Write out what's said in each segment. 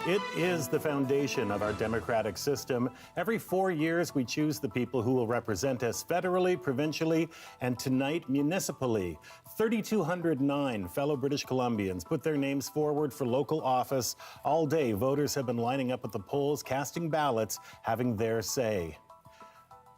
It is the foundation of our democratic system. Every 4 years, we choose the people who will represent us federally, provincially, and tonight, municipally. 3,209 fellow British Columbians put their names forward for local office. All day, voters have been lining up at the polls, casting ballots, having their say.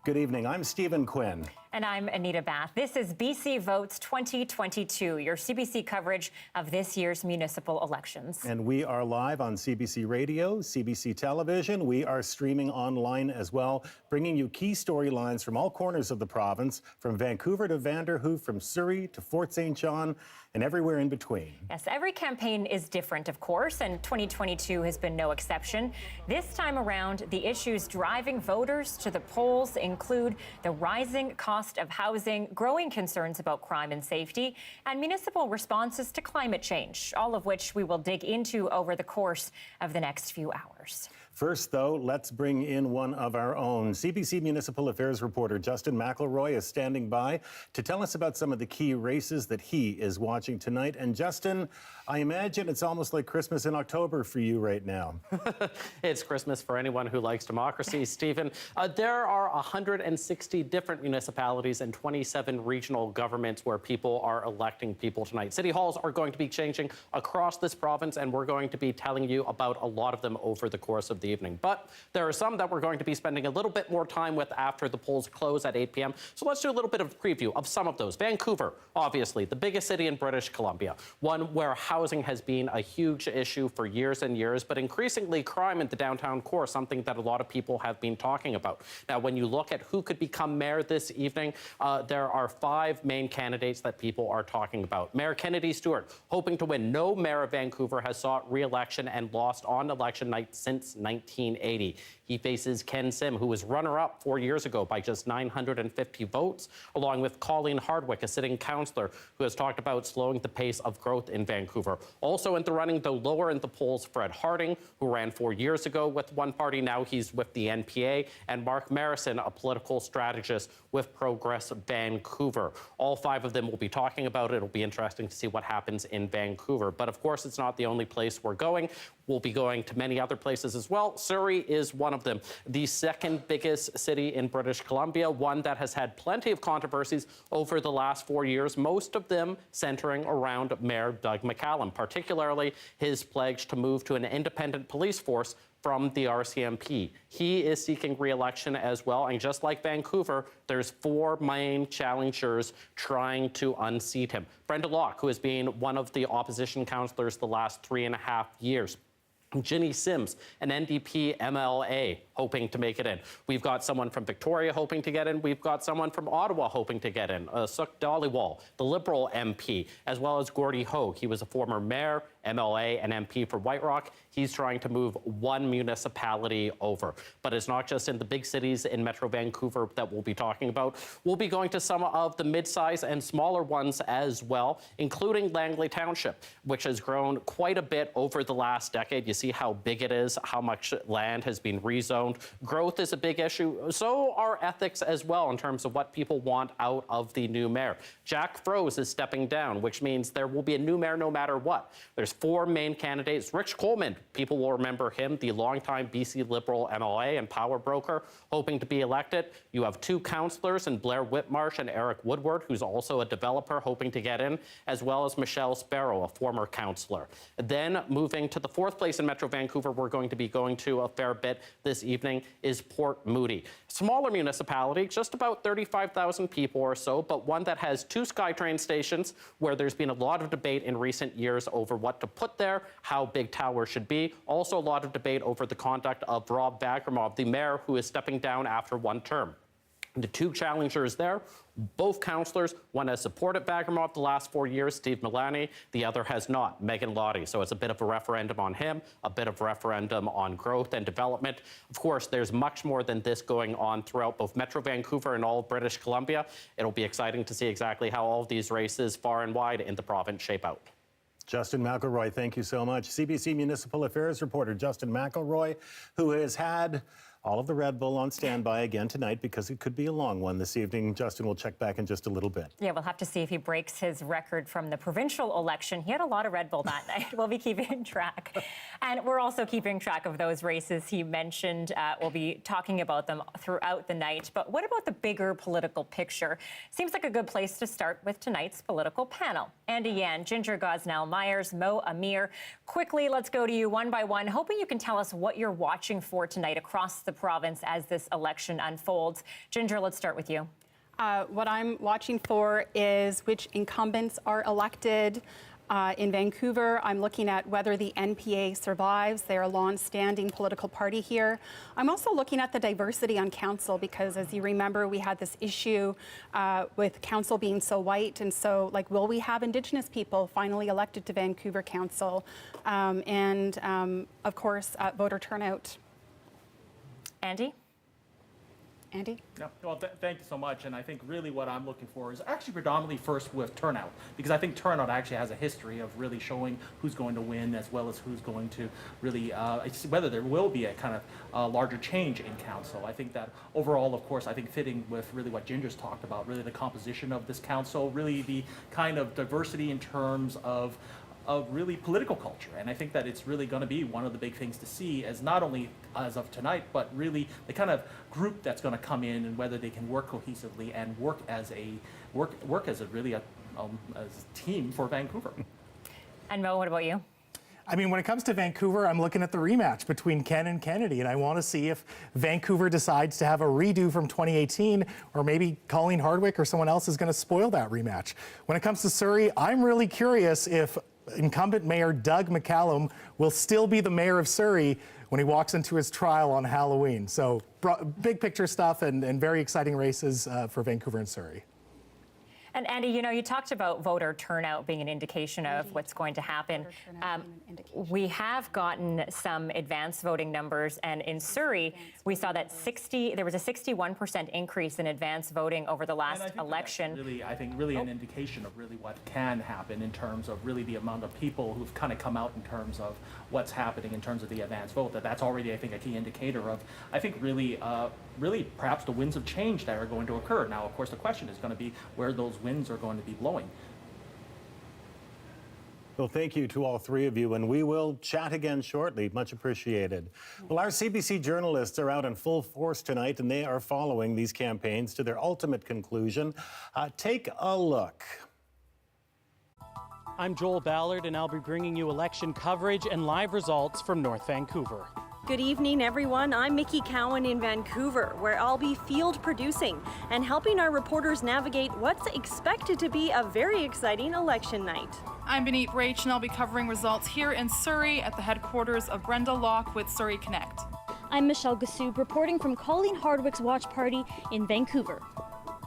Good evening. I'm Stephen Quinn. And I'm Anita Bathe. This is BC Votes 2022, your CBC coverage of this year's municipal elections. And we are live on CBC Radio, CBC Television. We are streaming online as well, bringing you key storylines from all corners of the province, from Vancouver to Vanderhoof, from Surrey to Fort St. John, and everywhere in between. Yes, every campaign is different, of course, and 2022 has been no exception. This time around, the issues driving voters to the polls include the rising cost of housing, growing concerns about crime and safety, and municipal responses to climate change, all of which we will dig into over the course of the next few hours. First, though, let's bring in one of our own. CBC Municipal Affairs reporter Justin McElroy is standing by to tell us about some of the key races that he is watching tonight. And Justin, I imagine it's almost like Christmas in October for you right now. It's Christmas for anyone who likes democracy, Stephen. There are 160 different municipalities and 27 regional governments where people are electing people tonight. City halls are going to be changing across this province, and we're going to be telling you about a lot of them over the course of the evening. But there are some that we're going to be spending a little bit more time with after the polls close at 8 p.m. So let's do a little bit of a preview of some of those. Vancouver, obviously, the biggest city in British Columbia, one where housing has been a huge issue for years and years, but increasingly crime in the downtown core, something that a lot of people have been talking about. Now, when you look at who could become mayor this evening, there are 5 main candidates that people are talking about. Mayor Kennedy Stewart, hoping to win. No mayor of Vancouver has sought re-election and lost on election night since 1980. He faces Ken Sim, who was runner-up 4 years ago by just 950 votes, along with Colleen Hardwick, a sitting councillor who has talked about slowing the pace of growth in Vancouver. Also in the running, though lower in the polls, Fred Harding, who ran 4 years ago with one party. Now he's with the NPA, and Mark Marison, a political strategist with Progress Vancouver. All 5 of them will be talking about it. It'll be interesting to see what happens in Vancouver. But of course, it's not the only place we're going. We'll be going to many other places as well. Surrey is one of them, the second biggest city in British Columbia, one that has had plenty of controversies over the last 4 years, most of them centering around Mayor Doug McCallum, particularly his pledge to move to an independent police force from the RCMP. He is seeking re-election as well, and just like Vancouver, there's 4 main challengers trying to unseat him. Friendalock, who has been one of the opposition councillors the last 3.5 years. Ginny Sims, an NDP MLA, hoping to make it in. We've got someone from Victoria hoping to get in. We've got someone from Ottawa hoping to get in. Suk Dhaliwal, the Liberal MP, as well as Gordie Hogue. He was a former mayor, MLA, and MP for White Rock. He's trying to move one municipality over. But it's not just in the big cities in Metro Vancouver that we'll be talking about. We'll be going to some of the mid-size and smaller ones as well, including Langley Township, which has grown quite a bit over the last decade. You see how big it is, how much land has been rezoned. Growth is a big issue. So are ethics as well in terms of what people want out of the new mayor. Jack Froese is stepping down, which means there will be a new mayor no matter what. There's 4 main candidates. Rich Coleman, people will remember him, the longtime BC Liberal MLA and power broker, hoping to be elected. You have 2 councillors in Blair Whitmarsh and Eric Woodward, who's also a developer hoping to get in, as well as Michelle Sparrow, a former councillor. Then moving to the 4th place in Metro Vancouver, we're going to be going to a fair bit this evening, is Port Moody. Smaller municipality, just about 35,000 people or so, but one that has 2 SkyTrain stations where there's been a lot of debate in recent years over what to put there, how big towers should be. Also a lot of debate over the conduct of Rob Vagromov, the mayor who is stepping down after 1 term. The 2 challengers there, both councillors, one has supported Vagromov the last 4 years, Steve Milani, the other has not, Megan Lottie. So it's a bit of a referendum on him, a bit of a referendum on growth and development. Of course, there's much more than this going on throughout both Metro Vancouver and all of British Columbia. It'll be exciting to see exactly how all of these races far and wide in the province shape out. Justin McElroy, thank you so much. CBC Municipal Affairs reporter Justin McElroy, who has had All of the Red Bull on standby again tonight because it could be a long one this evening. Justin will check back in just a little bit. Yeah, we'll have to see if he breaks his record from the provincial election. He had a lot of Red Bull that night. We'll be keeping track. And we're also keeping track of those races he mentioned. We'll be talking about them throughout the night. But what about the bigger political picture? Seems like a good place to start with tonight's political panel. Andy Yan, Ginger Gosnell-Myers, Mo Amir. Quickly, let's go to you one by one, hoping you can tell us what you're watching for tonight across the province as this election unfolds. Ginger, let's start with you. What I'm watching for is which incumbents are elected. In Vancouver, I'm looking at whether the NPA survives. They're a long-standing political party here. I'm also looking at the diversity on council because, as you remember, we had this issue with council being so white. And so, will we have Indigenous people finally elected to Vancouver Council? Of course, voter turnout. Andy? Andy? Yeah, well, thank you so much. And I think really what I'm looking for is actually predominantly first with turnout, because I think turnout actually has a history of really showing who's going to win as well as who's going to really, whether there will be a kind of larger change in council. I think that overall, of course, I think fitting with really what Ginger's talked about, really the composition of this council, really the kind of diversity in terms of really political culture. And I think that it's really going to be one of the big things to see as not only as of tonight, but really the kind of group that's going to come in and whether they can work cohesively and work as a really a team for Vancouver. And Mo, what about you? I mean, when it comes to Vancouver, I'm looking at the rematch between Ken and Kennedy, and I want to see if Vancouver decides to have a redo from 2018, or maybe Colleen Hardwick or someone else is going to spoil that rematch. When it comes to Surrey, I'm really curious if incumbent Mayor Doug McCallum will still be the mayor of Surrey when he walks into his trial on Halloween. So big picture stuff and very exciting races for Vancouver and Surrey. And Andy, you talked about voter turnout being an indication of what's going to happen. We have gotten some advance voting numbers, and in Surrey, we saw that there was a 61% increase in advance voting over the last election. I think really an indication of really what can happen in terms of really the amount of people who've kind of come out in terms of what's happening in terms of the advance vote. That's already, I think, a key indicator of, I think, really perhaps the winds of change that are going to occur. Now, of course, the question is going to be where those winds are going to be blowing. Well, thank you to all three of you, and we will chat again shortly. Much appreciated. Well, our CBC journalists are out in full force tonight, and they are following these campaigns to their ultimate conclusion. Take a look. I'm Joel Ballard, and I'll be bringing you election coverage and live results from North Vancouver. Good evening, everyone. I'm Mickey Cowan in Vancouver, where I'll be field producing and helping our reporters navigate what's expected to be a very exciting election night. I'm Benit Rach, and I'll be covering results here in Surrey at the headquarters of Friendalock with Surrey Connect. I'm Michelle Gassoub, reporting from Colleen Hardwick's watch party in Vancouver.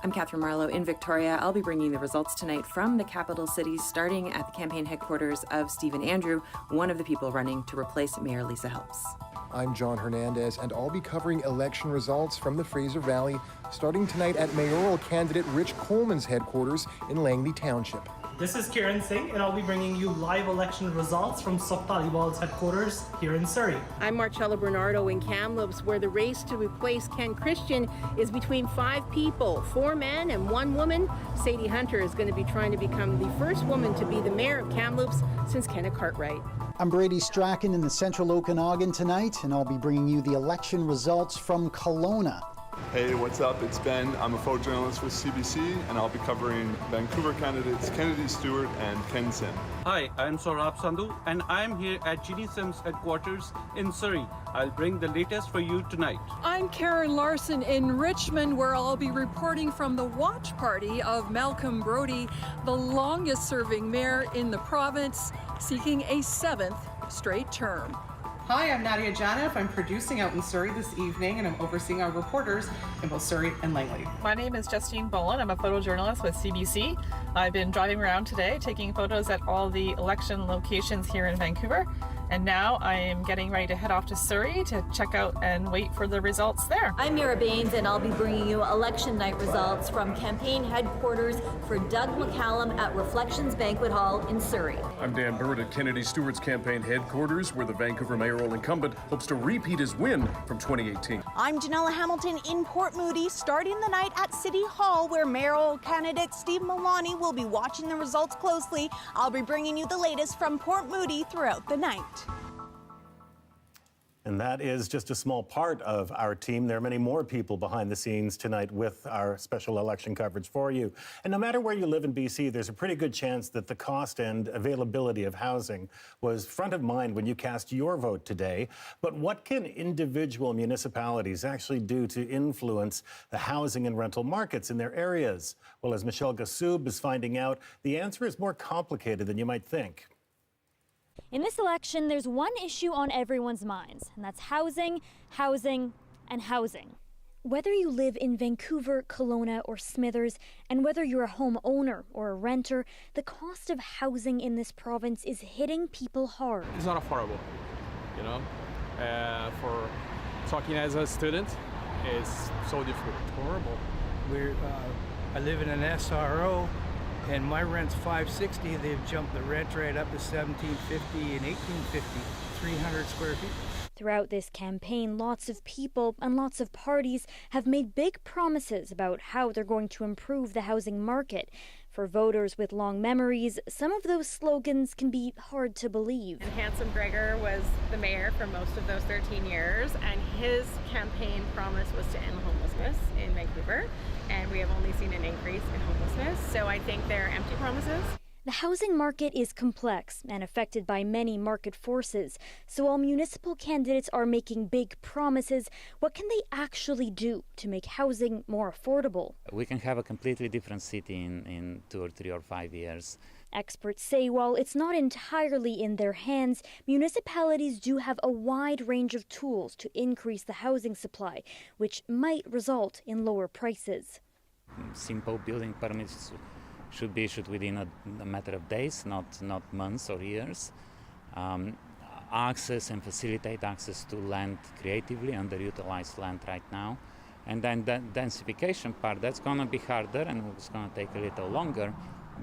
I'm Catherine Marlowe in Victoria. I'll be bringing the results tonight from the capital city, starting at the campaign headquarters of Stephen Andrew, one of the people running to replace Mayor Lisa Helps. I'm John Hernandez, and I'll be covering election results from the Fraser Valley, starting tonight at mayoral candidate Rich Coleman's headquarters in Langley Township. This is Kieran Singh, and I'll be bringing you live election results from Sup Talibaw's headquarters here in Surrey. I'm Marcella Bernardo in Kamloops, where the race to replace Ken Christian is between 5 people, 4 men and 1 woman. Sadie Hunter is going to be trying to become the first woman to be the mayor of Kamloops since Kenna Cartwright. I'm Brady Strachan in the central Okanagan tonight, and I'll be bringing you the election results from Kelowna. Hey, what's up? It's Ben. I'm a photojournalist with CBC, and I'll be covering Vancouver candidates Kennedy Stewart and Ken Sim. Hi, I'm Saurabh Sandhu, and I'm here at Ginny Sim's headquarters in Surrey. I'll bring the latest for you tonight. I'm Karen Larson in Richmond, where I'll be reporting from the watch party of Malcolm Brodie, the longest-serving mayor in the province, seeking a 7th straight term. Hi, I'm Nadia Janif. I'm producing out in Surrey this evening, and I'm overseeing our reporters in both Surrey and Langley. My name is Justine Bowen. I'm a photojournalist with CBC. I've been driving around today, taking photos at all the election locations here in Vancouver. And now I am getting ready to head off to Surrey to check out and wait for the results there. I'm Mira Baines, and I'll be bringing you election night results from campaign headquarters for Doug McCallum at Reflections Banquet Hall in Surrey. I'm Dan Bird at Kennedy Stewart's campaign headquarters, where the Vancouver mayoral incumbent hopes to repeat his win from 2018. I'm Janella Hamilton in Port Moody, starting the night at City Hall, where mayoral candidate Steve Maloney will be watching the results closely. I'll be bringing you the latest from Port Moody throughout the night. And that is just a small part of our team. There are many more people behind the scenes tonight with our special election coverage for you. And no matter where you live in BC, there's a pretty good chance that the cost and availability of housing was front of mind when you cast your vote today. But what can individual municipalities actually do to influence the housing and rental markets in their areas? Well, as Michelle Gassoub is finding out, the answer is more complicated than you might think. In this election, there's one issue on everyone's minds, and that's housing, housing, and housing. Whether you live in Vancouver, Kelowna, or Smithers, and whether you're a homeowner or a renter, the cost of housing in this province is hitting people hard. It's not affordable, you know. For talking as a student, it's so difficult. Horrible. I live in an SRO. And my rent's $560. They've jumped the rent right up to $17.50 and $18.50, 300 square feet. Throughout this campaign, lots of people and lots of parties have made big promises about how they're going to improve the housing market. For voters with long memories, some of those slogans can be hard to believe. And Handsome Gregor was the mayor for most of those 13 years, and his campaign promise was to end homelessness in Vancouver, and we have only seen an increase in homelessness, so I think they're empty promises. The housing market is complex and affected by many market forces. So while municipal candidates are making big promises, what can they actually do to make housing more affordable? We can have a completely different city in 2 or 3 or 5 years. Experts say while it's not entirely in their hands, municipalities do have a wide range of tools to increase the housing supply, which might result in lower prices. Simple building permits should be issued within a matter of days, not months or years. Access and facilitate access to land creatively, underutilized land right now. And then the densification part, that's going to be harder and it's going to take a little longer,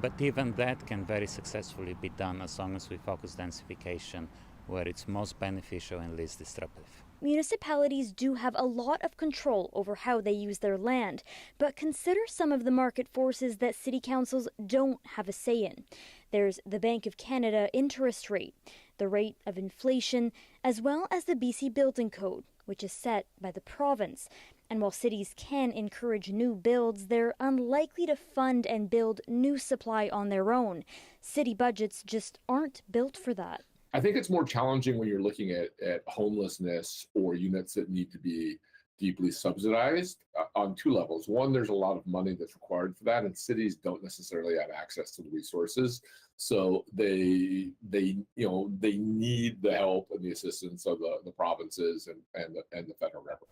but even that can very successfully be done as long as we focus densification where it's most beneficial and least disruptive. Municipalities do have a lot of control over how they use their land, but consider some of the market forces that city councils don't have a say in. There's the Bank of Canada interest rate, the rate of inflation, as well as the BC Building Code, which is set by the province. And while cities can encourage new builds, they're unlikely to fund and build new supply on their own. City budgets just aren't built for that. I think it's more challenging when you're looking at homelessness or units that need to be deeply subsidized on two levels. One, there's a lot of money that's required for that, and cities don't necessarily have access to the resources. So they need the help and the assistance of the provinces and the federal government.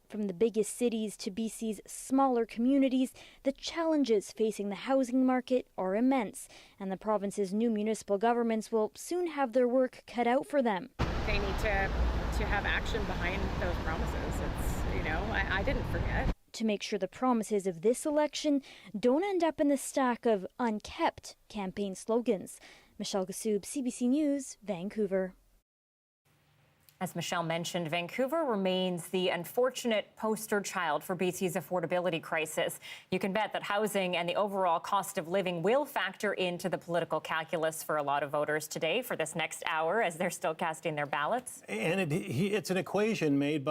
From the biggest cities to BC's smaller communities, the challenges facing the housing market are immense, and the province's new municipal governments will soon have their work cut out for them. They need to have action behind those promises. I didn't forget. To make sure the promises of this election don't end up in the stack of unkept campaign slogans. Michelle Gassoub, CBC News, Vancouver. As Michelle mentioned, Vancouver remains the unfortunate poster child for BC's affordability crisis. You can bet that housing and the overall cost of living will factor into the political calculus for a lot of voters today for this next hour as they're still casting their ballots. And it's an equation made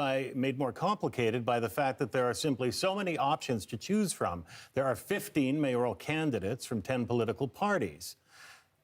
more complicated by the fact that there are simply so many options to choose from. There are 15 mayoral candidates from 10 political parties.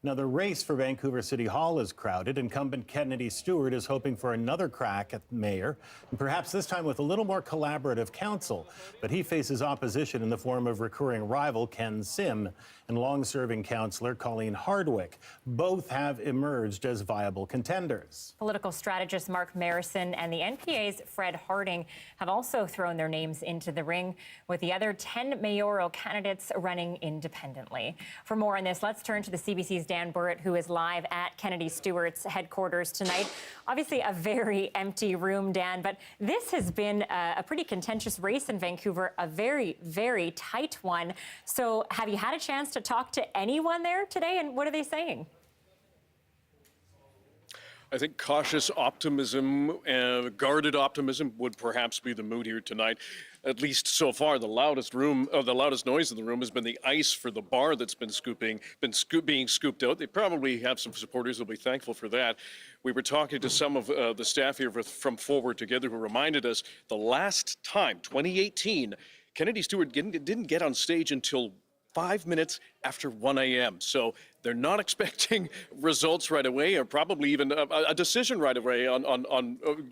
Now, the race for Vancouver City Hall is crowded. Incumbent Kennedy Stewart is hoping for another crack at mayor, and perhaps this time with a little more collaborative council. But he faces opposition in the form of recurring rival Ken Sim and long-serving councillor Colleen Hardwick. Both have emerged as viable contenders. Political strategist Mark Marison and the NPA's Fred Harding have also thrown their names into the ring, with the other 10 mayoral candidates running independently. For more on this, let's turn to the CBC's Dan Burritt, who is live at Kennedy Stewart's headquarters tonight. Obviously, a very empty room, Dan, but this has been a pretty contentious race in Vancouver, a very, very tight one. So have you had a chance to talk to anyone there today, and what are they saying? I think cautious optimism, guarded optimism would perhaps be the mood here tonight. At least so far, the loudest noise in the room has been the ice for the bar that's been being scooped out. They probably have some supporters who'll be thankful for that. We were talking to some of the staff here from Forward Together who reminded us the last time, 2018, Kennedy Stewart didn't get on stage until 5 minutes after 1 a.m. So they're not expecting results right away, or probably even a decision right away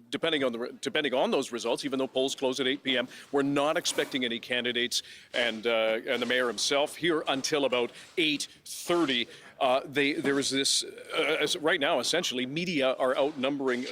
depending on those results. Even though polls close at 8 p.m., we're not expecting any candidates and the mayor himself here until about 8:30. There is this, right now, essentially, media are outnumbering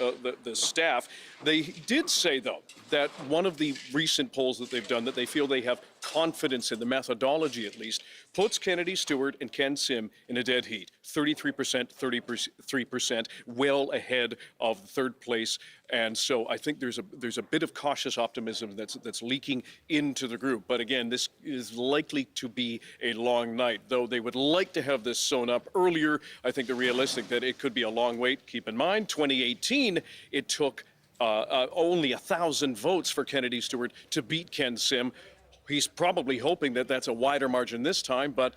the staff. They did say, though, that one of the recent polls that they've done, that they feel they have confidence in, the methodology at least, puts Kennedy Stewart and Ken Sim in a dead heat. 33%, 33%, well ahead of third place. And so I think there's a bit of cautious optimism that's leaking into the group. But again, this is likely to be a long night. Though they would like to have this sewn up earlier, I think they're realistic that it could be a long wait. Keep in mind, 2018, it took only 1,000 votes for Kennedy Stewart to beat Ken Sim. He's probably hoping that that's a wider margin this time, but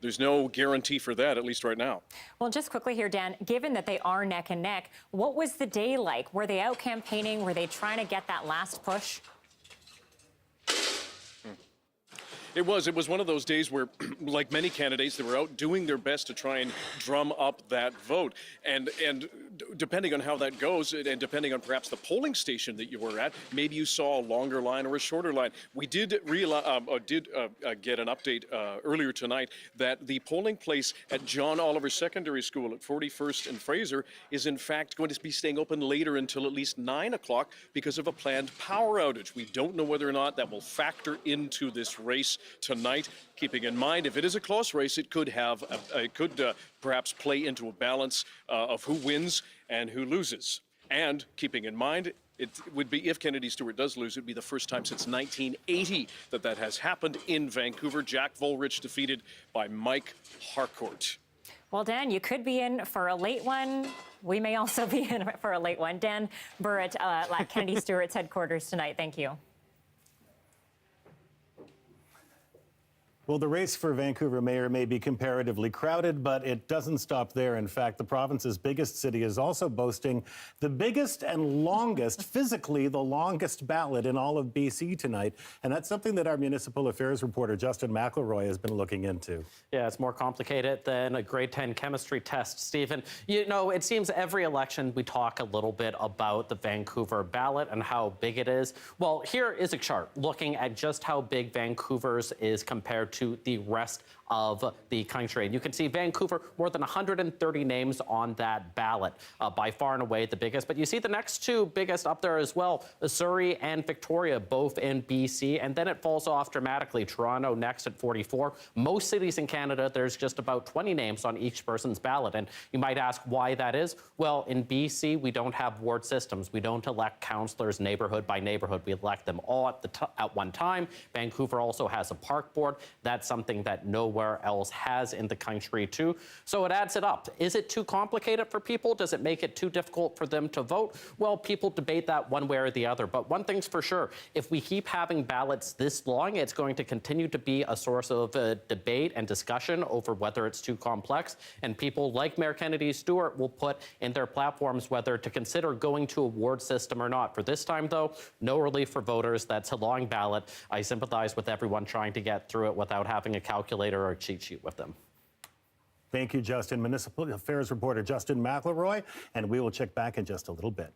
there's no guarantee for that, at least right now. Well, just quickly here, Dan, given that they are neck and neck, what was the day like? Were they out campaigning? Were they trying to get that last push? It was one of those days where, like many candidates, they were out doing their best to try and drum up that vote. And depending on how that goes, and depending on perhaps the polling station that you were at, maybe you saw a longer line or a shorter line. We did get an update earlier tonight that the polling place at John Oliver Secondary School at 41st and Fraser is in fact going to be staying open later until at least 9 o'clock because of a planned power outage. We don't know whether or not that will factor into this race tonight, keeping in mind if it is a close race, it could perhaps play into a balance of who wins and who loses. And keeping in mind, it would be, if Kennedy Stewart does lose, it would be the first time since 1980 that has happened in Vancouver. Jack Volrich defeated by Mike Harcourt. Well, Dan, you could be in for a late one. We may also be in for a late one. Dan Burritt at Kennedy Stewart's headquarters tonight. Thank you. Well, the race for Vancouver mayor may be comparatively crowded, but it doesn't stop there. In fact, the province's biggest city is also boasting the biggest and longest, physically the longest ballot in all of BC tonight. And that's something that our municipal affairs reporter, Justin McElroy, has been looking into. Yeah, it's more complicated than a grade 10 chemistry test, Stephen. You know, it seems every election we talk a little bit about the Vancouver ballot and how big it is. Well, here is a chart looking at just how big Vancouver's is compared to the rest of the country. And you can see Vancouver, more than 130 names on that ballot, by far and away the biggest. But you see the next two biggest up there as well, Surrey and Victoria, both in BC. And then it falls off dramatically. Toronto next at 44. Most cities in Canada, there's just about 20 names on each person's ballot. And you might ask why that is. Well, in BC, we don't have ward systems. We don't elect councillors neighborhood by neighborhood. We elect them all at one time. Vancouver also has a park board. That's something that nowhere else has in the country too. So it adds it up. Is it too complicated for people? Does it make it too difficult for them to vote? Well, people debate that one way or the other. But one thing's for sure, if we keep having ballots this long, it's going to continue to be a source of debate and discussion over whether it's too complex. And people like Mayor Kennedy Stewart will put in their platforms whether to consider going to a ward system or not. For this time, though, no relief for voters. That's a long ballot. I sympathize with everyone trying to get through it without having a calculator or a cheat sheet with them. Thank you, Justin. Municipal Affairs reporter Justin McElroy, and we will check back in just a little bit.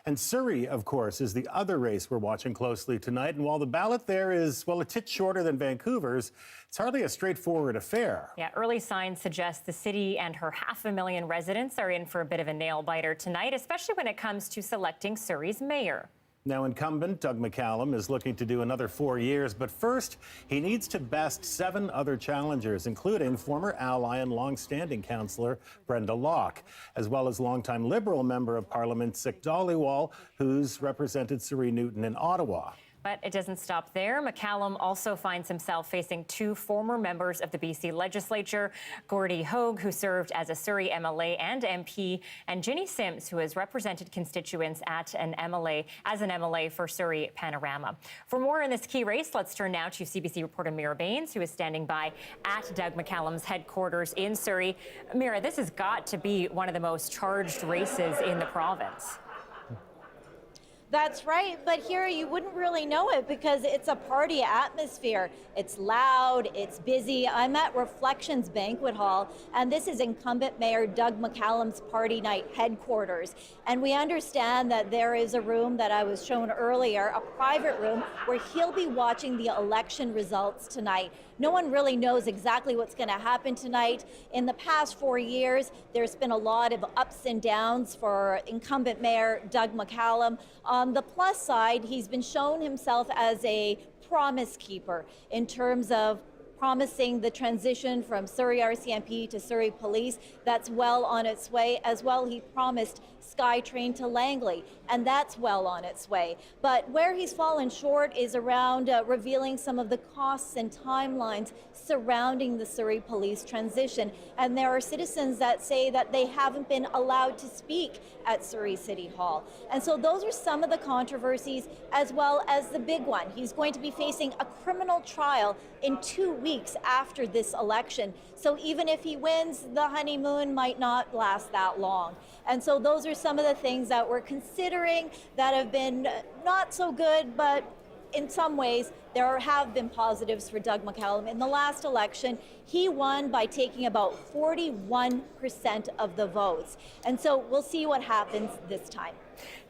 And Surrey, of course, is the other race we're watching closely tonight. And while the ballot there is, well, a tit shorter than Vancouver's, it's hardly a straightforward affair. Yeah, early signs suggest the city and her 500,000 residents are in for a bit of a nail-biter tonight, especially when it comes to selecting Surrey's mayor. Now, incumbent Doug McCallum is looking to do another 4 years, but first, he needs to best 7 other challengers, including former ally and long-standing councillor Brenda Locke, as well as longtime Liberal member of Parliament Sick Dollywall, who's represented Surrey Newton in Ottawa. But it doesn't stop there. McCallum also finds himself facing 2 former members of the BC legislature, Gordie Hogue, who served as a Surrey MLA and MP, and Ginny Sims, who has represented constituents as an MLA for Surrey Panorama. For more in this key race, let's turn now to CBC reporter Mira Baines, who is standing by at Doug McCallum's headquarters in Surrey. Mira, this has got to be one of the most charged races in the province. That's right, but here you wouldn't really know it because it's a party atmosphere. It's loud, it's busy. I'm at Reflections Banquet Hall, and this is incumbent Mayor Doug McCallum's party night headquarters. And we understand that there is a room that I was shown earlier, a private room, where he'll be watching the election results tonight. No one really knows exactly what's going to happen tonight. In the past 4 years, there's been a lot of ups and downs for incumbent Mayor Doug McCallum. On the plus side, he's been shown himself as a promise keeper in terms of promising the transition from Surrey RCMP to Surrey Police. That's well on its way. As well, he promised SkyTrain to Langley, and that's well on its way. But where he's fallen short is around revealing some of the costs and timelines surrounding the Surrey Police transition. And there are citizens that say that they haven't been allowed to speak at Surrey City Hall. And so those are some of the controversies, as well as the big one. He's going to be facing a criminal trial in 2 weeks after this election. So even if he wins, the honeymoon might not last that long. And so those are some of the things that we're considering that have been not so good, but in some ways, there have been positives for Doug McCallum. In the last election, he won by taking about 41% of the votes. And so we'll see what happens this time.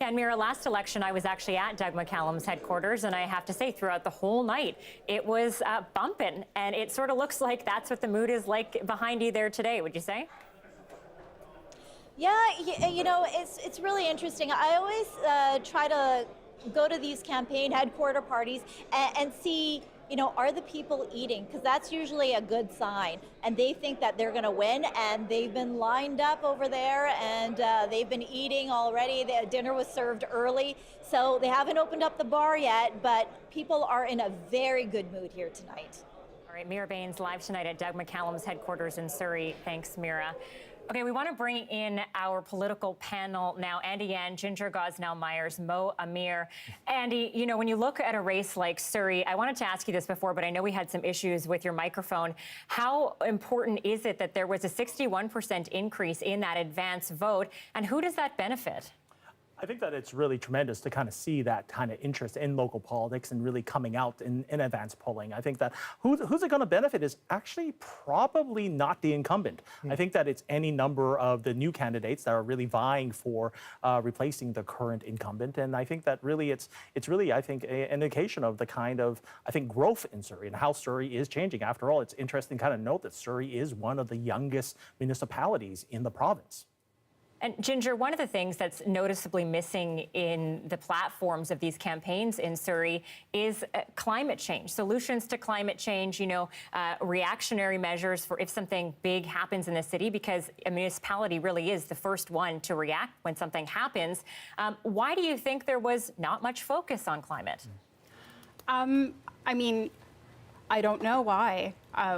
Yeah, and Mira, last election, I was actually at Doug McCallum's headquarters, and I have to say, throughout the whole night, it was bumping, and it sort of looks like that's what the mood is like behind you there today, would you say? Yeah, you know, it's really interesting. I always try to go to these campaign headquarter parties and see, you know, are the people eating? Because that's usually a good sign. And they think that they're going to win, and they've been lined up over there, and they've been eating already. The dinner was served early, so they haven't opened up the bar yet, but people are in a very good mood here tonight. All right, Mira Baines live tonight at Doug McCallum's headquarters in Surrey. Thanks, Mira. Okay, we want to bring in our political panel now. Andy Yan, Ginger Gosnell-Myers, Mo Amir. Andy, you know, when you look at a race like Surrey, I wanted to ask you this before, but I know we had some issues with your microphone. How important is it that there was a 61% increase in that advance vote, and who does that benefit? I think that it's really tremendous to kind of see that kind of interest in local politics and really coming out in advance polling. I think that who's it going to benefit is actually probably not the incumbent. I think that it's any number of the new candidates that are really vying for replacing the current incumbent. And I think that really it's really, I think, an indication of the kind of, I think, growth in Surrey and how Surrey is changing. After all, it's interesting to kind of note that Surrey is one of the youngest municipalities in the province. And Ginger, one of the things that's noticeably missing in the platforms of these campaigns in Surrey is climate change, solutions to climate change, you know, reactionary measures for if something big happens in the city, because a municipality really is the first one to react when something happens. Why do you think there was not much focus on climate? I mean, I don't know why.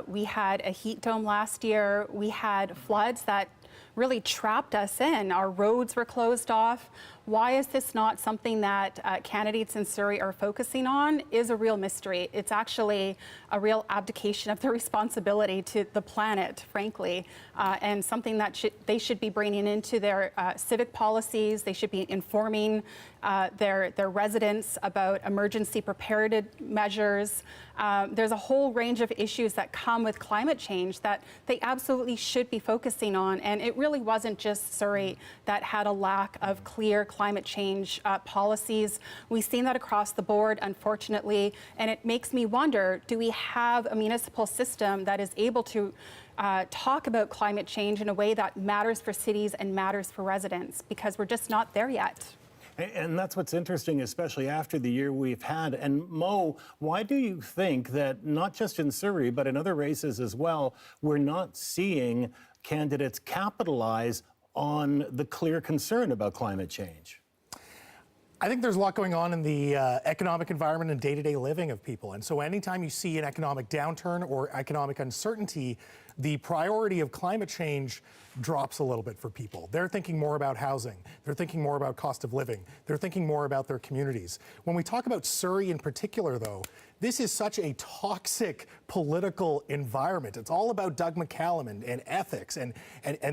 We had a heat dome last year. We had floods that really trapped us in. Our roads were closed off. Why is this not something that candidates in Surrey are focusing on is a real mystery. It's actually a real abdication of the responsibility to the planet, frankly, and something that they should be bringing into their civic policies. They should be informing their residents about emergency preparedness measures. There's a whole range of issues that come with climate change that they absolutely should be focusing on. And it really wasn't just Surrey that had a lack of clear climate change policies. We've seen that across the board, unfortunately, and it makes me wonder, do we have a municipal system that is able to talk about climate change in a way that matters for cities and matters for residents? Because we're just not there yet. And that's what's interesting, especially after the year we've had. And Mo, why do you think that not just in Surrey, but in other races as well, we're not seeing candidates capitalize on the clear concern about climate change? I think there's a lot going on in the economic environment and day-to-day living of people. And so anytime you see an economic downturn or economic uncertainty, the priority of climate change drops a little bit for people. They're thinking more about housing. They're thinking more about cost of living. They're thinking more about their communities. When we talk about Surrey in particular, though, this is such a toxic political environment. It's all about Doug McCallum and ethics. And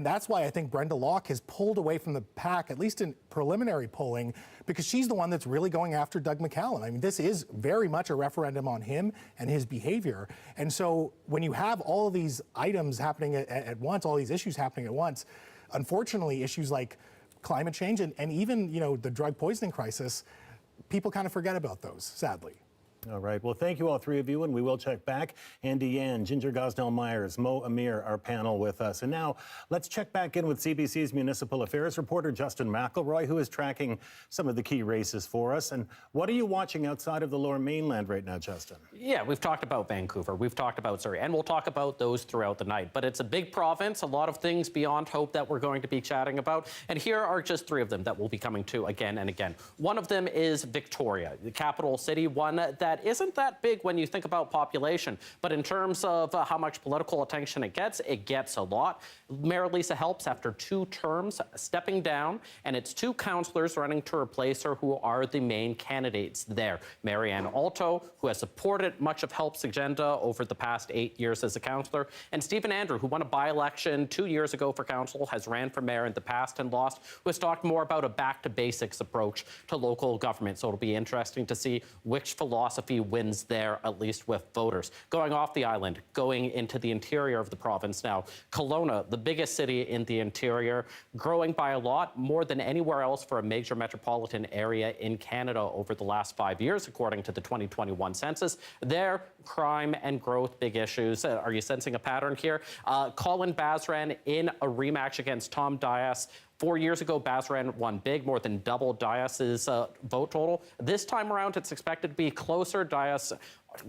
that's why I think Brenda Locke has pulled away from the pack, at least in preliminary polling, because she's the one that's really going after Doug McCallum. I mean, this is very much a referendum on him and his behavior. And so when you have all of these items happening at once, all these issues happening at once, unfortunately, issues like climate change and even, the drug poisoning crisis, people kind of forget about those, sadly. All right. Well, thank you all three of you, and we will check back. Andy Yan, Ginger Gosnell-Myers, Mo Amir, our panel with us. And now let's check back in with CBC's Municipal Affairs reporter, Justin McElroy, who is tracking some of the key races for us. And what are you watching outside of the Lower Mainland right now, Justin? Yeah, we've talked about Vancouver, we've talked about Surrey, and we'll talk about those throughout the night. But it's a big province, a lot of things beyond hope that we're going to be chatting about. And here are just three of them that we'll be coming to again and again. One of them is Victoria, the capital city, one that isn't that big when you think about population, but in terms of how much political attention it gets a lot. Mayor Lisa Helps, after 2 terms, stepping down, and it's 2 councillors running to replace her who are the main candidates there. Marianne Alto, who has supported much of Help's agenda over the past 8 years as a councillor, and Stephen Andrew, who won a by-election 2 years ago for council, has ran for mayor in the past and lost, who has talked more about a back-to-basics approach to local government. So it'll be interesting to see which philosophy wins there, at least with voters. Going off the island, going into the interior of the province now, Kelowna, the biggest city in the interior, growing by a lot, more than anywhere else for a major metropolitan area in Canada over the last 5 years, according to the 2021 census. There, crime and growth, big issues. Are you sensing a pattern here? Colin Bazaran in a rematch against Tom Dias. 4 years ago, Bazaran won big, more than double Dias's vote total. This time around, it's expected to be closer. Dias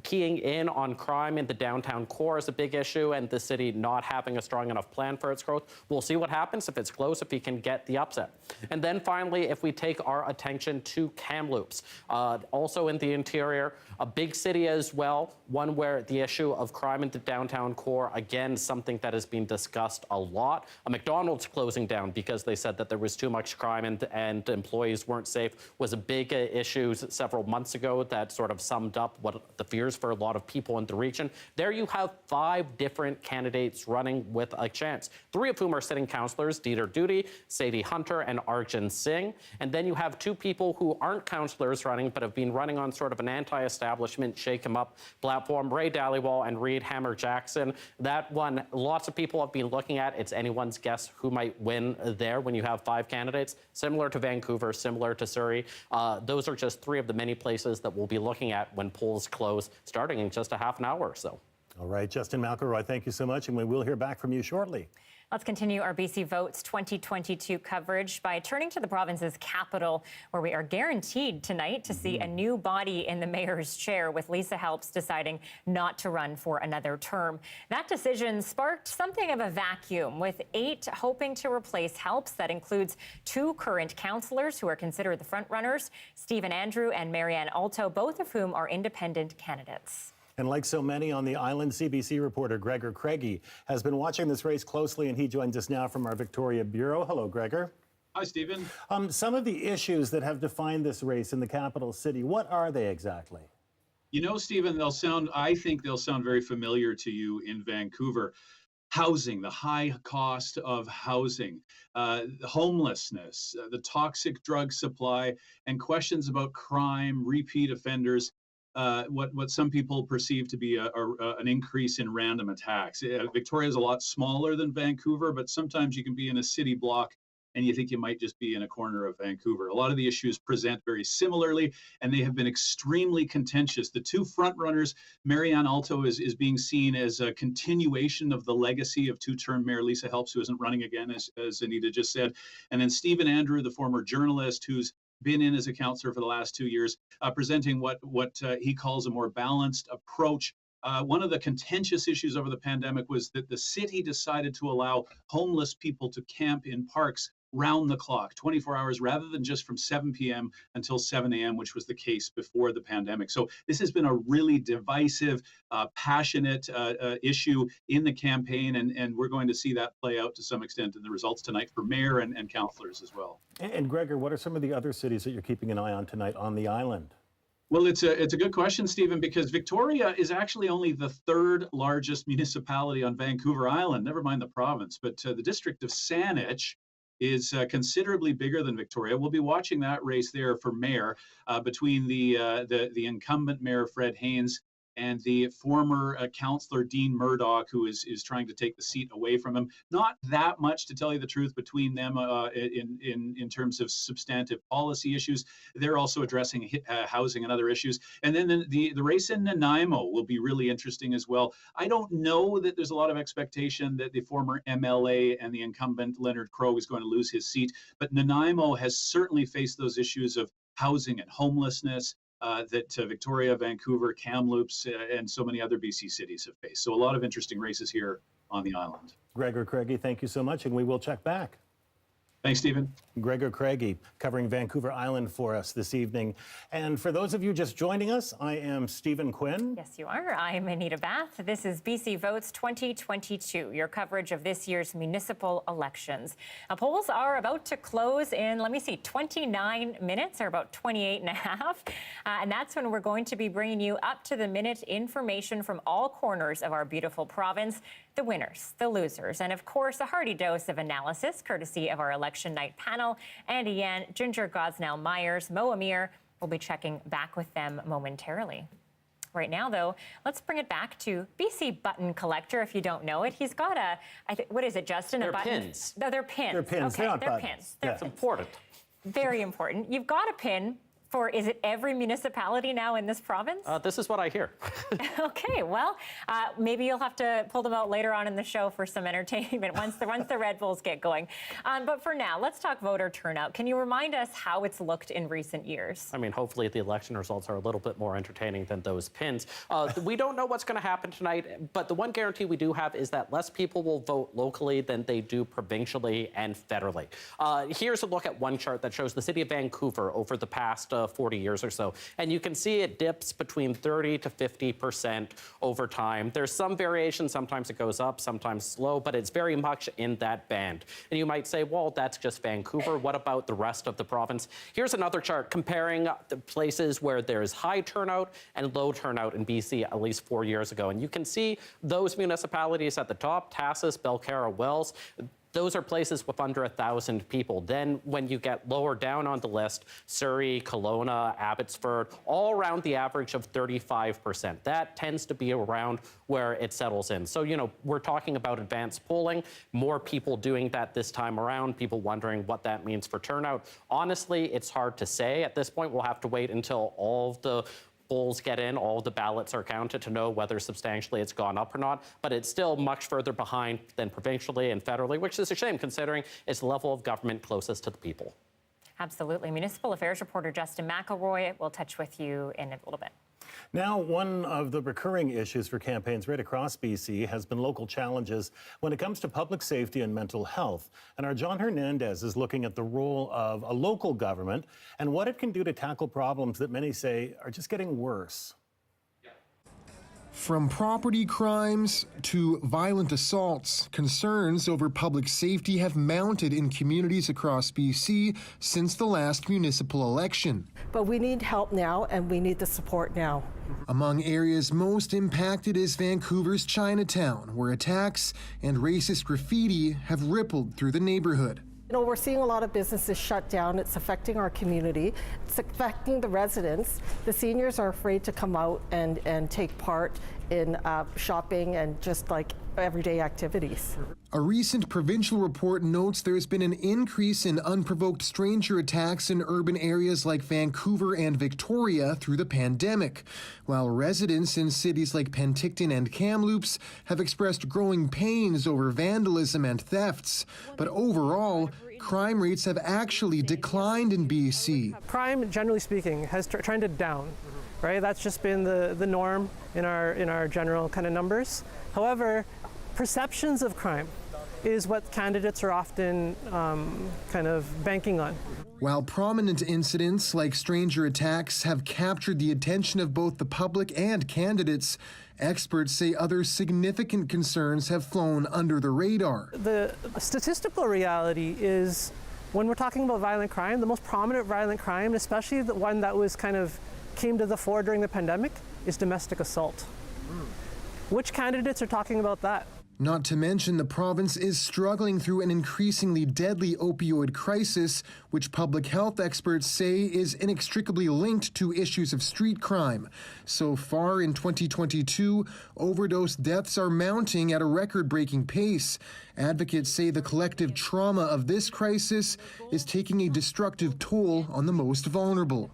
keying in on crime in the downtown core is a big issue, and the city not having a strong enough plan for its growth. We'll see what happens if it's close, if he can get the upset. And then finally, if we take our attention to Kamloops, also in the interior, a big city as well, one where the issue of crime in the downtown core, again, something that has been discussed a lot. A McDonald's closing down because they said that there was too much crime and employees weren't safe was a big issue several months ago that sort of summed up what the fears for a lot of people in the region. There you have 5 different candidates running with a chance, 3 of whom are sitting councillors, Dieter Doody, Sadie Hunter, and Arjun Singh. And then you have 2 people who aren't councillors running, but have been running on sort of an anti-establishment, shake-em-up platform, Ray Dhaliwal and Reed Hammer-Jackson. That one, lots of people have been looking at. It's anyone's guess who might win there when you have 5 candidates, similar to Vancouver, similar to Surrey. Those are just 3 of the many places that we'll be looking at when polls close, starting in just a half an hour or so. All right, Justin McElroy, thank you so much, and we will hear back from you shortly. Let's continue our BC Votes 2022 coverage by turning to the province's capital, where we are guaranteed tonight to see a new body in the mayor's chair, with Lisa Helps deciding not to run for another term. That decision sparked something of a vacuum, with 8 hoping to replace Helps. That includes 2 current councillors who are considered the frontrunners, Stephen Andrew and Marianne Alto, both of whom are independent candidates. And like so many on the island, CBC reporter Gregor Craigie has been watching this race closely, and he joins us now from our Victoria Bureau. Hello, Gregor. Hi, Stephen. Some of the issues that have defined this race in the capital city, what are they exactly? You know, Stephen, I think they'll sound very familiar to you in Vancouver. Housing, the high cost of housing, homelessness, the toxic drug supply, and questions about crime, repeat offenders. What some people perceive to be an increase in random attacks. Victoria is a lot smaller than Vancouver, but sometimes you can be in a city block and you think you might just be in a corner of Vancouver. A lot of the issues present very similarly, and they have been extremely contentious. The 2 frontrunners, Marianne Alto is being seen as a continuation of the legacy of 2-term Mayor Lisa Helps, who isn't running again, as Anita just said. And then Stephen Andrew, the former journalist, who's been in as a councillor for the last 2 years, presenting what he calls a more balanced approach. One of the contentious issues over the pandemic was that the city decided to allow homeless people to camp in parks round the clock, 24 hours, rather than just from 7 p.m. until 7 a.m., which was the case before the pandemic. So this has been a really divisive, passionate issue in the campaign, and we're going to see that play out to some extent in the results tonight for mayor and councillors as well. And Gregor, what are some of the other cities that you're keeping an eye on tonight on the island? Well, it's a good question, Stephen, because Victoria is actually only the third largest municipality on Vancouver Island, never mind the province, but the district of Saanich is considerably bigger than Victoria. We'll be watching that race there for mayor between the incumbent mayor, Fred Haynes, and the former councillor, Dean Murdoch, who is trying to take the seat away from him. Not that much, to tell you the truth, between them in terms of substantive policy issues. They're also addressing housing and other issues. And then the race in Nanaimo will be really interesting as well. I don't know that there's a lot of expectation that the former MLA and the incumbent Leonard Crowe is going to lose his seat, but Nanaimo has certainly faced those issues of housing and homelessness that Victoria, Vancouver, Kamloops, and so many other BC cities have faced. So a lot of interesting races here on the island. Gregor Craigie, thank you so much, and we will check back. Thanks, Stephen. Gregor Craigie covering Vancouver Island for us this evening. And for those of you just joining us, I am Stephen Quinn. Yes, you are. I'm Anita Bathe. This is BC Votes 2022, your coverage of this year's municipal elections. Now, polls are about to close in, 29 minutes, or about 28 and a half. And that's when we're going to be bringing you up-to-the-minute information from all corners of our beautiful province, the winners, the losers, and of course, a hearty dose of analysis, courtesy of our election night panel. Andy Yan, Ginger Gosnell-Myers, Mo Amir. We'll be checking back with them momentarily. Right now, though, let's bring it back to BC Button Collector. If you don't know it, he's got what is it, Justin? They're a button? pins. No, they're pins. They're pins. Okay, They're not they're buttons. pins. Yeah. They're It's important. very important. You've got a pin for, is it every municipality now in this province? This is what I hear. Okay, well, maybe you'll have to pull them out later on in the show for some entertainment once the Red Bulls get going. But for now, let's talk voter turnout. Can you remind us how it's looked in recent years? I mean, hopefully the election results are a little bit more entertaining than those pins. We don't know what's going to happen tonight, but the one guarantee we do have is that less people will vote locally than they do provincially and federally. Here's a look at one chart that shows the city of Vancouver over the past 40 years or so. And you can see it dips between 30 to 50% over time. There's some variation. Sometimes it goes up, sometimes slow, but it's very much in that band. And you might say, well, that's just Vancouver. What about the rest of the province? Here's another chart comparing the places where there's high turnout and low turnout in BC at least 4 years ago. And you can see those municipalities at the top, Tassus, Belcarra, Wells. Those are places with under 1,000 people. Then when you get lower down on the list, Surrey, Kelowna, Abbotsford, all around the average of 35%. That tends to be around where it settles in. So, you know, we're talking about advanced polling, more people doing that this time around, people wondering what that means for turnout. Honestly, it's hard to say. At this point, we'll have to wait until all of the polls get in, all the ballots are counted to know whether substantially it's gone up or not, but it's still much further behind than provincially and federally, which is a shame considering it's the level of government closest to the people. Absolutely. Municipal Affairs reporter Justin McElroy will touch with you in a little bit. Now, one of the recurring issues for campaigns right across BC has been local challenges when it comes to public safety and mental health. And our John Hernandez is looking at the role of a local government and what it can do to tackle problems that many say are just getting worse. From property crimes to violent assaults, concerns over public safety have mounted in communities across BC since the last municipal election. But we need help now, and we need the support now. Among areas most impacted is Vancouver's Chinatown, where attacks and racist graffiti have rippled through the neighborhood. You know, we're seeing a lot of businesses shut down. It's affecting our community. It's affecting the residents. The seniors are afraid to come out and take part in shopping and just like everyday activities. A recent provincial report notes there's been an increase in unprovoked stranger attacks in urban areas like Vancouver and Victoria through the pandemic, while residents in cities like Penticton and Kamloops have expressed growing pains over vandalism and thefts. But overall, crime rates have actually declined in BC. Crime, generally speaking, has trended down, right? That's just been the norm in our general kind of numbers. However, perceptions of crime is what candidates are often kind of banking on. While prominent incidents like stranger attacks have captured the attention of both the public and candidates, experts say other significant concerns have flown under the radar. The statistical reality is when we're talking about violent crime, the most prominent violent crime, especially the one that was came to the fore during the pandemic, is domestic assault. Which candidates are talking about that? Not to mention the province is struggling through an increasingly deadly opioid crisis, which public health experts say is inextricably linked to issues of street crime. So far in 2022, overdose deaths are mounting at a record-breaking pace. Advocates say the collective trauma of this crisis is taking a destructive toll on the most vulnerable.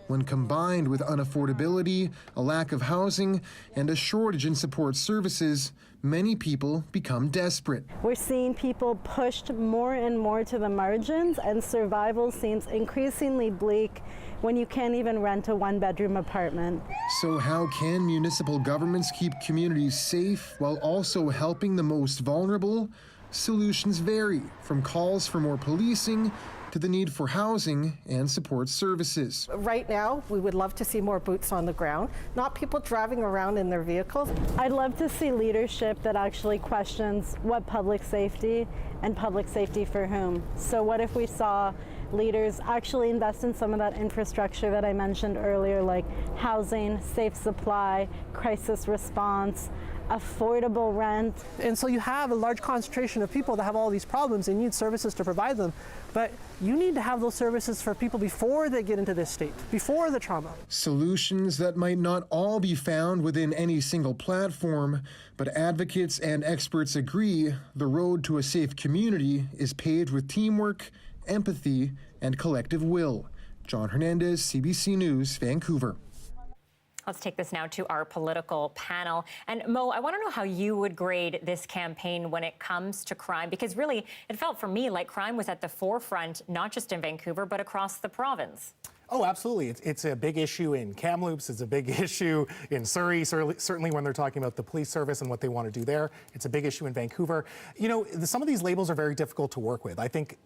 When combined with unaffordability, a lack of housing, and a shortage in support services, many people become desperate. We're seeing people pushed more and more to the margins, and survival seems increasingly bleak when you can't even rent a one-bedroom apartment. So how can municipal governments keep communities safe while also helping the most vulnerable? Solutions vary, from calls for more policing to the need for housing and support services. Right now, we would love to see more boots on the ground, not people driving around in their vehicles. I'd love to see leadership that actually questions what public safety and public safety for whom. So what if we saw leaders actually invest in some of that infrastructure that I mentioned earlier, like housing, safe supply, crisis response, affordable rent. And so you have a large concentration of people that have all these problems and need services to provide them. But you need to have those services for people before they get into this state, before the trauma. Solutions that might not all be found within any single platform, but advocates and experts agree the road to a safe community is paved with teamwork, empathy, and collective will. John Hernandez, CBC News, Vancouver. Let's take this now to our political panel. And Mo, I want to know how you would grade this campaign when it comes to crime, because really it felt for me like crime was at the forefront, not just in Vancouver, but across the province. Oh, absolutely. It's a big issue in Kamloops. It's a big issue in Surrey, certainly when they're talking about the police service and what they want to do there. It's a big issue in Vancouver. You know, some of these labels are very difficult to work with. I think,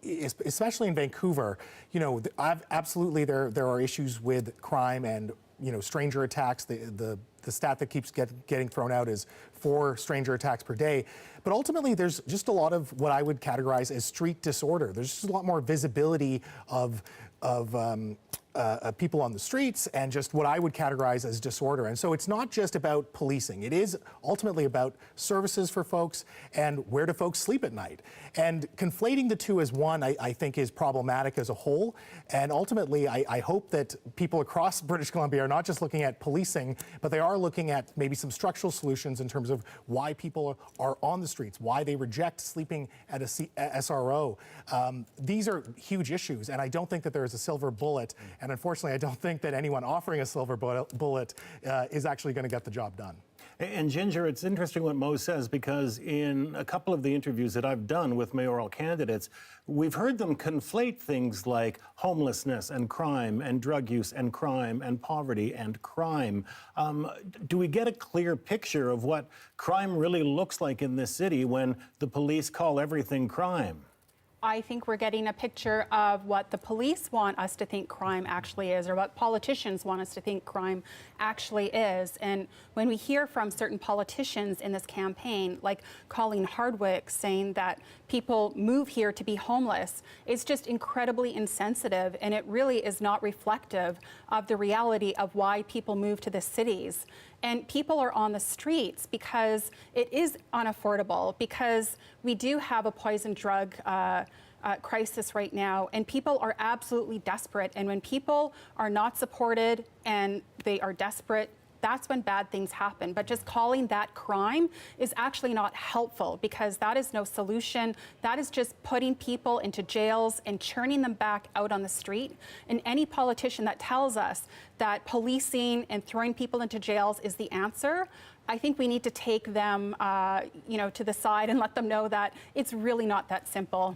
especially in Vancouver, you know, absolutely there are issues with crime and, you know, stranger attacks. The stat that keeps getting thrown out is 4 stranger attacks per day. But ultimately, there's just a lot of what I would categorize as street disorder. There's just a lot more visibility of people on the streets and just what I would categorize as disorder. And so it's not just about policing. It is ultimately about services for folks and where do folks sleep at night. And conflating the two as one, I think, is problematic as a whole. And ultimately, I hope that people across British Columbia are not just looking at policing, but they are looking at maybe some structural solutions in terms of why people are on the streets, why they reject sleeping at a SRO. These are huge issues, and I don't think that there is a silver bullet. And unfortunately, I don't think that anyone offering a silver bullet is actually going to get the job done. And Ginger, it's interesting what Mo says, because in a couple of the interviews that I've done with mayoral candidates, we've heard them conflate things like homelessness and crime and drug use and crime and poverty and crime. Do we get a clear picture of what crime really looks like in this city when the police call everything crime? I think we're getting a picture of what the police want us to think crime actually is, or what politicians want us to think crime actually is. And when we hear from certain politicians in this campaign, like Colin Hardwick saying that people move here to be homeless, it's just incredibly insensitive, and it really is not reflective of the reality of why people move to the cities. And people are on the streets because it is unaffordable, because we do have a poison drug crisis right now, and people are absolutely desperate. And when people are not supported and they are desperate, that's when bad things happen. But just calling that crime is actually not helpful, because that is no solution. That is just putting people into jails and churning them back out on the street. And any politician that tells us that policing and throwing people into jails is the answer, I think we need to take them to the side and let them know that it's really not that simple.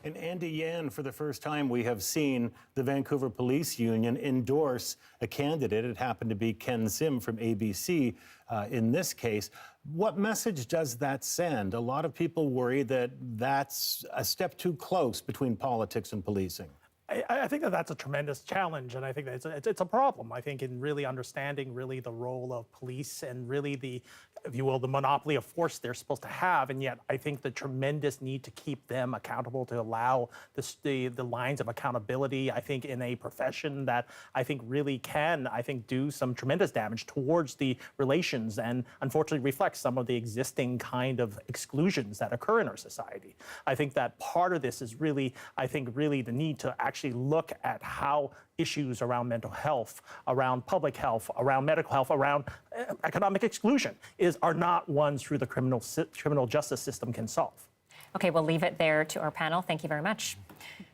And Andy Yan, for the first time, we have seen the Vancouver Police Union endorse a candidate. It happened to be Ken Sim from ABC in this case. What message does that send? A lot of people worry that that's a step too close between politics and policing. I think that that's a tremendous challenge, and I think that it's a problem. I think in really understanding really the role of police and really the, if you will, the monopoly of force they're supposed to have, and yet I think the tremendous need to keep them accountable, to allow the lines of accountability, I think, in a profession that I think really can, I think, do some tremendous damage towards the relations and unfortunately reflects some of the existing kind of exclusions that occur in our society. I think that part of this is really, I think, really the need to actually look at how issues around mental health, around public health, around medical health, around economic exclusion are not ones through the criminal justice system can solve. Okay, we'll leave it there to our panel. Thank you very much.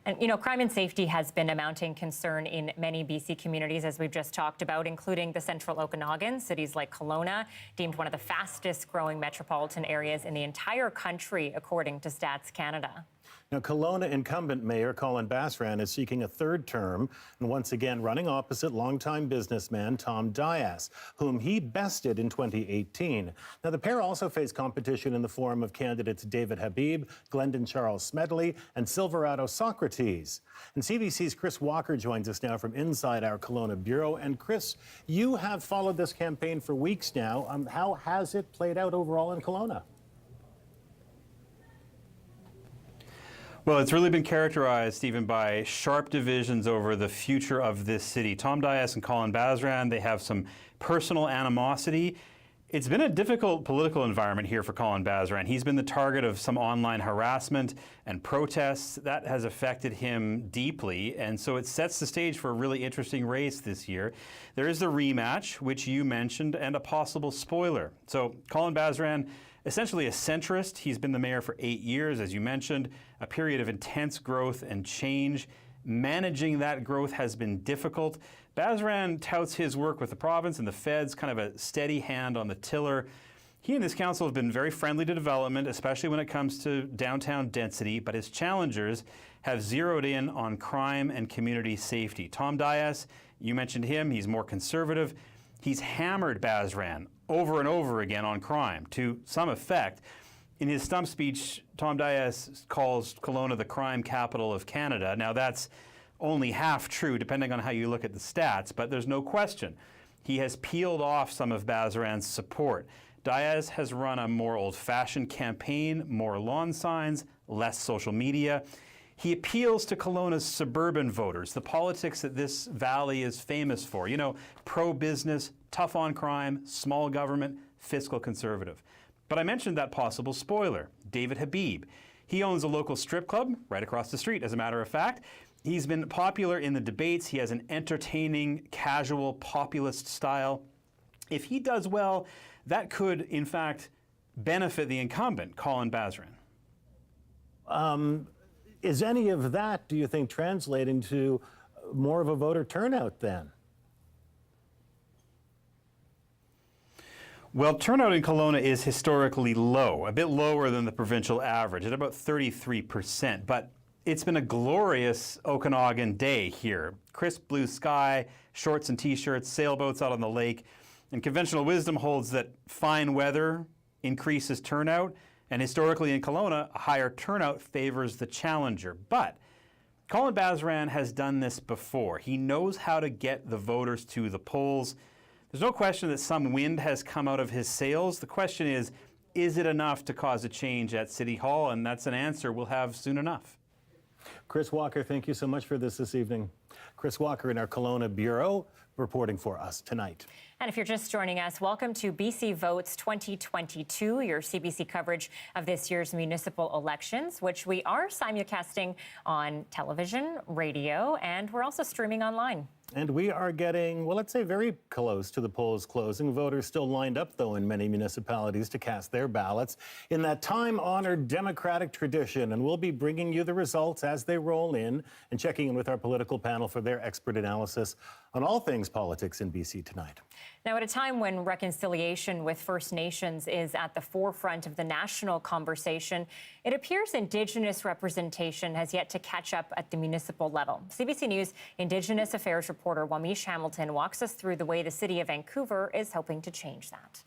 And, you know, crime and safety has been a mounting concern in many BC communities, as we've just talked about, including the central Okanagan. Cities like Kelowna, deemed one of the fastest growing metropolitan areas in the entire country, according to Stats Canada. Now, Kelowna incumbent Mayor Colin Bazaran is seeking a third term and once again running opposite longtime businessman Tom Dias, whom he bested in 2018. Now, the pair also face competition in the form of candidates David Habib, Glendon Charles Smedley, and Silverado Socrates. And CBC's Chris Walker joins us now from inside our Kelowna bureau. And Chris, you have followed this campaign for weeks now. How has it played out overall in Kelowna? Well, it's really been characterized, Stephen, by sharp divisions over the future of this city. Tom Dias and Colin Bazaran, they have some personal animosity. It's been a difficult political environment here for Colin Bazaran. He's been the target of some online harassment and protests. That has affected him deeply, and so it sets the stage for a really interesting race this year. There is the rematch, which you mentioned, and a possible spoiler. So Colin Bazaran, essentially a centrist. He's been the mayor for 8 years, as you mentioned, a period of intense growth and change. Managing that growth has been difficult. Bazaran touts his work with the province and the feds, kind of a steady hand on the tiller. He and his council have been very friendly to development, especially when it comes to downtown density, but his challengers have zeroed in on crime and community safety. Tom Dias, you mentioned him, he's more conservative. He's hammered Bazaran over and over again on crime, to some effect. In his stump speech, Tom Dias calls Kelowna the crime capital of Canada. Now, that's only half true, depending on how you look at the stats, but there's no question. He has peeled off some of Bazaran's support. Dias has run a more old-fashioned campaign, more lawn signs, less social media. He appeals to Kelowna's suburban voters, the politics that this valley is famous for. You know, pro-business, tough on crime, small government, fiscal conservative. But I mentioned that possible spoiler, David Habib. He owns a local strip club right across the street, as a matter of fact. He's been popular in the debates. He has an entertaining, casual, populist style. If he does well, that could, in fact, benefit the incumbent, Colin Bazaran. Is any of that, do you think, translating to more of a voter turnout then? Well, turnout in Kelowna is historically low, a bit lower than the provincial average, at about 33%. But it's been a glorious Okanagan day here. Crisp blue sky, shorts and t-shirts, sailboats out on the lake. And conventional wisdom holds that fine weather increases turnout. And historically in Kelowna, a higher turnout favors the challenger. But Colin Bazaran has done this before. He knows how to get the voters to the polls. There's no question that some wind has come out of his sails. The question is it enough to cause a change at City Hall? And that's an answer we'll have soon enough. Chris Walker, thank you so much for this evening. Chris Walker in our Kelowna bureau reporting for us tonight. And if you're just joining us, welcome to BC Votes 2022, your CBC coverage of this year's municipal elections, which we are simulcasting on television, radio, and we're also streaming online. And we are getting, well, let's say very close to the polls closing. Voters still lined up, though, in many municipalities to cast their ballots in that time-honored democratic tradition. And we'll be bringing you the results as they roll in and checking in with our political panel for their expert analysis on all things politics in BC tonight. Now, at a time when reconciliation with First Nations is at the forefront of the national conversation, it appears Indigenous representation has yet to catch up at the municipal level. CBC News Indigenous Affairs reporter Wamish Hamilton walks us through the way the city of Vancouver is helping to change that.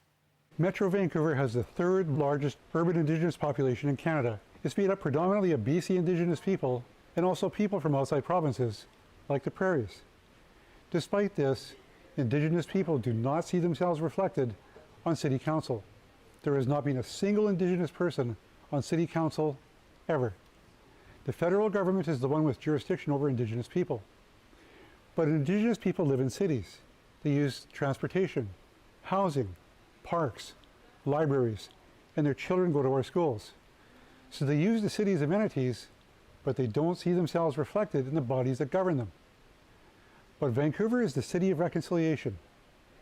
Metro Vancouver has the third largest urban Indigenous population in Canada. It's made up predominantly of BC Indigenous people and also people from outside provinces, like the prairies. Despite this, Indigenous people do not see themselves reflected on City Council. There has not been a single Indigenous person on City Council ever. The federal government is the one with jurisdiction over Indigenous people. But Indigenous people live in cities. They use transportation, housing, parks, libraries, and their children go to our schools. So they use the city's amenities, but they don't see themselves reflected in the bodies that govern them. But Vancouver is the city of reconciliation.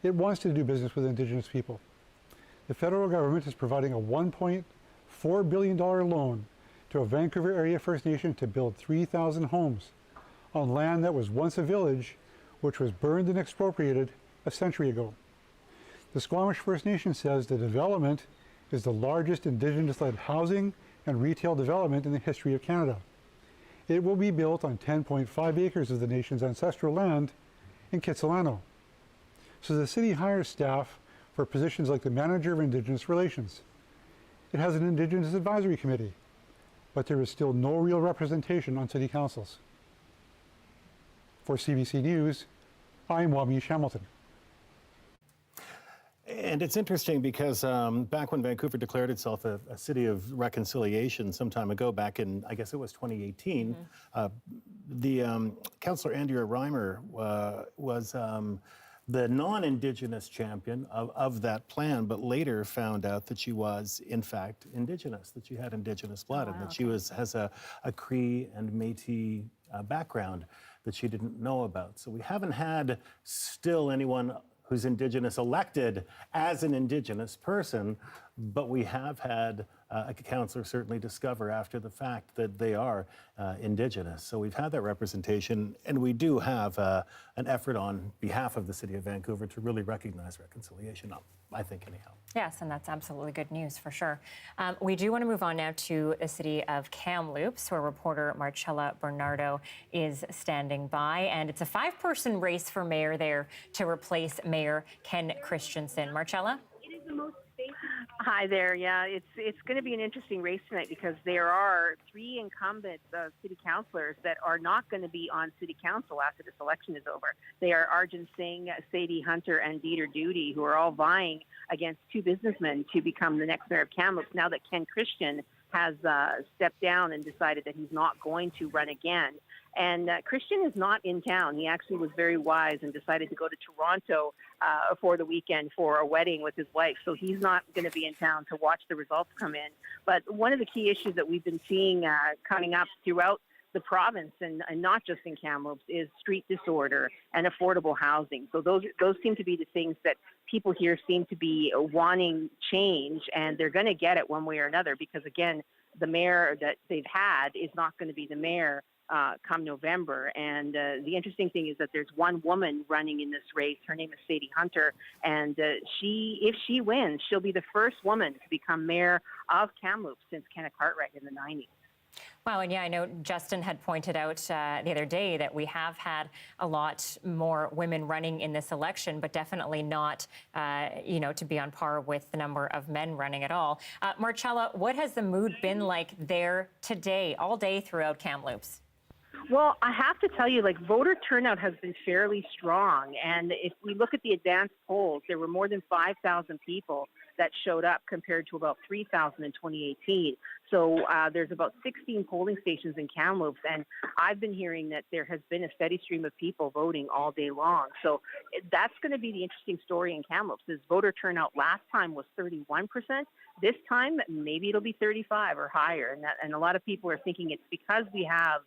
It wants to do business with Indigenous people. The federal government is providing a $1.4 billion loan to a Vancouver area First Nation to build 3,000 homes on land that was once a village, which was burned and expropriated a century ago. The Squamish First Nation says the development is the largest Indigenous-led housing and retail development in the history of Canada. It will be built on 10.5 acres of the nation's ancestral land in Kitsilano. So the city hires staff for positions like the Manager of Indigenous Relations. It has an Indigenous Advisory Committee, but there is still no real representation on city councils. For CBC News, I'm Wamish Hamilton. And it's interesting because back when Vancouver declared itself a city of reconciliation some time ago, back in, I guess it was 2018, the Councillor Andrea Reimer was the non-Indigenous champion of that plan, but later found out that she was, in fact, Indigenous, that she had Indigenous blood, and that she has a Cree and Métis background that she didn't know about. So we haven't had still anyone who's Indigenous elected as an Indigenous person, but we have had a councillor certainly discover after the fact that they are Indigenous. So we've had that representation, and we do have an effort on behalf of the City of Vancouver to really recognize reconciliation, I think anyhow. Yes, and that's absolutely good news for sure. We do want to move on now to the city of Kamloops, where reporter Marcella Bernardo is standing by. And it's a 5-person race for mayor there to replace Mayor Ken Christensen. Marcella? Hi there. Yeah, it's going to be an interesting race tonight because there are 3 incumbent city councillors that are not going to be on city council after this election is over. They are Arjun Singh, Sadie Hunter, and Dieter Duty, who are all vying against 2 businessmen to become the next mayor of Kamloops now that Ken Christian has stepped down and decided that he's not going to run again. And Christian is not in town. He actually was very wise and decided to go to Toronto for the weekend for a wedding with his wife. So he's not going to be in town to watch the results come in. But one of the key issues that we've been seeing coming up throughout the province and not just in Kamloops is street disorder and affordable housing. So those seem to be the things that people here seem to be wanting change, and they're going to get it one way or another because, again, the mayor that they've had is not going to be the mayor come November. And the interesting thing is that there's one woman running in this race. Her name is Sadie Hunter. And if she wins, she'll be the first woman to become mayor of Kamloops since Kenneth Cartwright in the 90s. Wow, and yeah, I know Justin had pointed out the other day that we have had a lot more women running in this election, but definitely not, to be on par with the number of men running at all. Marcella, what has the mood been like there today, all day throughout Kamloops? Well, I have to tell you, voter turnout has been fairly strong. And if we look at the advanced polls, there were more than 5,000 people that showed up compared to about 3,000 in 2018. So there's about 16 polling stations in Kamloops, and I've been hearing that there has been a steady stream of people voting all day long. So that's going to be the interesting story in Kamloops. Is voter turnout last time was 31%. This time, maybe it'll be 35 or higher. And a lot of people are thinking it's because we have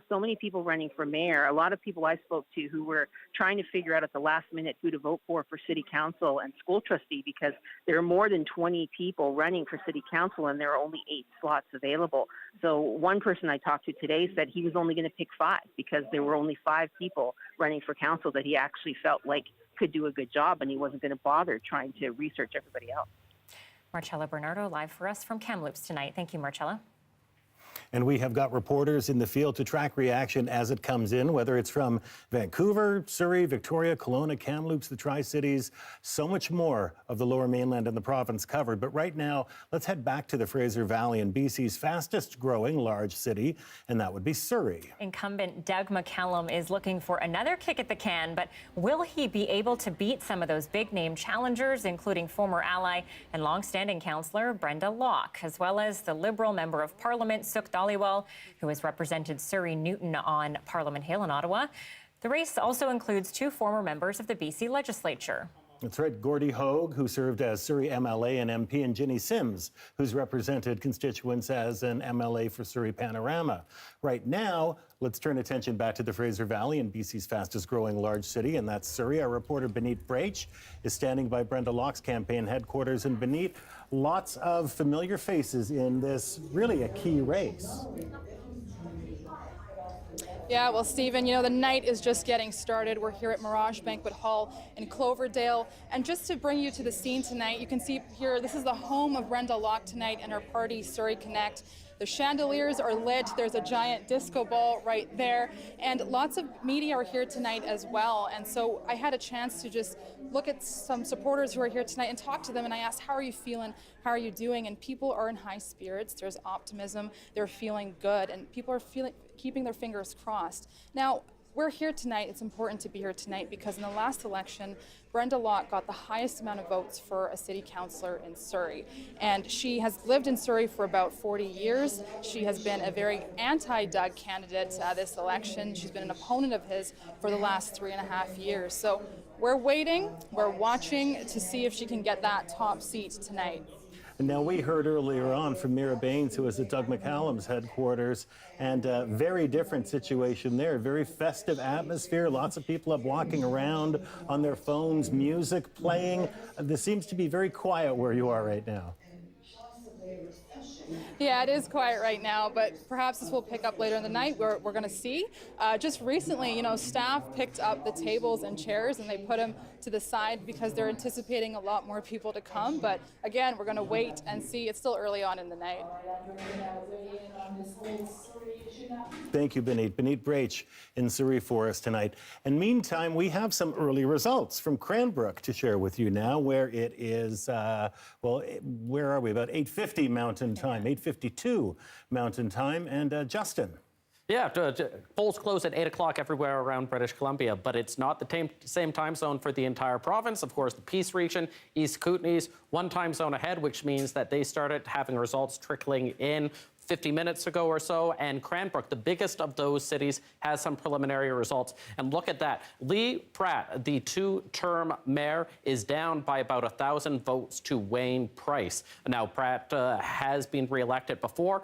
So many people running for mayor. A lot of people I spoke to who were trying to figure out at the last minute who to vote for city council and school trustee, because there are more than 20 people running for city council and there are only 8 slots available. So one person I talked to today said he was only going to pick 5 because there were only 5 people running for council that he actually felt like could do a good job, and he wasn't going to bother trying to research everybody else. Marcella Bernardo live for us from Kamloops tonight. Thank you, Marcella. And we have got reporters in the field to track reaction as it comes in, whether it's from Vancouver, Surrey, Victoria, Kelowna, Kamloops, the Tri-Cities, so much more of the Lower Mainland and the province covered. But right now, let's head back to the Fraser Valley and BC's fastest growing large city, and that would be Surrey. Incumbent Doug McCallum is looking for another kick at the can, but will he be able to beat some of those big name challengers, including former ally and longstanding councillor Brenda Locke, as well as the Liberal Member of Parliament, Sukh Dhaliwal, who has represented Surrey Newton on Parliament Hill in Ottawa. The race also includes 2 former members of the BC legislature. That's right, Gordie Hogue, who served as Surrey MLA and MP, and Ginny Sims, who's represented constituents as an MLA for Surrey Panorama. Right now, let's turn attention back to the Fraser Valley and BC's fastest growing large city, and that's Surrey. Our reporter Benit Brach is standing by Brenda Locke's campaign headquarters. And Benit, lots of familiar faces in this really a key race. Yeah, well, Stephen, you know, the night is just getting started. We're here at Mirage Banquet Hall in Cloverdale. And just to bring you to the scene tonight, you can see here, this is the home of Brenda Locke tonight and her party, Surrey Connect. The chandeliers are lit. There's a giant disco ball right there. And lots of media are here tonight as well. And so I had a chance to just look at some supporters who are here tonight and talk to them. And I asked, how are you feeling? How are you doing? And people are in high spirits. There's optimism. They're feeling good. And people are keeping their fingers crossed. Now, we're here tonight. It's important to be here tonight because in the last election, Brenda Locke got the highest amount of votes for a city councillor in Surrey. And she has lived in Surrey for about 40 years. She has been a very anti-Doug candidate this election. She's been an opponent of his for the last 3.5 years. So we're waiting, we're watching to see if she can get that top seat tonight. Now, we heard earlier on from Mira Baines, who was at Doug McCallum's headquarters, and a very different situation there. Very festive atmosphere, lots of people up walking around on their phones, music playing. This seems to be very quiet where you are right now. Yeah, it is quiet right now, but perhaps this will pick up later in the night. We're going to see. Just recently, you know, staff picked up the tables and chairs and they put them to the side because they're anticipating a lot more people to come. But again, we're going to wait and see. It's still early on in the night. Thank you, Benit. Benit Brach in Surrey for us tonight. And meantime, we have some early results from Cranbrook to share with you now, where it is, well, where are we? About 8:50 Mountain Time, 8:52 Mountain Time. And Justin. Yeah, polls close at 8 o'clock everywhere around British Columbia, but it's not the same time zone for the entire province. Of course, the Peace region, East Kootenays, one time zone ahead, which means that they started having results trickling in 50 minutes ago or so, and Cranbrook, the biggest of those cities, has some preliminary results. And look at that. Lee Pratt, the 2-term mayor, is down by about 1,000 votes to Wayne Price. Now, Pratt has been reelected before.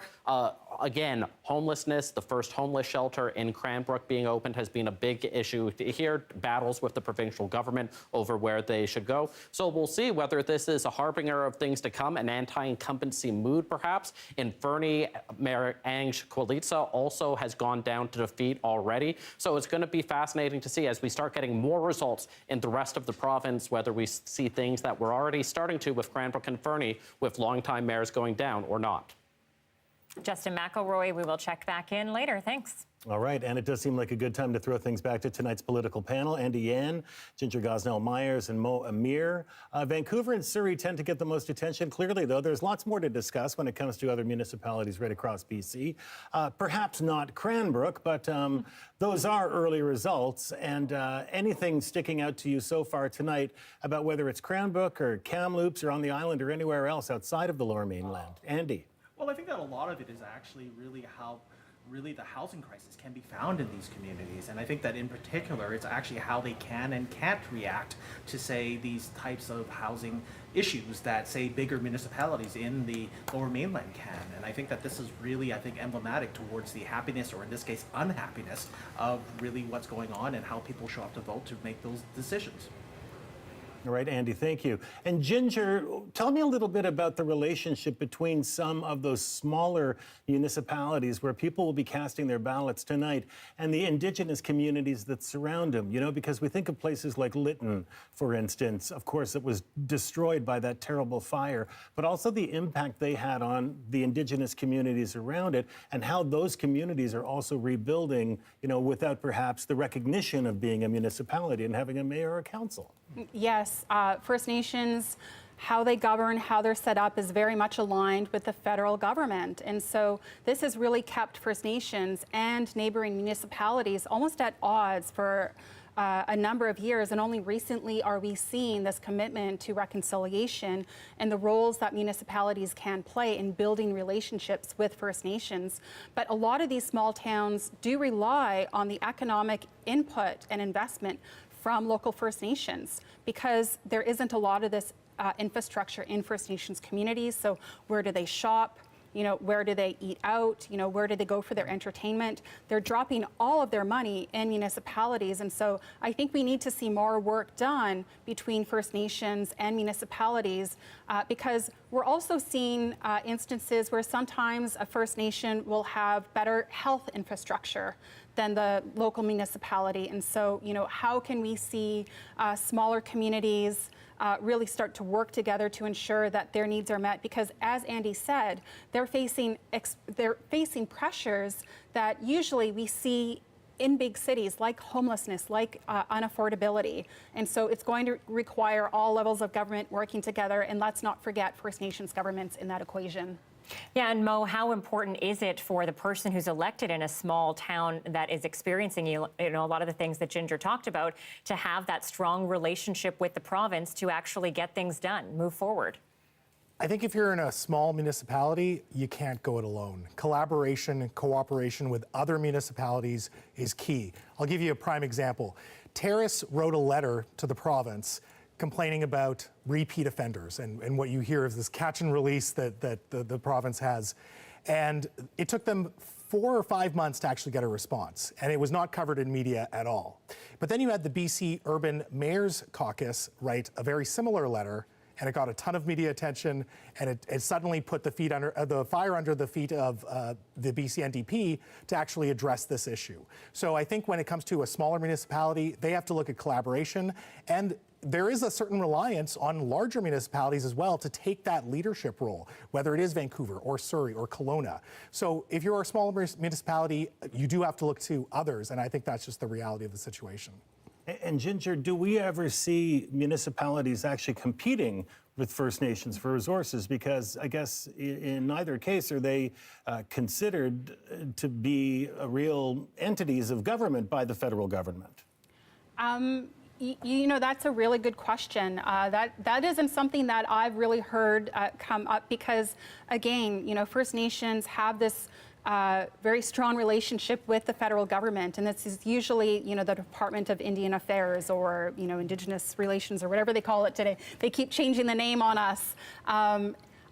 Again, homelessness, the first homeless shelter in Cranbrook being opened has been a big issue here, battles with the provincial government over where they should go. So we'll see whether this is a harbinger of things to come, an anti-incumbency mood perhaps. In Fernie, Mayor Ange Kwalitsa also has gone down to defeat already. So it's going to be fascinating to see as we start getting more results in the rest of the province, whether we see things that we're already starting to with Cranbrook and Fernie, with longtime mayors going down or not. Justin McElroy, we will check back in later. Thanks. All right, and it does seem like a good time to throw things back to tonight's political panel. Andy Yan, Ginger Gosnell-Myers, and Mo Amir. Vancouver and Surrey tend to get the most attention. Clearly, though, there's lots more to discuss when it comes to other municipalities right across BC. Perhaps not Cranbrook, but those are early results. And anything sticking out to you so far tonight about whether it's Cranbrook or Kamloops or on the island or anywhere else outside of the Lower Mainland? Andy? Well, I think that a lot of it is actually really how really the housing crisis can be found in these communities. And I think that in particular, it's actually how they can and can't react to, say, these types of housing issues that, say, bigger municipalities in the Lower Mainland can. And I think that this is really, I think, emblematic towards the happiness, or in this case, unhappiness, of really what's going on and how people show up to vote to make those decisions. All right, Andy, thank you. And Ginger, tell me a little bit about the relationship between some of those smaller municipalities where people will be casting their ballots tonight and the Indigenous communities that surround them, you know, because we think of places like Lytton, for instance, of course, it was destroyed by that terrible fire, but also the impact they had on the Indigenous communities around it and how those communities are also rebuilding, you know, without perhaps the recognition of being a municipality and having a mayor or a council. Yes, First Nations, how they govern, how they're set up is very much aligned with the federal government. And so this has really kept First Nations and neighboring municipalities almost at odds for a number of years, and only recently are we seeing this commitment to reconciliation and the roles that municipalities can play in building relationships with First Nations. But a lot of these small towns do rely on the economic input and investment from local First Nations, because there isn't a lot of this infrastructure in First Nations communities. So where do they shop? You know, where do they eat out? You know, where do they go for their entertainment? They're dropping all of their money in municipalities. And so I think we need to see more work done between First Nations and municipalities, because we're also seeing instances where sometimes a First Nation will have better health infrastructure than the local municipality. And so, you know, how can we see smaller communities really start to work together to ensure that their needs are met? Because as Andy said, they're facing pressures that usually we see in big cities, like homelessness, like unaffordability. And so it's going to require all levels of government working together, and let's not forget First Nations governments in that equation. Yeah, and Mo, how important is it for the person who's elected in a small town that is experiencing, you know, a lot of the things that Ginger talked about, to have that strong relationship with the province to actually get things done, move forward? I think if you're in a small municipality, you can't go it alone. Collaboration and cooperation with other municipalities is key. I'll give you a prime example. Terrace wrote a letter to the province complaining about repeat offenders, and what you hear is this catch and release that the province has. And it took them 4 or 5 months to actually get a response, and it was not covered in media at all. But then you had the BC Urban Mayors Caucus write a very similar letter, and it got a ton of media attention, and it suddenly put the fire under the feet of the BC NDP to actually address this issue. So I think when it comes to a smaller municipality, they have to look at collaboration, and there is a certain reliance on larger municipalities as well to take that leadership role, whether it is Vancouver or Surrey or Kelowna. So if you're a smaller municipality, you do have to look to others, and I think that's just the reality of the situation. And Ginger, do we ever see municipalities actually competing with First Nations for resources? Because I guess in neither case are they considered to be real entities of government by the federal government. You know, that's a really good question. That isn't something that I've really heard come up, because, again, you know, First Nations have this very strong relationship with the federal government, and this is usually, you know, the Department of Indian Affairs, or, you know, Indigenous Relations, or whatever they call it today. They keep changing the name on us.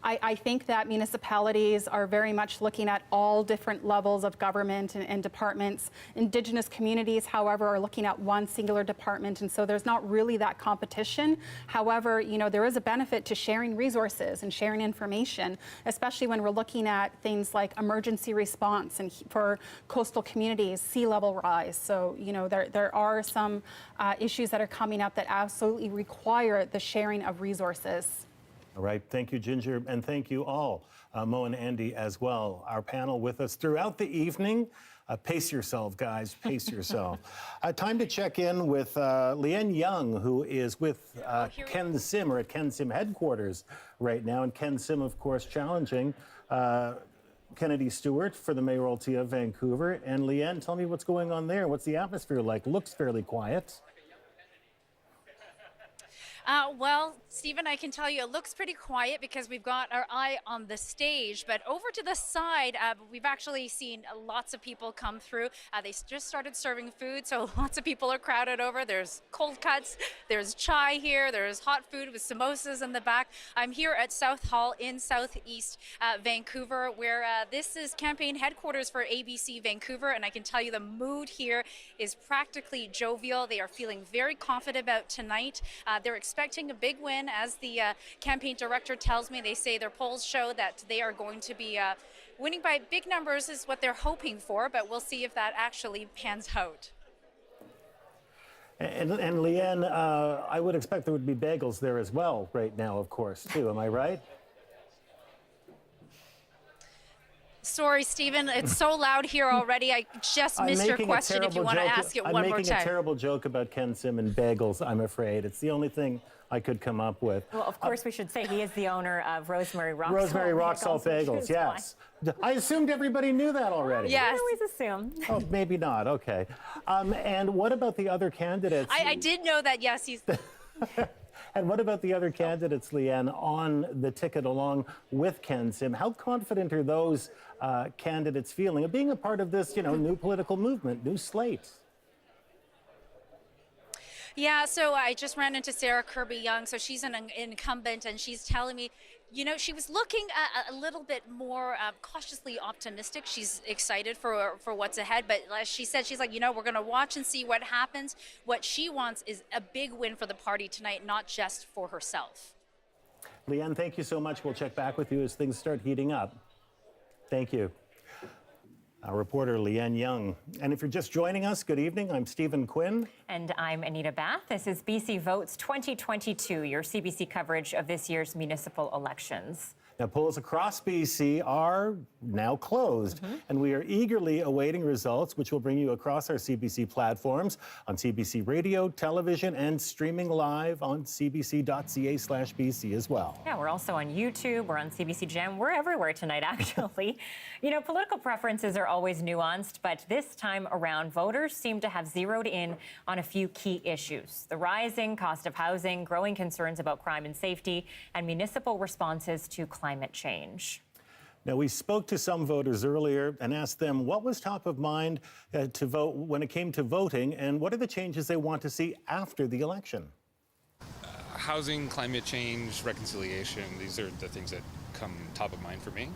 I think that municipalities are very much looking at all different levels of government and departments. Indigenous communities, however, are looking at one singular department, and so there's not really that competition. However, you know, there is a benefit to sharing resources and sharing information, especially when we're looking at things like emergency response and for coastal communities, sea level rise. So, you know, there are some issues that are coming up that absolutely require the sharing of resources. All right, thank you, Ginger, and thank you all, Mo and Andy as well. Our panel with us throughout the evening. Pace yourself, guys, pace yourself. Time to check in with Leanne Young, who is with Ken Sim, or at Ken Sim headquarters right now. And Ken Sim, of course, challenging Kennedy Stewart for the mayoralty of Vancouver. And Leanne, tell me what's going on there. What's the atmosphere like? Looks fairly quiet. Well, Stephen, I can tell you it looks pretty quiet because we've got our eye on the stage, but over to the side, we've actually seen lots of people come through. They just started serving food, so lots of people are crowded over. There's cold cuts, there's chai here, there's hot food with samosas in the back. I'm here at South Hall in Southeast Vancouver, where this is campaign headquarters for ABC Vancouver, and I can tell you the mood here is practically jovial. They are feeling very confident about tonight. They're expecting a big win, as the campaign director tells me. They say their polls show that they are going to be winning by big numbers is what they're hoping for, but we'll see if that actually pans out. And Leanne, I would expect there would be bagels there as well right now, of course, too. Am I right? Sorry, Stephen, it's so loud here already. I just missed your question. If you want to ask it one more time. I'm making a terrible joke about Ken Sim and bagels, I'm afraid. It's the only thing I could come up with. Well, of course, we should say he is the owner of Rosemary Rock Rosemary Rock Salt Bagels, yes. I assumed everybody knew that already. Yes. I always assume. Oh, maybe not. Okay. And what about the other candidates? I did know that, yes, he's... And what about the other candidates, Leanne, on the ticket along with Ken Sim? How confident are those candidates feeling of being a part of this, new political movement, new slate? Yeah, so I just ran into Sarah Kirby-Young, so she's an incumbent, and she's telling me, she was looking a little bit more cautiously optimistic. She's excited for what's ahead, but she said, she's like, we're going to watch and see what happens. What she wants is a big win for the party tonight, not just for herself. Leanne, thank you so much. We'll check back with you as things start heating up. Thank you. Our reporter, Leanne Young. And if you're just joining us, good evening. I'm Stephen Quinn. And I'm Anita Bathe. This is BC Votes 2022, your CBC coverage of this year's municipal elections. Now, polls across BC are now closed, and we are eagerly awaiting results, which will bring you across our CBC platforms on CBC Radio, television, and streaming live on cbc.ca/BC as well. Yeah, we're also on YouTube, we're on CBC Gem, we're everywhere tonight, actually. Political preferences are always nuanced, but this time around, voters seem to have zeroed in on a few key issues: the rising cost of housing, growing concerns about crime and safety, and municipal responses to climate change. Now, we spoke to some voters earlier and asked them what was top of mind to vote when it came to voting, and what are the changes they want to see after the election. Housing, climate change, reconciliation, these are the things that come top of mind for me.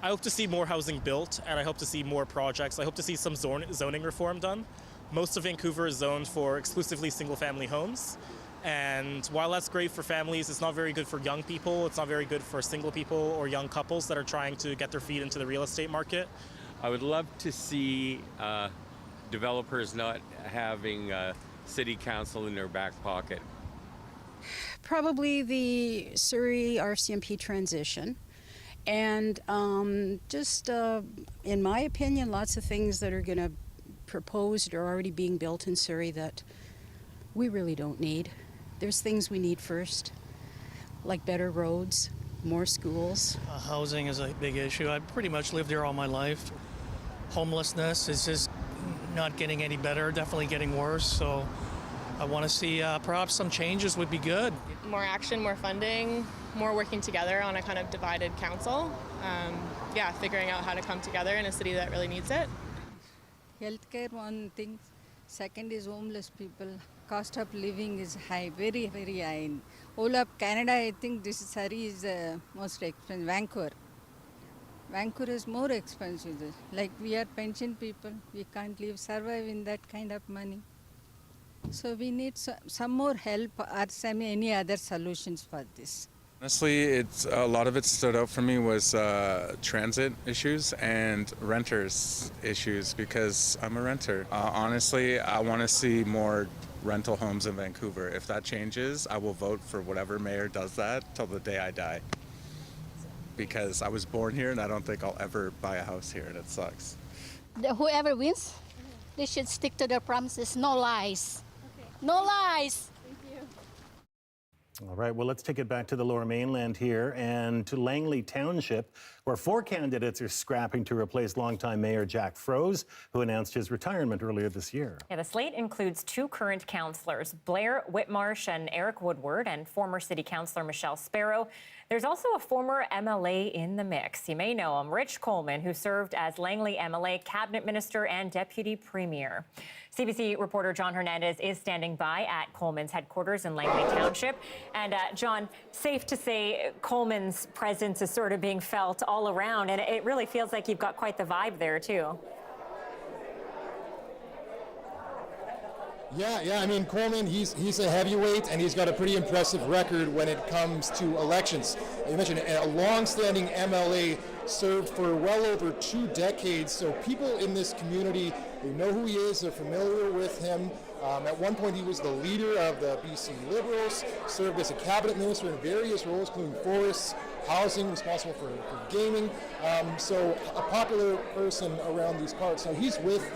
I hope to see more housing built, and I hope to see more projects. I hope to see some zoning reform done. Most of Vancouver is zoned for exclusively single-family homes. And while that's great for families, it's not very good for young people. It's not very good for single people or young couples that are trying to get their feet into the real estate market. I would love to see developers not having city council in their back pocket. Probably the Surrey RCMP transition. And just, in my opinion, lots of things that are going to proposed or already being built in Surrey that we really don't need. There's things we need first, like better roads, more schools. Housing is a big issue. I've pretty much lived here all my life. Homelessness is just not getting any better, definitely getting worse. So I want to see perhaps some changes would be good. More action, more funding, more working together on a kind of divided council. Figuring out how to come together in a city that really needs it. Healthcare, one thing. Second is homeless people. Cost of living is high, very, very high. In all of Canada, I think this Surrey is most expensive. Vancouver is more expensive. Like we are pension people, we can't survive in that kind of money. So we need some more help or any other solutions for this. Honestly, a lot of it stood out for me was transit issues and renters issues because I'm a renter. Honestly, I want to see more rental homes in Vancouver. If that changes, I will vote for whatever mayor does that till the day I die. Because I was born here and I don't think I'll ever buy a house here, and it sucks. Whoever wins, they should stick to their promises. No lies. Okay. No lies. Thank you. All right, well, let's take it back to the Lower Mainland here and to Langley Township, where 4 candidates are scrapping to replace longtime Mayor Jack Froese, who announced his retirement earlier this year. Yeah, the slate includes 2 current councillors, Blair Whitmarsh and Eric Woodward, and former City Councillor Michelle Sparrow. There's also a former MLA in the mix. You may know him, Rich Coleman, who served as Langley MLA, Cabinet Minister and Deputy Premier. CBC reporter John Hernandez is standing by at Coleman's headquarters in Langley Township. And John, safe to say Coleman's presence is sort of being felt all around, and it really feels like you've got quite the vibe there, too. Yeah. I mean, Coleman, he's a heavyweight, and he's got a pretty impressive record when it comes to elections. You mentioned a long-standing MLA, served for well over 2 decades. So people in this community, they know who he is. They're familiar with him. At one point, he was the leader of the BC Liberals, served as a cabinet minister in various roles, including forests, housing, responsible for gaming. So a popular person around these parts. Now he's with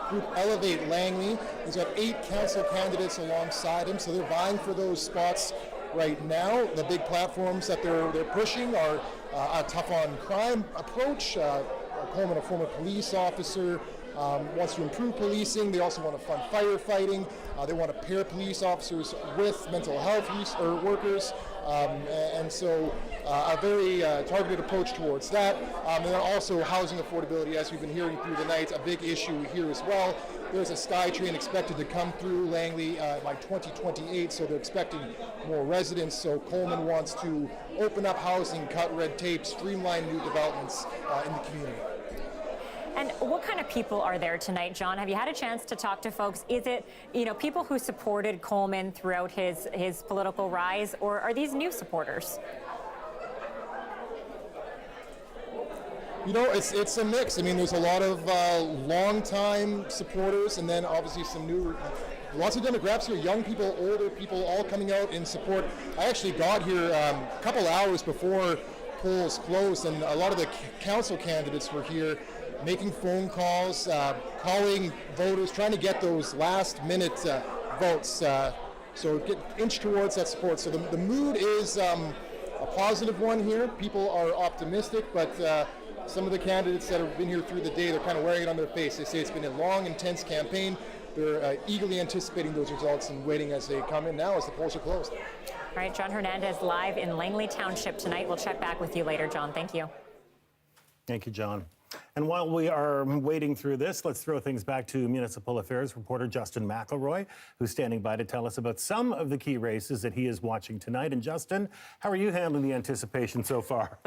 group Elevate Langley. He's got 8 council candidates alongside him, so they're vying for those spots right now. The big platforms that they're pushing are a tough on crime approach. Coleman, a former police officer, wants to improve policing. They also want to fund firefighting. They want to pair police officers with mental health workers. And so a very targeted approach towards that. And then also housing affordability, as we've been hearing through the night, a big issue here as well. There's a SkyTrain expected to come through Langley by 2028, so they're expecting more residents. So Coleman wants to open up housing, cut red tape, streamline new developments in the community. And what kind of people are there tonight, John? Have you had a chance to talk to folks? Is it, people who supported Coleman throughout his political rise, or are these new supporters? It's a mix. I mean, there's a lot of long-time supporters, and then obviously some new, lots of demographics here, young people, older people, all coming out in support. I actually got here a couple hours before polls closed, and a lot of the council candidates were here making phone calls, calling voters, trying to get those last-minute votes. So inch towards that support. So the mood is a positive one here. People are optimistic, but some of the candidates that have been here through the day, they're kind of wearing it on their face. They say it's been a long, intense campaign. They're eagerly anticipating those results and waiting as they come in now as the polls are closed. All right, John Hernandez live in Langley Township tonight. We'll check back with you later, John. Thank you. Thank you, John. And while we are wading through this, let's throw things back to Municipal Affairs reporter Justin McElroy, who's standing by to tell us about some of the key races that he is watching tonight. And Justin, how are you handling the anticipation so far?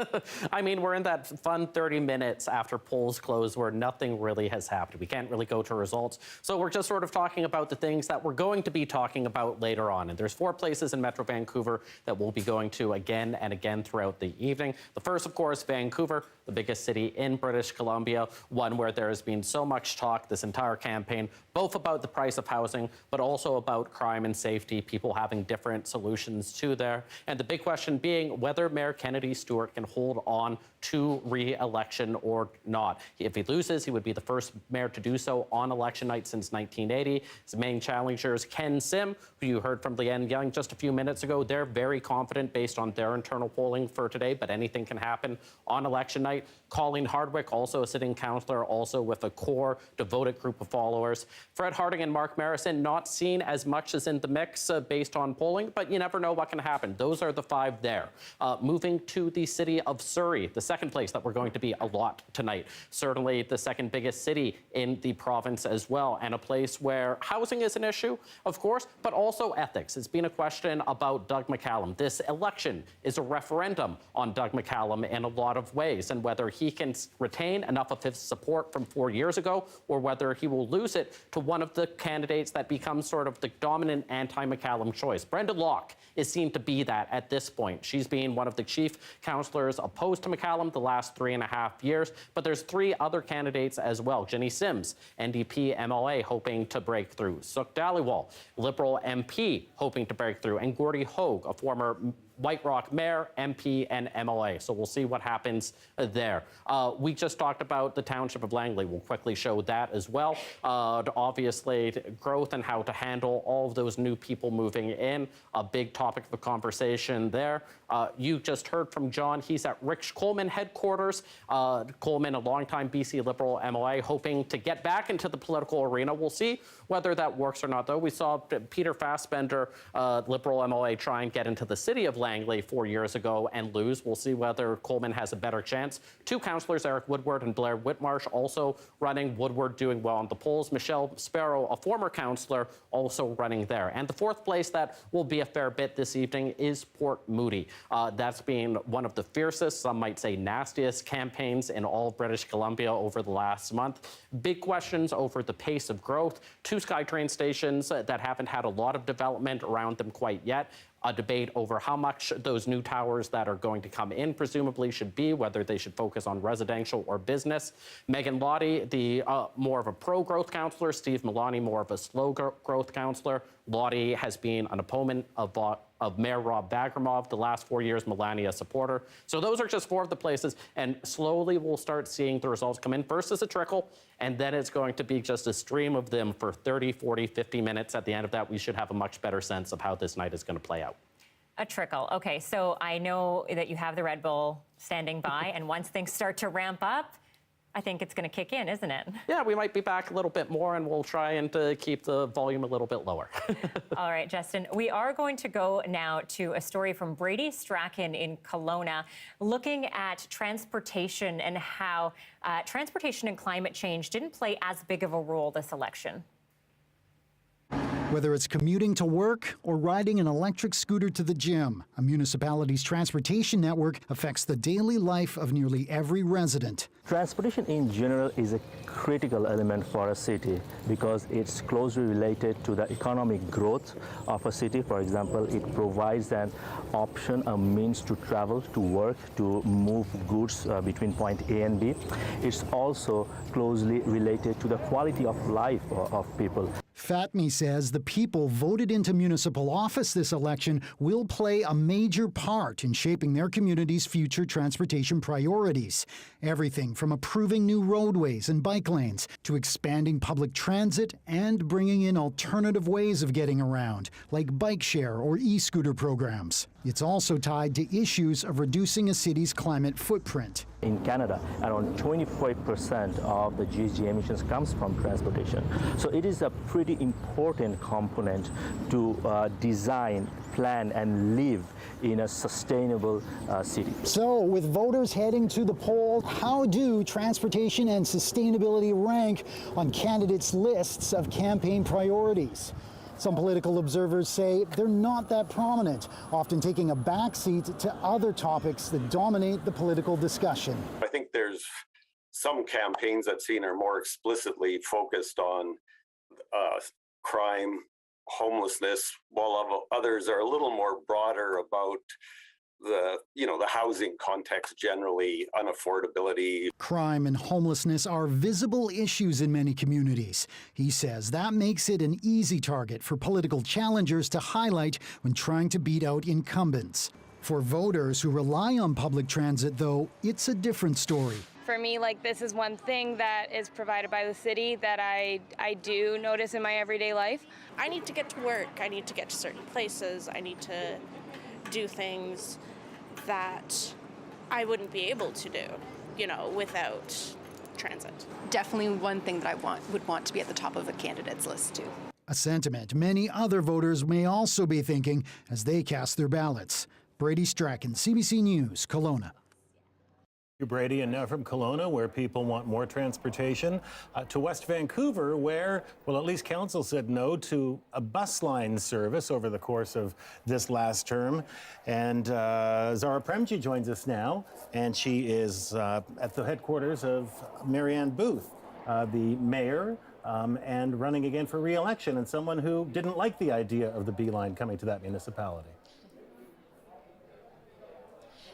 I mean, we're in that fun 30 minutes after polls close where nothing really has happened. We can't really go to results. So we're just sort of talking about the things that we're going to be talking about later on. And there's 4 places in Metro Vancouver that we'll be going to again and again throughout the evening. The first, of course, Vancouver, the biggest city in British Columbia, one where there has been so much talk this entire campaign, both about the price of housing, but also about crime and safety, people having different solutions to there. And the big question being whether Mayor Kennedy Stewart can hold on to re-election or not. If he loses, he would be the first mayor to do so on election night since 1980. His main challengers, Ken Sim, who you heard from Leanne Young just a few minutes ago, they're very confident based on their internal polling for today, but anything can happen on election night. Colleen Hardwick, also a sitting councillor, also with a core devoted group of followers. Fred Harding and Mark Marison not seen as much as in the mix based on polling, but you never know what can happen. Those are the 5 there. Moving to the city of Surrey, the second place that we're going to be a lot tonight. Certainly the second biggest city in the province as well, and a place where housing is an issue, of course, but also ethics. It's been a question about Doug McCallum. This election is a referendum on Doug McCallum in a lot of ways, and whether he can retain enough of his support from 4 years ago, or whether he will lose it to one of the candidates that becomes sort of the dominant anti-McCallum choice. Brenda Locke is seen to be that at this point. She's been one of the chief councillors opposed to McCallum the last 3.5 years, but there's 3 other candidates as well. Jenny Sims, NDP MLA, hoping to break through. Suk Dhaliwal, Liberal MP, hoping to break through. And Gordie Hogue, a former White Rock mayor, MP, and MLA. So we'll see what happens there. We just talked about the Township of Langley. We'll quickly show that as well. Obviously, growth and how to handle all of those new people moving in, a big topic of conversation there. You just heard from John. He's at Rich Coleman headquarters. Coleman, a longtime BC Liberal MLA, hoping to get back into the political arena. We'll see whether that works or not, though. We saw Peter Fassbender, Liberal MLA, try and get into the city of Langley 4 years ago and lose. We'll see whether Coleman has a better chance. Two councillors, Eric Woodward and Blair Whitmarsh, also running. Woodward doing well on the polls. Michelle Sparrow, a former councillor, also running there. And the fourth place that will be a fair bit this evening is Port Moody. That's been one of the fiercest, some might say nastiest, campaigns in all of British Columbia over the last month. Big questions over the pace of growth. Two SkyTrain stations that haven't had a lot of development around them quite yet. A debate over how much those new towers that are going to come in presumably should be, whether they should focus on residential or business. Megan Lottie, the more of a pro-growth councillor. Steve Maloney, more of a slow growth councillor. Lottie has been an opponent of Mayor Rob Bagramov the last 4 years, Melania supporter. So those are just four of the places, and slowly we'll start seeing the results come in. First as a trickle, and then it's going to be just a stream of them for 30, 40, 50 minutes. At the end of that, we should have a much better sense of how this night is going to play out. A trickle. Okay, so I know that you have the Red Bull standing by, and once things start to ramp up, I think it's going to kick in, isn't it? Yeah, we might be back a little bit more, and we'll try and keep the volume a little bit lower. All right, Justin, we are going to go now to a story from Brady Strachan in Kelowna, looking at transportation and how transportation and climate change didn't play as big of a role this election. Whether it's commuting to work or riding an electric scooter to the gym, a municipality's transportation network affects the daily life of nearly every resident. Transportation in general is a critical element for a city because it's closely related to the economic growth of a city. For example, it provides an option, a means to travel, to work, to move goods between point A and B. It's also closely related to the quality of life of people. Fatmi says the people voted into municipal office this election will play a major part in shaping their community's future transportation priorities. Everything from approving new roadways and bike lanes to expanding public transit and bringing in alternative ways of getting around, like bike share or e-scooter programs. It's also tied to issues of reducing a city's climate footprint. In Canada, around 25% of the GHG emissions comes from transportation. So it is a pretty important component to design, plan, and live in a sustainable city. So with voters heading to the poll, how do transportation and sustainability rank on candidates' lists of campaign priorities? Some political observers say they're not that prominent, often taking a backseat to other topics that dominate the political discussion. I think there's some campaigns I've seen are more explicitly focused on crime, homelessness, while others are a little more broader about the housing context generally, unaffordability. Crime and homelessness are visible issues in many communities. He says that makes it an easy target for political challengers to highlight when trying to beat out incumbents. For voters who rely on public transit, though, it's a different story. For me, this is one thing that is provided by the city that I do notice in my everyday life. I need to get to work. I need to get to certain places. I need to do things that I wouldn't be able to do, without transit. Definitely one thing that I would want to be at the top of a candidate's list too. A sentiment many other voters may also be thinking as they cast their ballots. Brady Strachan, CBC News, Kelowna. Brady, and now from Kelowna, where people want more transportation, to West Vancouver, where, well, at least council said no to a bus line service over the course of this last term. And Zara Premji joins us now, and she is at the headquarters of Marianne Booth, the mayor, and running again for re-election, and someone who didn't like the idea of the B line coming to that municipality.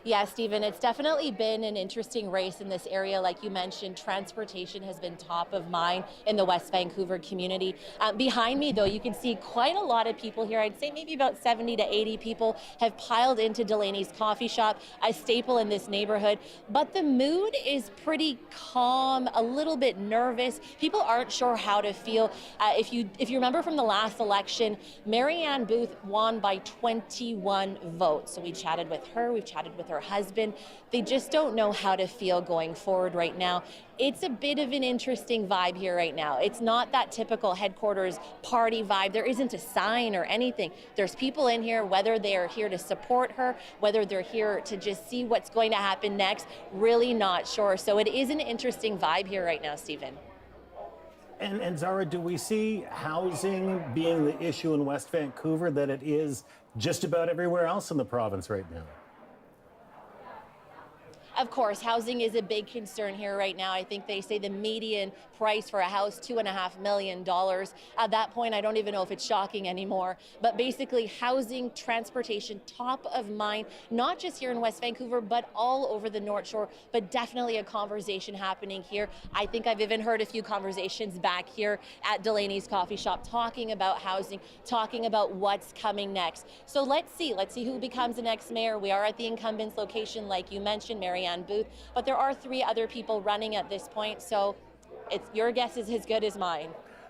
Yeah, Stephen, it's definitely been an interesting race in this area. Like you mentioned, transportation has been top of mind in the West Vancouver community. Behind me, though, you can see quite a lot of people here. I'd say maybe about 70 to 80 people have piled into Delaney's coffee shop, a staple in this neighborhood. But the mood is pretty calm, a little bit nervous. People aren't sure how to feel. If you remember from the last election, Marianne Booth won by 21 votes. So we chatted with her, we've chatted with her husband. They just don't know how to feel going forward right now. It's a bit of an interesting vibe here right now. It's not that typical headquarters party vibe. There isn't a sign or anything. There's people in here, whether they are here to support her, whether they're here to just see what's going to happen next, really not sure. So it is an interesting vibe here right now, Stephen. And Zara, do we see housing being the issue in West Vancouver that it is just about everywhere else in the province right now? Of course, housing is a big concern here right now. I think they say the median price for a house, $2.5 million. At that point, I don't even know if it's shocking anymore. But basically, housing, transportation, top of mind, not just here in West Vancouver, but all over the North Shore, but definitely a conversation happening here. I think I've even heard a few conversations back here at Delaney's coffee shop talking about housing, talking about what's coming next. So let's see who becomes the next mayor. We are at the incumbent's location, like you mentioned, Marianne Booth, but there are 3 other people running at this point, so your guess is as good as mine.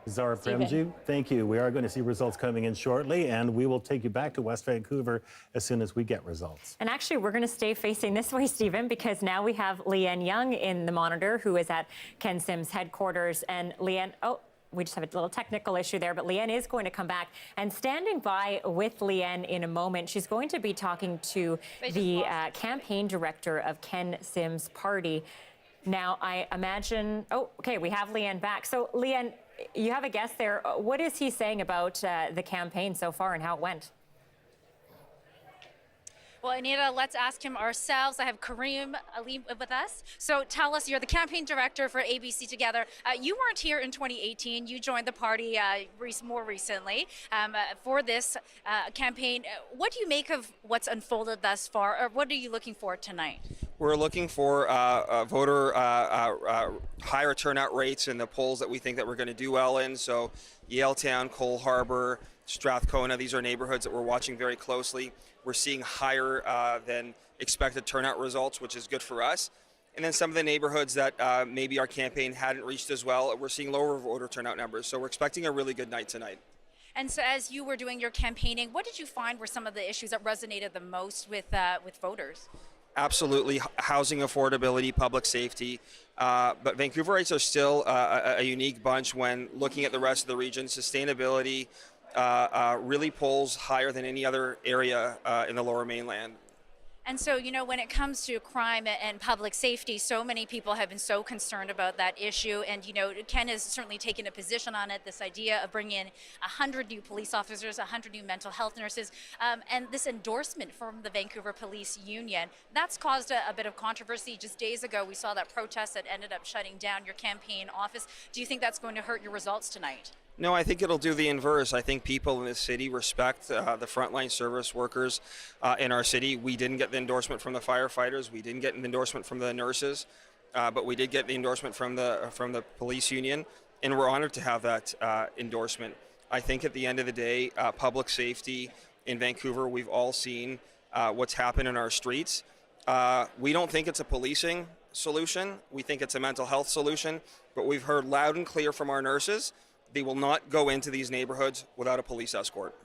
Zara Premju, thank you. We are going to see results coming in shortly, and we will take you back to West Vancouver as soon as we get results. And actually, we're going to stay facing this way, Stephen, because now we have Leanne Young in the monitor, who is at Ken Sim's headquarters. And Leanne, we just have a little technical issue there, but Leanne is going to come back. And standing by with Leanne in a moment, she's going to be talking to the campaign director of Ken Sim's party. Now, I imagine, okay, we have Leanne back. So, Leanne, you have a guess there. What is he saying about the campaign so far and how it went? Well, Anita, let's ask him ourselves. I have Kareem Ali with us. So tell us, you're the campaign director for ABC Together. You weren't here in 2018. You joined the party more recently for this campaign. What do you make of what's unfolded thus far, or what are you looking for tonight? We're looking for voter higher turnout rates in the polls that we think that we're going to do well in. So Yaletown, Cole Harbour, Strathcona, these are neighborhoods that we're watching very closely. We're seeing higher than expected turnout results, which is good for us. And then some of the neighborhoods that maybe our campaign hadn't reached as well, we're seeing lower voter turnout numbers. So we're expecting a really good night tonight. And so as you were doing your campaigning, what did you find were some of the issues that resonated the most with voters? Absolutely. Housing affordability, public safety. But Vancouverites are still a unique bunch when looking at the rest of the region. Sustainability really polls higher than any other area in the Lower Mainland. And so, you know, when it comes to crime and public safety, so many people have been so concerned about that issue. And, you know, Ken has certainly taken a position on it, this idea of bringing in 100 new police officers, 100 new mental health nurses, and this endorsement from the Vancouver Police Union. That's caused a bit of controversy. Just days ago, we saw that protest that ended up shutting down your campaign office. Do you think that's going to hurt your results tonight? No, I think it'll do the inverse. I think people in this city respect the frontline service workers in our city. We didn't get the endorsement from the firefighters. We didn't get an endorsement from the nurses, but we did get the endorsement from the police union, and we're honored to have that endorsement. I think at the end of the day, public safety in Vancouver, we've all seen what's happened in our streets. We don't think it's a policing solution. We think it's a mental health solution, but we've heard loud and clear from our nurses they will not go into these neighborhoods without a police escort.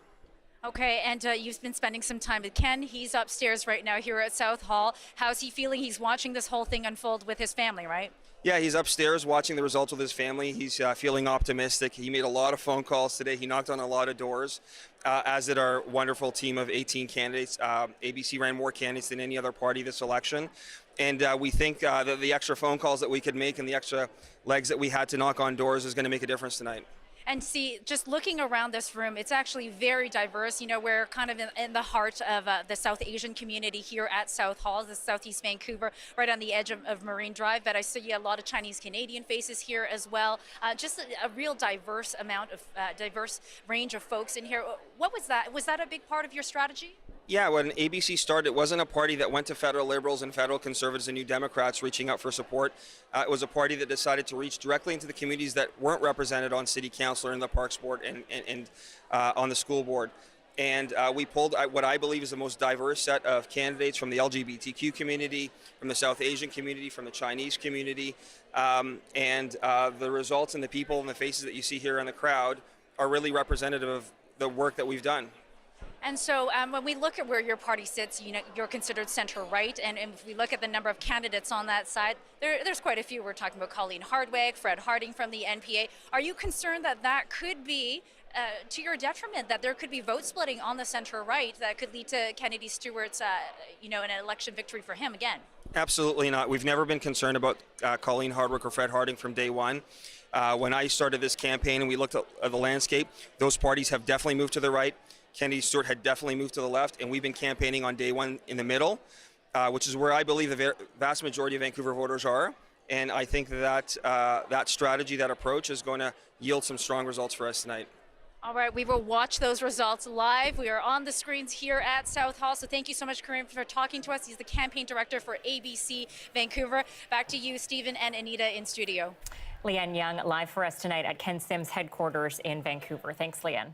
Okay, and you've been spending some time with Ken. He's upstairs right now here at South Hall. How's he feeling? He's watching this whole thing unfold with his family, right? Yeah, he's upstairs watching the results with his family. He's feeling optimistic. He made a lot of phone calls today. He knocked on a lot of doors, as did our wonderful team of 18 candidates. ABC ran more candidates than any other party this election. And we think that the extra phone calls that we could make and the extra legs that we had to knock on doors is going to make a difference tonight. And see, just looking around this room, it's actually very diverse. You know, we're kind of in the heart of the South Asian community here at South Hall, the Southeast Vancouver, right on the edge of Marine Drive. But I see a lot of Chinese Canadian faces here as well. Just a real diverse amount of diverse range of folks in here. What was that? Was that a big part of your strategy? Yeah, when ABC started, it wasn't a party that went to federal Liberals and federal Conservatives and New Democrats reaching out for support. It was a party that decided to reach directly into the communities that weren't represented on City Council or in the Parks Board and on the school board. And we pulled what I believe is the most diverse set of candidates from the LGBTQ community, from the South Asian community, from the Chinese community. The results and the people and the faces that you see here in the crowd are really representative of the work that we've done. And so when we look at where your party sits, you're considered center-right, and if we look at the number of candidates on that side, there's quite a few. We're talking about Colleen Hardwick, Fred Harding from the NPA. Are you concerned that that could be to your detriment, that there could be vote splitting on the center-right that could lead to Kennedy Stewart's, an election victory for him again? Absolutely not. We've never been concerned about Colleen Hardwick or Fred Harding from day one. When I started this campaign and we looked at the landscape, those parties have definitely moved to the right. Kennedy Stewart had definitely moved to the left, and we've been campaigning on day one in the middle, which is where I believe the vast majority of Vancouver voters are. And I think that that strategy, that approach is going to yield some strong results for us tonight. All right, we will watch those results live. We are on the screens here at South Hall, so thank you so much, Karim, for talking to us. He's the campaign director for ABC Vancouver. Back to you, Stephen and Anita in studio. Leanne Young live for us tonight at Ken Sims headquarters in Vancouver. Thanks, Leanne.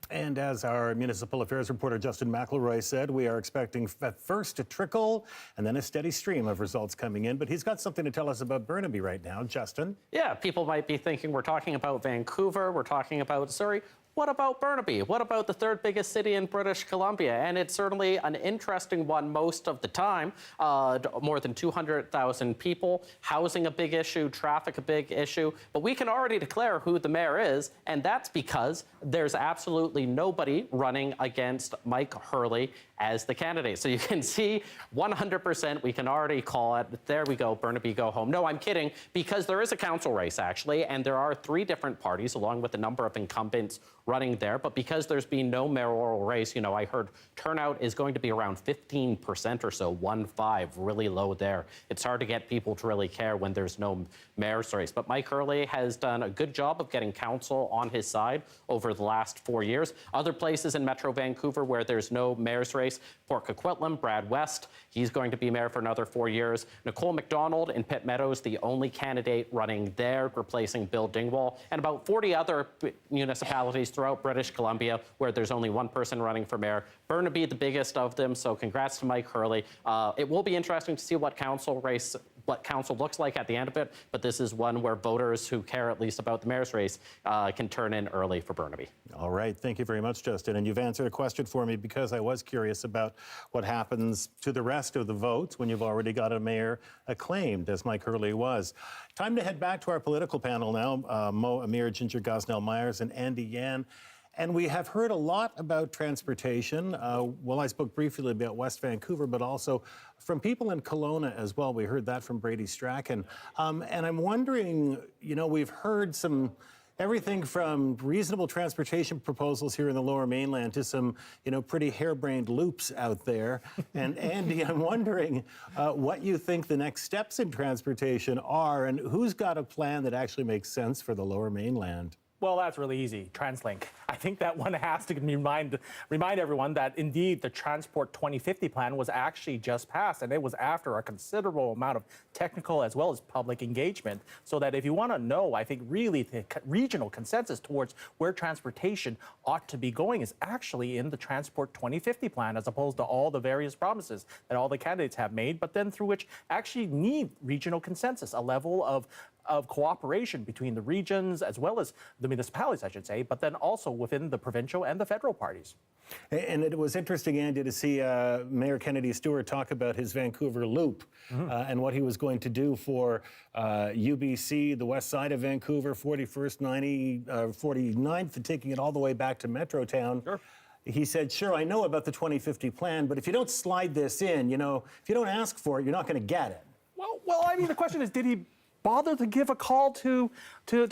And as our municipal affairs reporter Justin McElroy said, we are expecting at first a trickle and then a steady stream of results coming in. But he's got something to tell us about Burnaby right now. Justin? Yeah, people might be thinking we're talking about Vancouver, we're talking about Surrey. What about Burnaby? What about the third biggest city in British Columbia? And it's certainly an interesting one most of the time. More than 200,000 people, housing a big issue, traffic a big issue. But we can already declare who the mayor is, and that's because there's absolutely nobody running against Mike Hurley as the candidate. So you can see 100%, we can already call it, there we go, Burnaby go home. No, I'm kidding, because there is a council race actually, and there are 3 different parties along with a number of incumbents running there. But because there's been no mayoral race, I heard turnout is going to be around 15% or so, 1-5, really low there. It's hard to get people to really care when there's no mayor's race. But Mike Hurley has done a good job of getting council on his side over the last 4 years. Other places in Metro Vancouver where there's no mayor's race, Port Coquitlam, Brad West, he's going to be mayor for another 4 years. Nicole McDonald in Pitt Meadows, the only candidate running there, replacing Bill Dingwall, and about 40 other municipalities throughout British Columbia where there's only one person running for mayor. Burnaby, the biggest of them, so congrats to Mike Hurley. It will be interesting to see what council looks like at the end of it, but this is one where voters who care at least about the mayor's race can turn in early for Burnaby. All right, thank you very much, Justin. And you've answered a question for me because I was curious about what happens to the rest of the votes when you've already got a mayor acclaimed, as Mike Hurley was. Time to head back to our political panel now. Mo Amir, Ginger Gosnell-Myers, and Andy Yan. And we have heard a lot about transportation. I spoke briefly about West Vancouver, but also from people in Kelowna as well. We heard that from Brady Strachan. And I'm wondering, we've heard everything from reasonable transportation proposals here in the Lower Mainland to some, pretty harebrained loops out there. And Andy, I'm wondering what you think the next steps in transportation are and who's got a plan that actually makes sense for the Lower Mainland. Well, that's really easy. TransLink. I think that one has to remind everyone that indeed the Transport 2050 plan was actually just passed, and it was after a considerable amount of technical as well as public engagement. So that if you want to know, I think really the regional consensus towards where transportation ought to be going is actually in the Transport 2050 plan, as opposed to all the various promises that all the candidates have made, but then through which actually need regional consensus, a level of cooperation between the regions as well as the municipalities, I should say, but then also within the provincial and the federal parties. And it was interesting, Andy, to see Mayor Kennedy Stewart talk about his Vancouver Loop and what he was going to do for UBC, the west side of Vancouver, 41st, 49th, and taking it all the way back to Metrotown. Sure. He said, sure, I know about the 2050 plan, but if you don't slide this in, if you don't ask for it, you're not going to get it. Well, I mean, the question is, did he bother to give a call to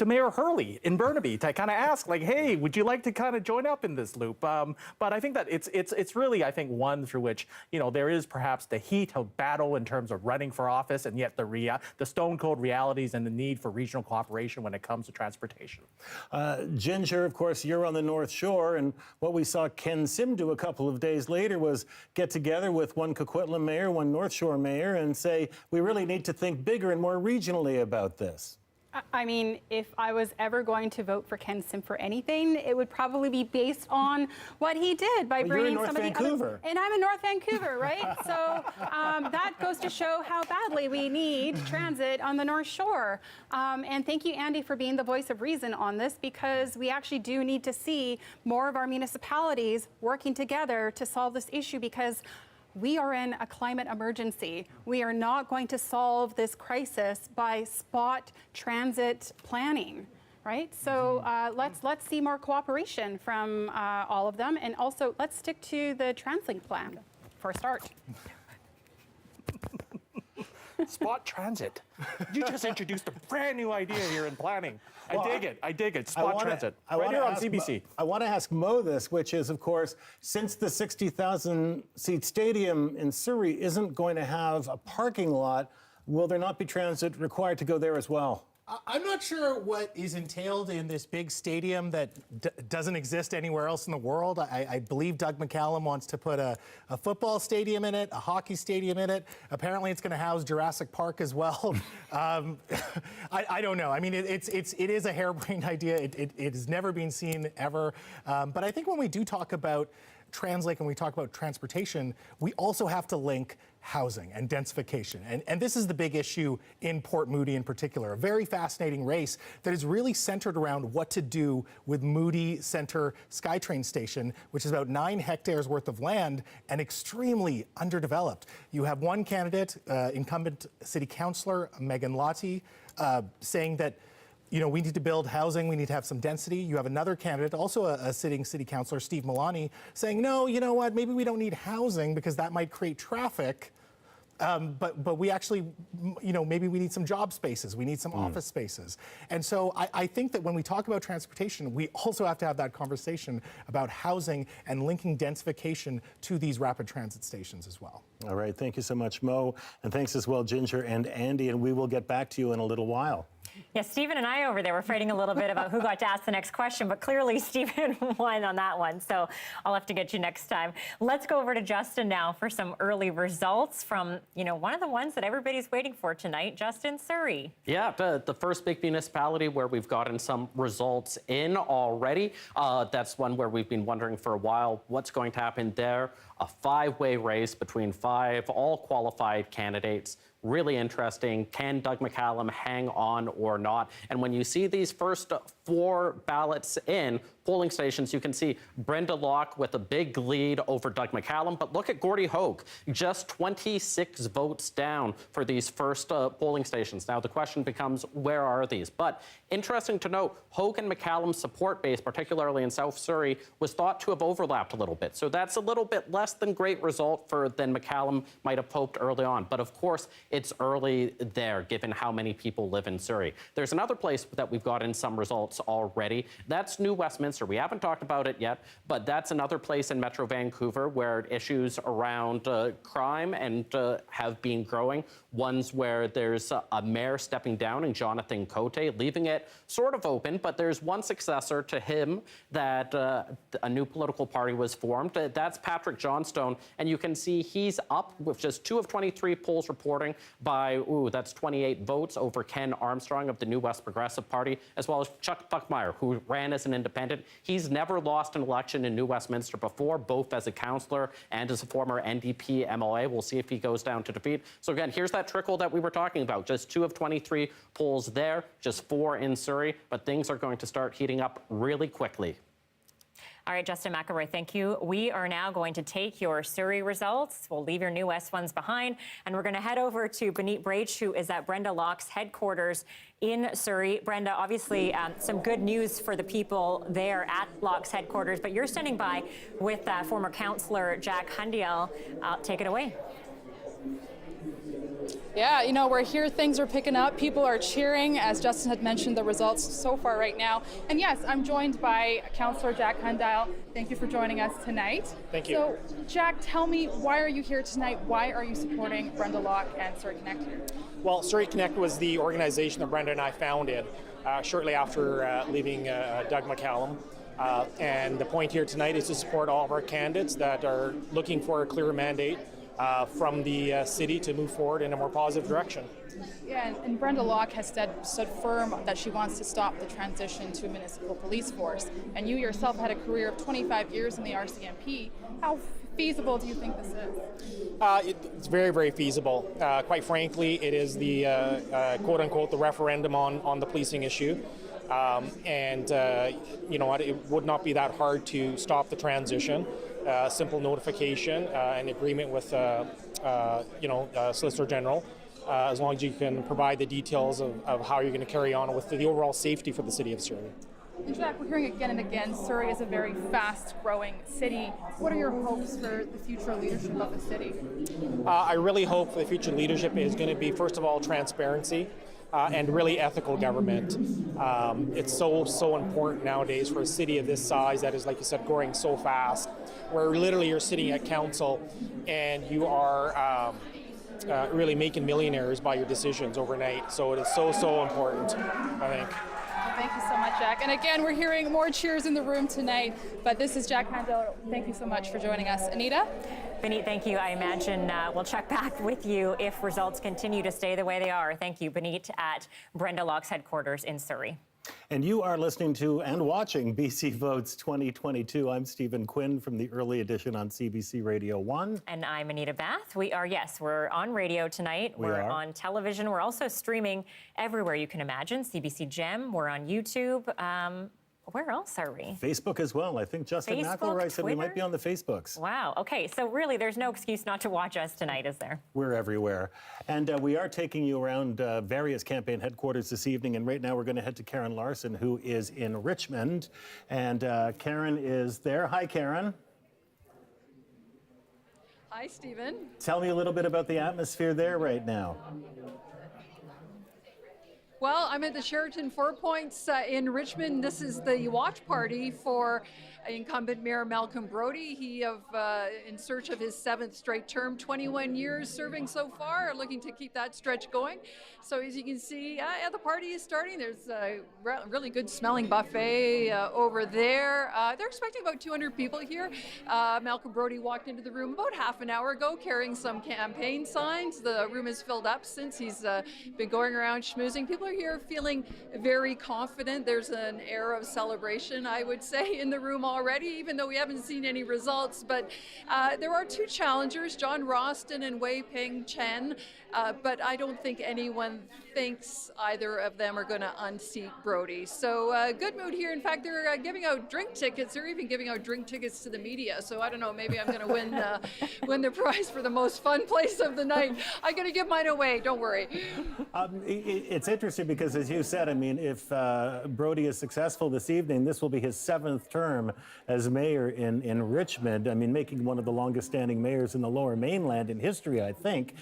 Mayor Hurley in Burnaby to kind of ask, like, hey, would you like to kind of join up in this loop? But I think that it's really, I think, one through which, you know, there is perhaps the heat of battle in terms of running for office, and yet the stone cold realities and the need for regional cooperation when it comes to transportation. Ginger, of course, you're on the North Shore, and what we saw Ken Sim do a couple of days later was get together with one Coquitlam mayor, one North Shore mayor, and say, we really need to think bigger and more regionally about this. I mean, if I was ever going to vote for Ken Sim for anything, it would probably be based on what he did by bringing some of the other. And I'm in North Vancouver, right? So that goes to show how badly we need transit on the North Shore. And thank you, Andy, for being the voice of reason on this, because we actually do need to see more of our municipalities working together to solve this issue, because we are in a climate emergency. We are not going to solve this crisis by spot transit planning, right? So let's see more cooperation from all of them, and also let's stick to the TransLink plan for a start. Spot transit. You just introduced a brand new idea here in planning. I dig it. Spot transit. Right here on CBC. I want to ask Mo this, which is, of course, since the 60,000-seat stadium in Surrey isn't going to have a parking lot, will there not be transit required to go there as well? I'm not sure what is entailed in this big stadium that doesn't exist anywhere else in the world. I believe Doug McCallum wants to put a football stadium in it, a hockey stadium in it. Apparently it's going to house Jurassic Park as well. I don't know. I mean, it is a harebrained idea. It has never been seen ever. But I think when we do talk about TransLink and we talk about transportation, we also have to link housing and densification. And this is the big issue in Port Moody in particular, a very fascinating race that is really centered around what to do with Moody Centre SkyTrain Station, which is about 9 hectares worth of land and extremely underdeveloped. You have one candidate, incumbent city councillor Megan Lottie, saying that, you know, we need to build housing, we need to have some density. You have another candidate, also a sitting city councillor, Steve Milani, saying, no, you know what, maybe we don't need housing because that might create traffic. But we actually, you know, maybe we need some job spaces, we need some office spaces. And so I think that when we talk about transportation, we also have to have that conversation about housing and linking densification to these rapid transit stations as well. All right, thank you so much, Mo. And thanks as well, Ginger and Andy, and we will get back to you in a little while. Yeah, Stephen and I over there were fighting a little bit about who got to ask the next question, but clearly Stephen won on that one, so I'll have to get you next time. Let's go over to Justin now for some early results from, you know, one of the ones that everybody's waiting for tonight, Justin, Surrey. Yeah, the first big municipality where we've gotten some results in already. That's one where we've been wondering for a while what's going to happen there. A 5-way race between 5 all-qualified candidates. Really interesting. Can Doug McCallum hang on or not? And when you see these first 4 ballots in polling stations, you can see Brenda Locke with a big lead over Doug McCallum. But look at Gordie Hogue, just 26 votes down for these first polling stations. Now, the question becomes, where are these? But interesting to note, Hogue and McCallum's support base, particularly in South Surrey, was thought to have overlapped a little bit. So that's a little bit less than great result than McCallum might have hoped early on. But of course, it's early there, given how many people live in Surrey. There's another place that we've gotten some results already. That's New Westminster. We haven't talked about it yet, but that's another place in Metro Vancouver where issues around crime and have been growing. Ones where there's a mayor stepping down in Jonathan Cote, leaving it sort of open, but there's one successor to him that a new political party was formed. That's Patrick Johnstone, and you can see he's up with just 2 of 23 polls reporting by, that's 28 votes over Ken Armstrong of the New West Progressive Party, as well as Chuck Buckmeyer, who ran as an independent. He's never lost an election in New Westminster before, both as a councillor and as a former NDP MLA. We'll see if he goes down to defeat. So again, here's that trickle that we were talking about. Just 2 of 23 polls there, just 4 in Surrey, but things are going to start heating up really quickly. All right, Justin McElroy, thank you. We are now going to take your Surrey results. We'll leave your New West ones behind, and we're going to head over to Benit Brach, who is at Brenda Locke's headquarters in Surrey. Brenda, obviously some good news for the people there at Locke's headquarters, but you're standing by with former councillor Jack Hundiel. Take it away. Yeah, you know, we're here, things are picking up, people are cheering, as Justin had mentioned, the results so far right now. And yes, I'm joined by Councillor Jack Hundile. Thank you for joining us tonight. Thank you. So, Jack, tell me, why are you here tonight? Why are you supporting Friendalock and Surrey Connect here? Well, Surrey Connect was the organization that Brenda and I founded shortly after leaving Doug McCallum. And the point here tonight is to support all of our candidates that are looking for a clearer mandate from the city to move forward in a more positive direction. Yeah, and Brenda Locke has stood firm that she wants to stop the transition to a municipal police force. And you yourself had a career of 25 years in the RCMP. How feasible do you think this is? It's very, very feasible. Quite frankly, it is the quote-unquote the referendum on the policing issue. You know what, it would not be that hard to stop the transition. Simple notification and agreement with Solicitor General, as long as you can provide the details of how you're going to carry on with the overall safety for the city of Surrey. In fact, we're hearing again and again, Surrey is a very fast-growing city. What are your hopes for the future leadership of the city? I really hope the future leadership is going to be, first of all, transparency. And really ethical government. It's so important nowadays for a city of this size that is, like you said, growing so fast, where literally you're sitting at council and you are really making millionaires by your decisions overnight. So it is so important, I think. Thank you so much, Jack. And again, we're hearing more cheers in the room tonight, but this is Jack Handel. Thank you so much for joining us. Anita? Benit, thank you. I imagine we'll check back with you if results continue to stay the way they are. Thank you, Benit, at Brenda Locke's headquarters in Surrey. And you are listening to and watching BC Votes 2022. I'm Stephen Quinn from the early edition on CBC Radio 1. And I'm Anita Bathe. We're on radio tonight. We're on television. We're also streaming everywhere you can imagine. CBC Gem. We're on YouTube. Where else are we? Facebook as well. I think Justin McElroy said we might be on the Facebooks. Wow. Okay. So really, there's no excuse not to watch us tonight, is there? We're everywhere. And we are taking you around various campaign headquarters this evening. And right now, we're going to head to Karen Larson, who is in Richmond. And Karen is there. Hi, Karen. Hi, Stephen. Tell me a little bit about the atmosphere there right now. Well, I'm at the Sheraton Four Points in Richmond. This is the watch party for incumbent Mayor Malcolm Brodie. He in search of his 7th straight term, 21 years serving so far, looking to keep that stretch going. So as you can see, the party is starting. There's a really good smelling buffet over there. They're expecting about 200 people here. Malcolm Brodie walked into the room about half an hour ago carrying some campaign signs. The room is filled up since he's been going around schmoozing. People are here feeling very confident. There's an air of celebration, I would say, in the room already, even though we haven't seen any results. But there are 2 challengers, John Roston and Wei Peng Chen, but I don't think anyone thinks either of them are going to unseat Brodie. So good mood here. In fact, they're giving out drink tickets. They're even giving out drink tickets to the media. So I don't know, maybe I'm going to win the prize for the most fun place of the night. I'm going to give mine away. Don't worry. It's interesting because, as you said, I mean, if Brodie is successful this evening, this will be his 7th term as mayor in Richmond. I mean, making one of the longest-standing mayors in the Lower Mainland in history, I think.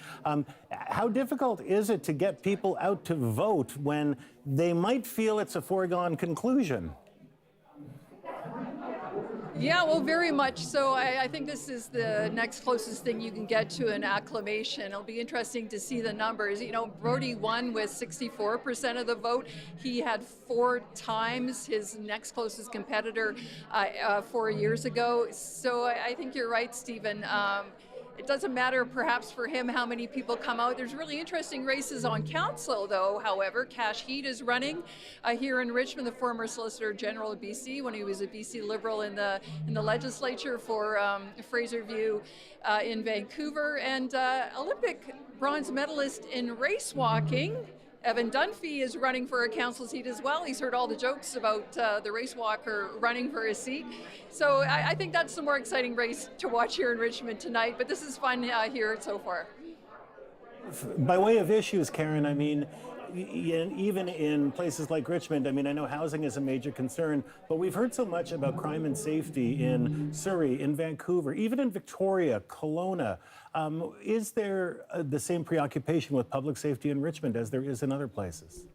How difficult is it to get people out to vote when they might feel it's a foregone conclusion? Yeah, well, very much so. I think this is the next closest thing you can get to an acclamation. It'll be interesting to see the numbers. You know, Brodie won with 64% of the vote. He had 4 times his next closest competitor 4 years ago. So I think you're right, Stephen. It doesn't matter, perhaps, for him how many people come out. There's really interesting races on council, though. However, Cash Heat is running here in Richmond, the former Solicitor General of BC, when he was a BC Liberal in the legislature for Fraser View in Vancouver, and Olympic bronze medalist in race walking. Evan Dunphy is running for a council seat as well. He's heard all the jokes about the race walker running for a seat. So I think that's the more exciting race to watch here in Richmond tonight. But this is fun here so far. By way of issues, Karen, I mean, even in places like Richmond, I mean, I know housing is a major concern, but we've heard so much about crime and safety in Surrey, in Vancouver, even in Victoria, Kelowna. Is there the same preoccupation with public safety in Richmond as there is in other places?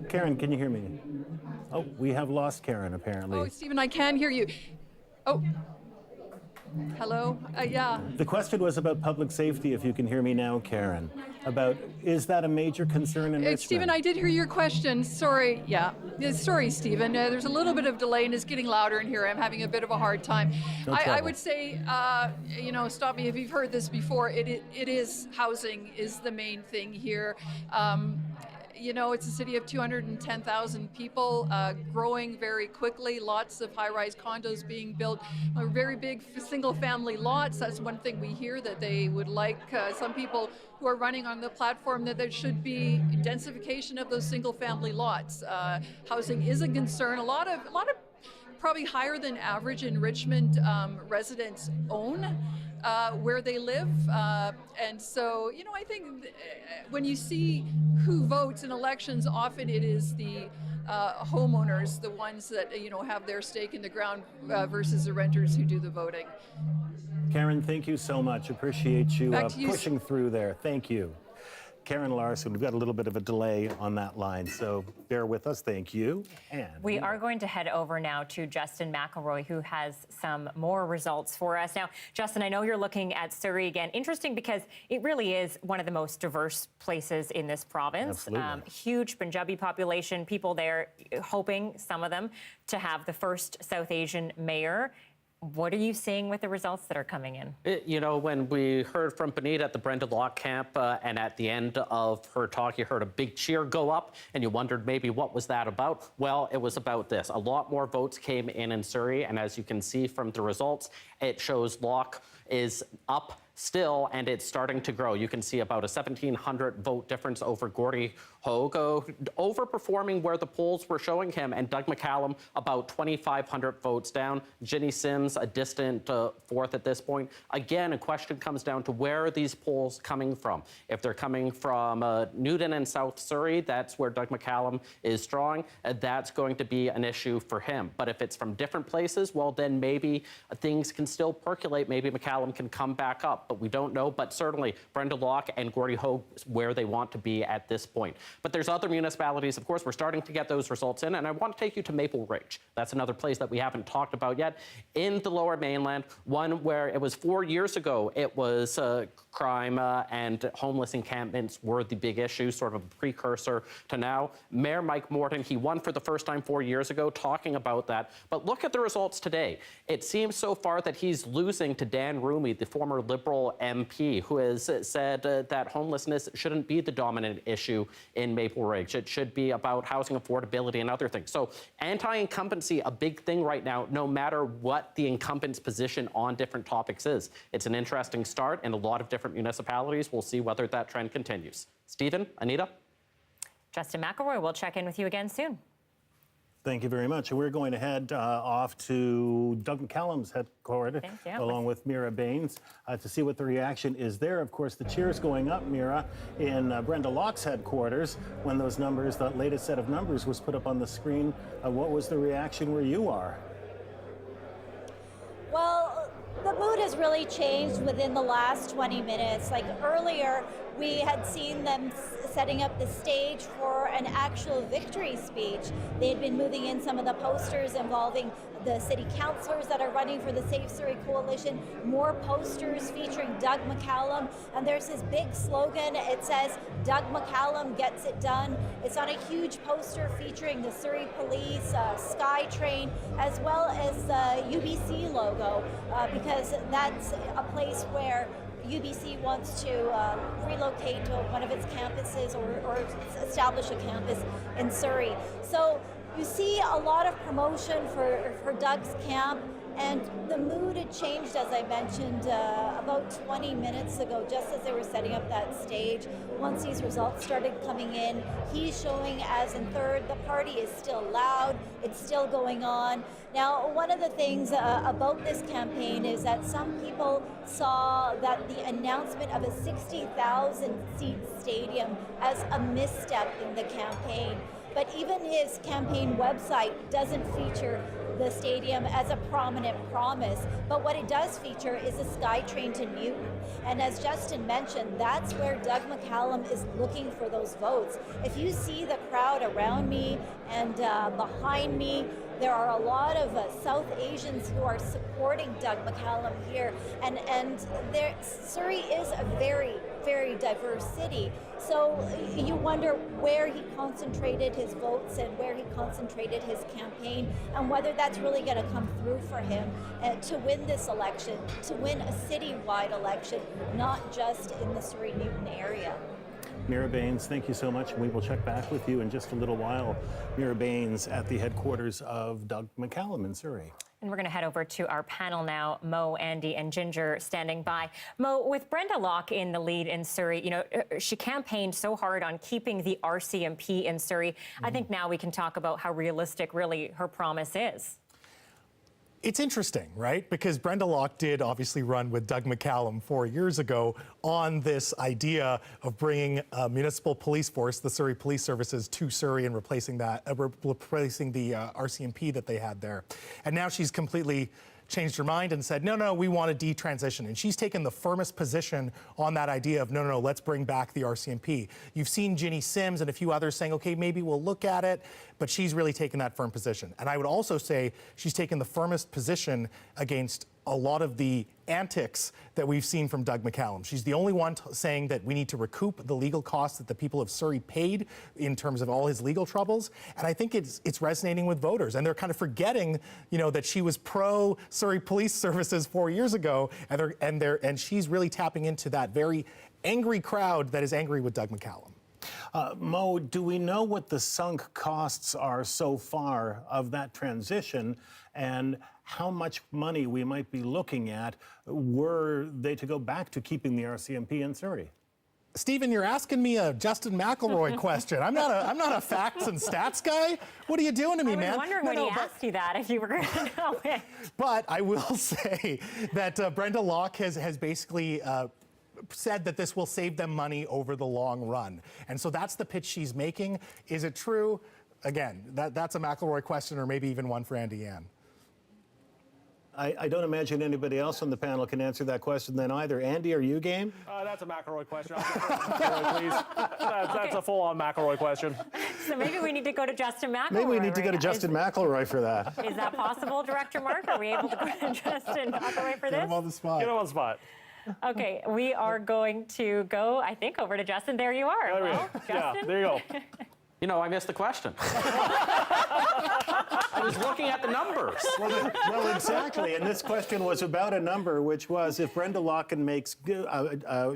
Karen, can you hear me? Oh, we have lost Karen, apparently. Oh, Stephen, I can hear you. Oh, hello? Yeah. The question was about public safety, if you can hear me now, Karen. About, is that a major concern in Richmond? Stephen, I did hear your question. Sorry. Yeah. Sorry, Stephen. There's a little bit of delay and it's getting louder in here. I'm having a bit of a hard time. No I would say, stop me if you've heard this before. It is housing is the main thing here. It's a city of 210,000 people, growing very quickly, lots of high-rise condos being built, very big single-family lots. That's one thing we hear that they would like. Some people who are running on the platform that there should be densification of those single-family lots. Housing is a concern. A lot of probably higher than average in Richmond residents own where they live. And so, I think when you see who votes in elections, often it is the homeowners, the ones that, have their stake in the ground versus the renters who do the voting. Karen, thank you so much. Appreciate you Back to you. pushing through there. Thank you. Karen Larson, we've got a little bit of a delay on that line, so bear with us. Thank you. And we are going to head over now to Justin McElroy, who has some more results for us. Now, Justin, I know you're looking at Surrey again. Interesting because it really is one of the most diverse places in this province. Absolutely. Huge Punjabi population, people there hoping, some of them, to have the first South Asian mayor. What are you seeing with the results that are coming in? When we heard from Anita at the Friendalock camp, and at the end of her talk, you heard a big cheer go up, and you wondered maybe what was that about? Well, it was about this. A lot more votes came in Surrey, and as you can see from the results, it shows Locke is up still, and it's starting to grow. You can see about a 1,700 vote difference over Gordy Hogue, overperforming where the polls were showing him, and Doug McCallum about 2,500 votes down. Ginny Sims a distant fourth at this point. Again, a question comes down to where are these polls coming from? If they're coming from Newton and South Surrey, that's where Doug McCallum is strong. That's going to be an issue for him. But if it's from different places, well, then maybe things can still percolate. Maybe McCallum can come back up, but we don't know. But certainly, Friendalock and Gordy Hogue where they want to be at this point. But there's other municipalities, of course, we're starting to get those results in, and I want to take you to Maple Ridge. That's another place that we haven't talked about yet. In the Lower Mainland, one where it was 4 years ago, it was crime and homeless encampments were the big issue, sort of a precursor to now. Mayor Mike Morton, he won for the first time 4 years ago, talking about that. But look at the results today. It seems so far that he's losing to Dan Roomy, the former Liberal MP, who has said that homelessness shouldn't be the dominant issue in Maple Ridge. It should be about housing affordability and other things. So anti-incumbency, a big thing right now, no matter what the incumbent's position on different topics is. It's an interesting start in a lot of different municipalities. We'll see whether that trend continues. Stephen, Anita? Justin McElroy, we'll check in with you again soon. Thank you very much. And we're going to head off to Doug McCallum's headquarters, along with Mira Baines, to see what the reaction is there. Of course, the cheers going up, Mira, in Brenda Locke's headquarters when those numbers, that latest set of numbers was put up on the screen. What was the reaction where you are? Well, the mood has really changed within the last 20 minutes. Like earlier, we had seen them setting up the stage for an actual victory speech. They had been moving in some of the posters involving the city councillors that are running for the Safe Surrey Coalition, more posters featuring Doug McCallum, and there's his big slogan. It says, Doug McCallum gets it done. It's on a huge poster featuring the Surrey Police, SkyTrain, as well as the UBC logo, because that's a place where UBC wants to relocate to one of its campuses or establish a campus in Surrey. So you see a lot of promotion for Doug's camp, and the mood it changed, as I mentioned, about 20 minutes ago, just as they were setting up that stage. Once these results started coming in, he's showing as in third. The party is still loud. It's still going on. Now, one of the things about this campaign is that some people saw that the announcement of a 60,000-seat stadium as a misstep in the campaign. But even his campaign website doesn't feature the stadium as a prominent promise. But what it does feature is a SkyTrain to Newton. And as Justin mentioned, that's where Doug McCallum is looking for those votes. If you see the crowd around me and behind me, there are a lot of South Asians who are supporting Doug McCallum here. And Surrey is a very, very diverse city. So you wonder where he concentrated his votes and where he concentrated his campaign and whether that's really going to come through for him to win this election, to win a citywide election, not just in the Surrey-Newton area. Mira Baines, thank you so much. We will check back with you in just a little while. Mira Baines at the headquarters of Doug McCallum in Surrey. And we're going to head over to our panel now. Mo, Andy, and Ginger standing by. Mo, with Brenda Locke in the lead in Surrey, you know, she campaigned so hard on keeping the RCMP in Surrey. I think now we can talk about how realistic really her promise is. It's interesting, right? Because Brenda Locke did obviously run with Doug McCallum 4 years ago on this idea of bringing a municipal police force, the Surrey Police Services, to Surrey and replacing that, replacing the RCMP that they had there. And now she's completely changed her mind and said, no, we want to detransition. And she's taken the firmest position on that idea of, no, let's bring back the RCMP. You've seen Ginny Sims and a few others saying, okay, maybe we'll look at it, but she's really taken that firm position. And I would also say she's taken the firmest position against a lot of the antics that we've seen from Doug McCallum. She's the only one saying that we need to recoup the legal costs that the people of Surrey paid in terms of all his legal troubles. And I think it's resonating with voters. And they're kind of forgetting, you know, that she was pro Surrey Police Services 4 years ago. And she's really tapping into that very angry crowd that is angry with Doug McCallum. Mo, do we know what the sunk costs are so far of that transition and how much money we might be looking at were they to go back to keeping the RCMP in Surrey? Stephen, you're asking me a Justin McElroy question. I'm not a facts and stats guy. What are you doing to me, man? I was wondering when he asked you that if you were going to know it. But I will say that Brenda Locke has basically said that this will save them money over the long run. And so that's the pitch she's making. Is it true? Again, that's a McElroy question, or maybe even one for Andy Ann. I don't imagine anybody else on the panel can answer that question then either. Andy, are you game? That's a McElroy question. McElroy, please. That's a full-on McElroy question. So maybe we need to go to Justin McElroy. Maybe we need to go to Justin McElroy for that. Is that possible, Director Mark? Are we able to go to Justin McElroy for this? Get him on the spot. Get him on the spot. Okay, we are going to go, I think, over to Justin. There you are. There we go. Justin? Yeah, there you go. You know, I missed the question. I was looking at the numbers. Well, exactly. And this question was about a number, which was if Brenda Locke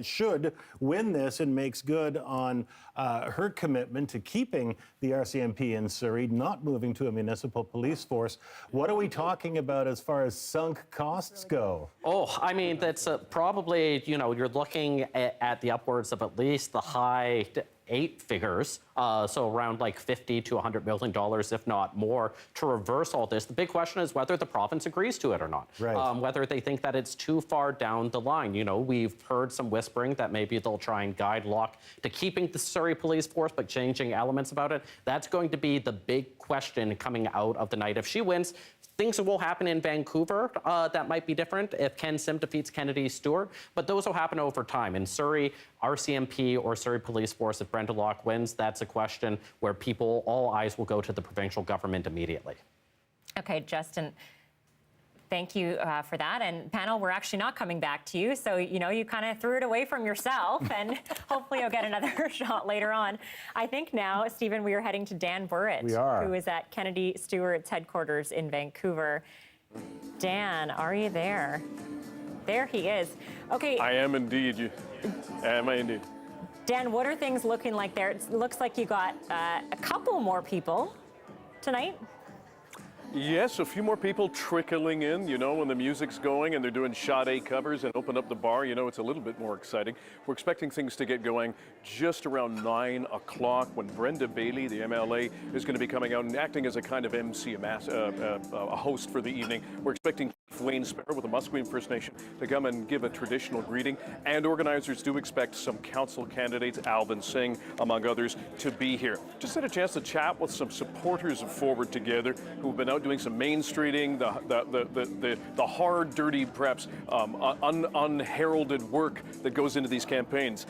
should win this and makes good on her commitment to keeping the RCMP in Surrey, not moving to a municipal police force, what are we talking about as far as sunk costs go? Oh, I mean, that's probably, you know, you're looking at the upwards of at least the high 8 figures, so around like $50 to $100 million, if not more, to reverse all this. The big question is whether the province agrees to it or not. Right. Whether they think that it's too far down the line. You know, we've heard some whispering that maybe they'll try and guide Locke to keeping the Surrey Police Force, but changing elements about it. That's going to be the big question coming out of the night. If she wins, things will happen in Vancouver that might be different if Ken Sim defeats Kennedy Stewart, but those will happen over time. In Surrey, RCMP or Surrey Police Force, if Brenda Locke wins, that's a question where all eyes will go to the provincial government immediately. Okay, Justin, thank you for that. And panel, we're actually not coming back to you. So, you know, you kind of threw it away from yourself and hopefully you'll get another shot later on. I think now, Stephen, we are heading to Dan Burritt, who is at Kennedy Stewart's headquarters in Vancouver. Dan, are you there? There he is. Okay. I am indeed. Am I indeed? Dan, what are things looking like there? It looks like you got a couple more people tonight. Yes, a few more people trickling in, you know, when the music's going and they're doing Sade covers and open up the bar, you know, it's a little bit more exciting. We're expecting things to get going just around 9 o'clock when Brenda Bailey, the MLA, is going to be coming out and acting as a kind of MC, a host for the evening. We're expecting Wayne Sparrow with the Musqueam First Nation to come and give a traditional greeting, and organizers do expect some council candidates, Alvin Singh, among others, to be here. Just had a chance to chat with some supporters of Forward Together who have been out doing some main streeting, the hard, dirty, perhaps unheralded work that goes into these campaigns.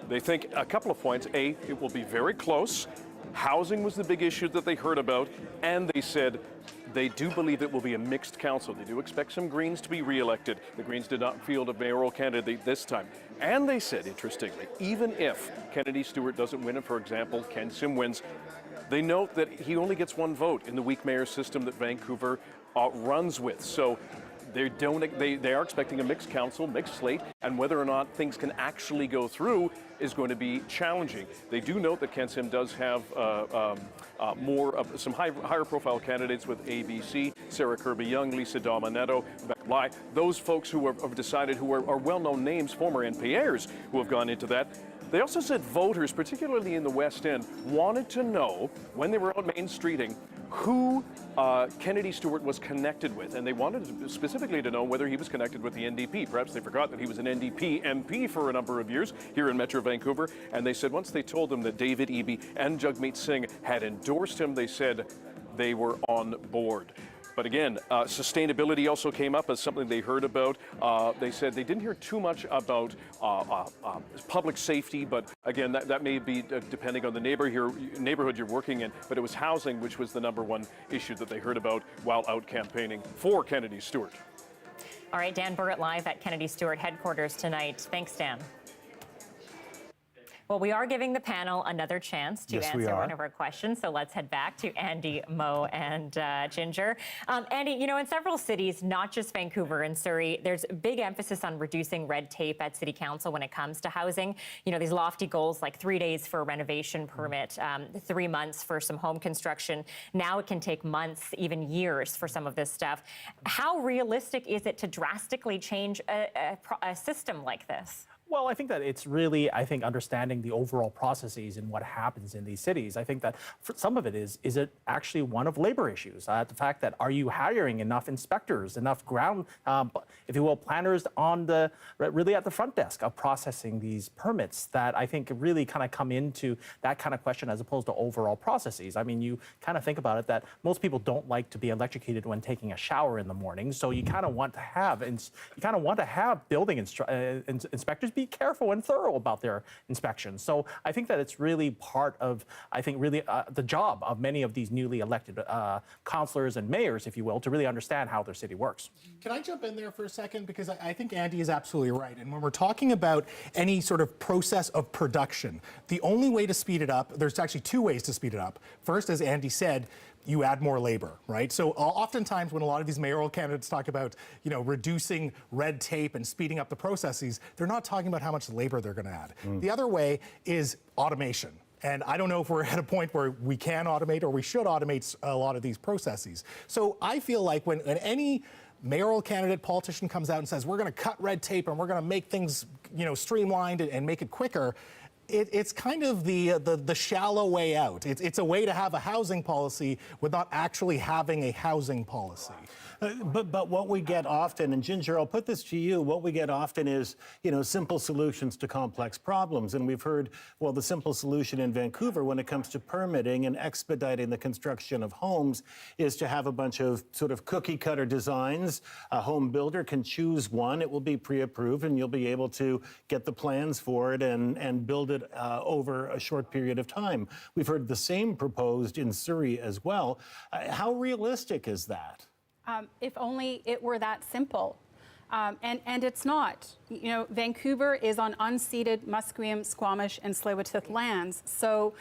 They think a couple of points. A, it will be very close. Housing was the big issue that they heard about, and they said they do believe it will be a mixed council. They do expect some Greens to be re-elected. The Greens did not field a mayoral candidate this time. And they said, interestingly, even if Kennedy Stewart doesn't win, and for example, Ken Sim wins, they note that he only gets one vote in the weak mayor system that Vancouver runs with. So they are expecting a mixed council, mixed slate, and whether or not things can actually go through is going to be challenging. They do note that Ken Sim does have more of some higher profile candidates with ABC, Sarah Kirby-Young, Lisa Dominetto, Beck Lai, those folks who have decided, who are well-known names, former NPAers who have gone into that. They also said voters, particularly in the West End, wanted to know, when they were out main streeting, who Kennedy Stewart was connected with, and they wanted specifically to know whether he was connected with the NDP. Perhaps they forgot that he was an NDP MP for a number of years here in Metro Vancouver, and they said once they told them that David Eby and Jagmeet Singh had endorsed him, they said they were on board. But again, sustainability also came up as something they heard about. They said they didn't hear too much about public safety, but again, that may be depending on the neighborhood you're working in. But it was housing, which was the #1 issue that they heard about while out campaigning for Kennedy Stewart. All right, Dan Burritt live at Kennedy Stewart headquarters tonight. Thanks, Dan. Well, we are giving the panel another chance to answer one of our questions, so let's head back to Andy, Mo, and Ginger. Andy, you know, in several cities, not just Vancouver and Surrey, there's a big emphasis on reducing red tape at City Council when it comes to housing. You know, these lofty goals like 3 days for a renovation permit, 3 months for some home construction. Now it can take months, even years for some of this stuff. How realistic is it to drastically change a system like this? Well, I think that it's really, understanding the overall processes and what happens in these cities. I think that for some of it is it actually one of labor issues? The fact that are you hiring enough inspectors, enough ground, if you will, planners on really at the front desk of processing these permits that I think really kind of come into that kind of question as opposed to overall processes. I mean, you kind of think about it that most people don't like to be electrocuted when taking a shower in the morning, so you kind of want to have building inspectors be careful and thorough about their inspections. So I think that it's really part of, the job of many of these newly elected councillors and mayors, if you will, to really understand how their city works. Can I jump in there for a second? Because I think Andy is absolutely right. And when we're talking about any sort of process of production, the only way to speed it up, there's actually 2 ways to speed it up. First, as Andy said, you add more labor, right? So oftentimes when a lot of these mayoral candidates talk about, you know, reducing red tape and speeding up the processes, they're not talking about how much labor they're going to add. The other way is automation. And I don't know if we're at a point where we can automate or we should automate a lot of these processes. So I feel like when any mayoral candidate, politician comes out and says, we're going to cut red tape and we're going to make things, you know, streamlined and make it quicker, it's kind of the shallow way out. It's a way to have a housing policy without actually having a housing policy. But what we get often, and Ginger, I'll put this to you, what we get often is, you know, simple solutions to complex problems. And we've heard, well, the simple solution in Vancouver when it comes to permitting and expediting the construction of homes is to have a bunch of sort of cookie cutter designs. A home builder can choose one, it will be pre-approved, and you'll be able to get the plans for it and build it over a short period of time. We've heard the same proposed in Surrey as well. How realistic is that? If only it were that simple. And it's not. You know, Vancouver is on unceded Musqueam, Squamish, and Tsleil-Waututh lands. So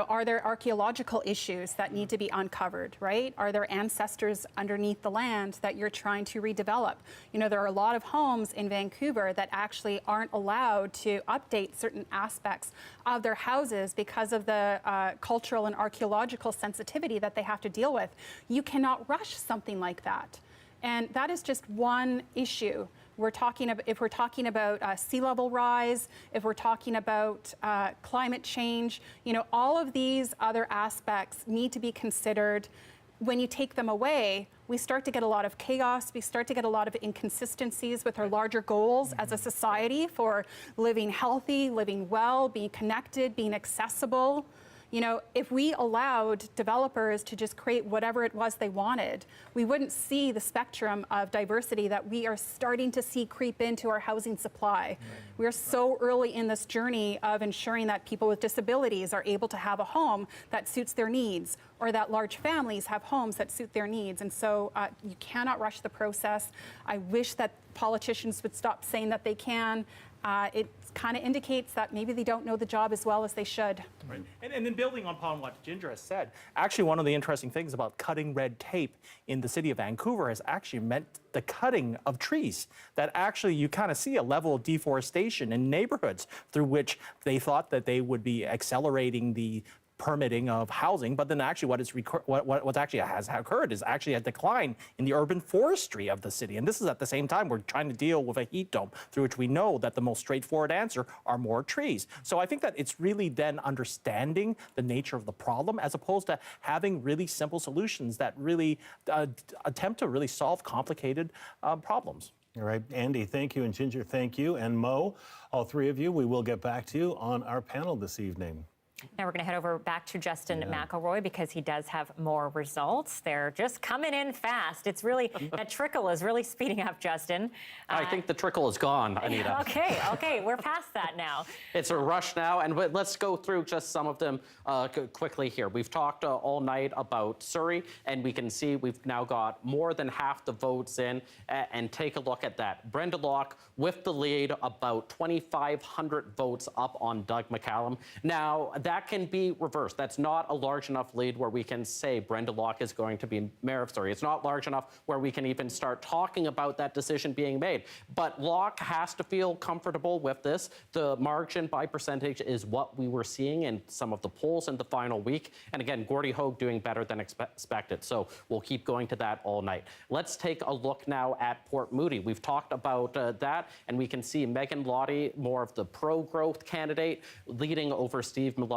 are there archaeological issues that need to be uncovered, right? Are there ancestors underneath the land that you're trying to redevelop? There are a lot of homes in Vancouver that actually aren't allowed to update certain aspects of their houses because of the cultural and archaeological sensitivity that they have to deal with. You cannot rush something like that. And that is just one issue. If we're talking about sea level rise, if we're talking about climate change, all of these other aspects need to be considered. When you take them away, we start to get a lot of chaos. We start to get a lot of inconsistencies with our larger goals as a society for living healthy, living well, being connected, being accessible. If we allowed developers to just create whatever it was they wanted, we wouldn't see the spectrum of diversity that we are starting to see creep into our housing supply. We are so early in this journey of ensuring that people with disabilities are able to have a home that suits their needs, or that large families have homes that suit their needs. And so you cannot rush the process. I wish that politicians would stop saying that they can. It kind of indicates that maybe they don't know the job as well as they should. Right. And then building upon what Ginger has said, actually one of the interesting things about cutting red tape in the city of Vancouver has actually meant the cutting of trees. That actually you kind of see a level of deforestation in neighborhoods through which they thought that they would be accelerating the permitting of housing, but then actually what actually has occurred is actually a decline in the urban forestry of the city. And this is at the same time we're trying to deal with a heat dome through which we know that the most straightforward answer are more trees. So I think that it's really then understanding the nature of the problem as opposed to having really simple solutions that really attempt to really solve complicated problems. All right, Andy, thank you, and Ginger, thank you, and Mo, all three of you, we will get back to you on our panel this evening. Now we're going to head over back to Justin McElroy because he does have more results. They're just coming in fast. It's really, that trickle is really speeding up, Justin. I think the trickle is gone, Anita. Okay, we're past that now. It's a rush now, and let's go through just some of them quickly here. We've talked all night about Surrey, and we can see we've now got more than half the votes in, and take a look at that. Friendalock with the lead, about 2,500 votes up on Doug McCallum. Now, that can be reversed. That's not a large enough lead where we can say Friendalock is going to be mayor of Surrey. It's not large enough where we can even start talking about that decision being made. But Locke has to feel comfortable with this. The margin by percentage is what we were seeing in some of the polls in the final week. And again, Gordie Hogue doing better than expected. So we'll keep going to that all night. Let's take a look now at Port Moody. We've talked about that, and we can see Megan Lottie, more of the pro-growth candidate, leading over Steve Milani,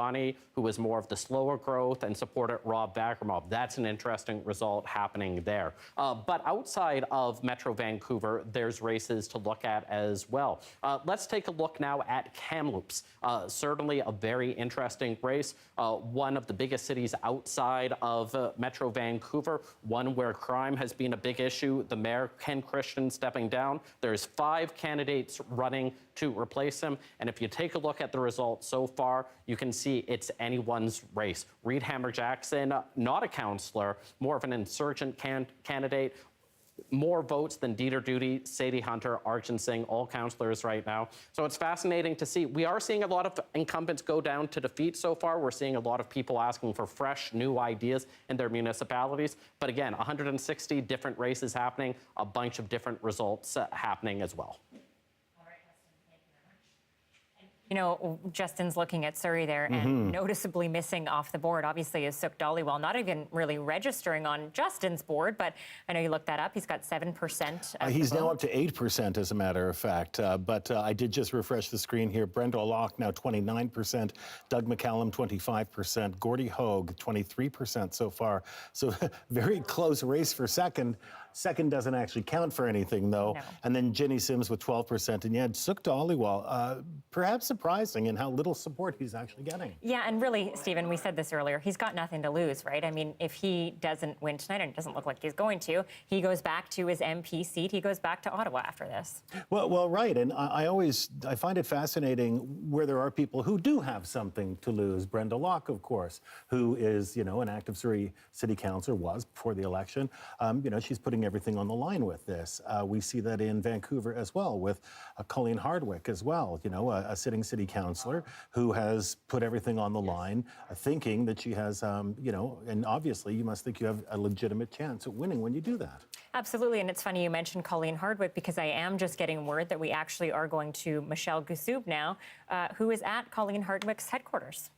who was more of the slower growth and supported Rob Vagromov. That's an interesting result happening there. But outside of Metro Vancouver, there's races to look at as well. Let's take a look now at Kamloops. Certainly a very interesting race. One of the biggest cities outside of Metro Vancouver, one where crime has been a big issue. The mayor, Ken Christian, stepping down. There's 5 candidates running to replace him. And if you take a look at the results so far, you can see it's anyone's race. Reed Hammer-Jackson, not a councillor, more of an insurgent candidate. More votes than Dieter Duty, Sadie Hunter, Arjun Singh, all councillors right now. So it's fascinating to see. We are seeing a lot of incumbents go down to defeat so far. We're seeing a lot of people asking for fresh, new ideas in their municipalities. But again, 160 different races happening, a bunch of different results happening as well. You know, Justin's looking at Surrey there and noticeably missing off the board, obviously, is Suk Dhaliwal, not even really registering on Justin's board, but I know you looked that up. He's got 7%. He's now up to 8%, as a matter of fact. But I did just refresh the screen here. Friendalock now 29%, Doug McCallum 25%, Gordie Hogue 23% so far. So very close race for second. Second doesn't actually count for anything, though. No. And then Jenny Sims with 12%. And you had Suk Dhaliwal, perhaps surprising in how little support he's actually getting. Yeah, and really, Stephen, we said this earlier, he's got nothing to lose, right? I mean, if he doesn't win tonight, and it doesn't look like he's going to, he goes back to his MP seat. He goes back to Ottawa after this. Well, right. And I find it fascinating where there are people who do have something to lose. Brenda Locke, of course, who is, an active Surrey City Councillor, was before the election. She's putting everything on the line with this. We see that in Vancouver as well with Colleen Hardwick as well, you know, a sitting city councillor who has put everything on the line, thinking that she has, you know, and obviously you must think you have a legitimate chance at winning when you do that. Absolutely, and it's funny you mentioned Colleen Hardwick because I am just getting word that we actually are going to Michelle Gussoub now, who is at Colleen Hardwick's headquarters.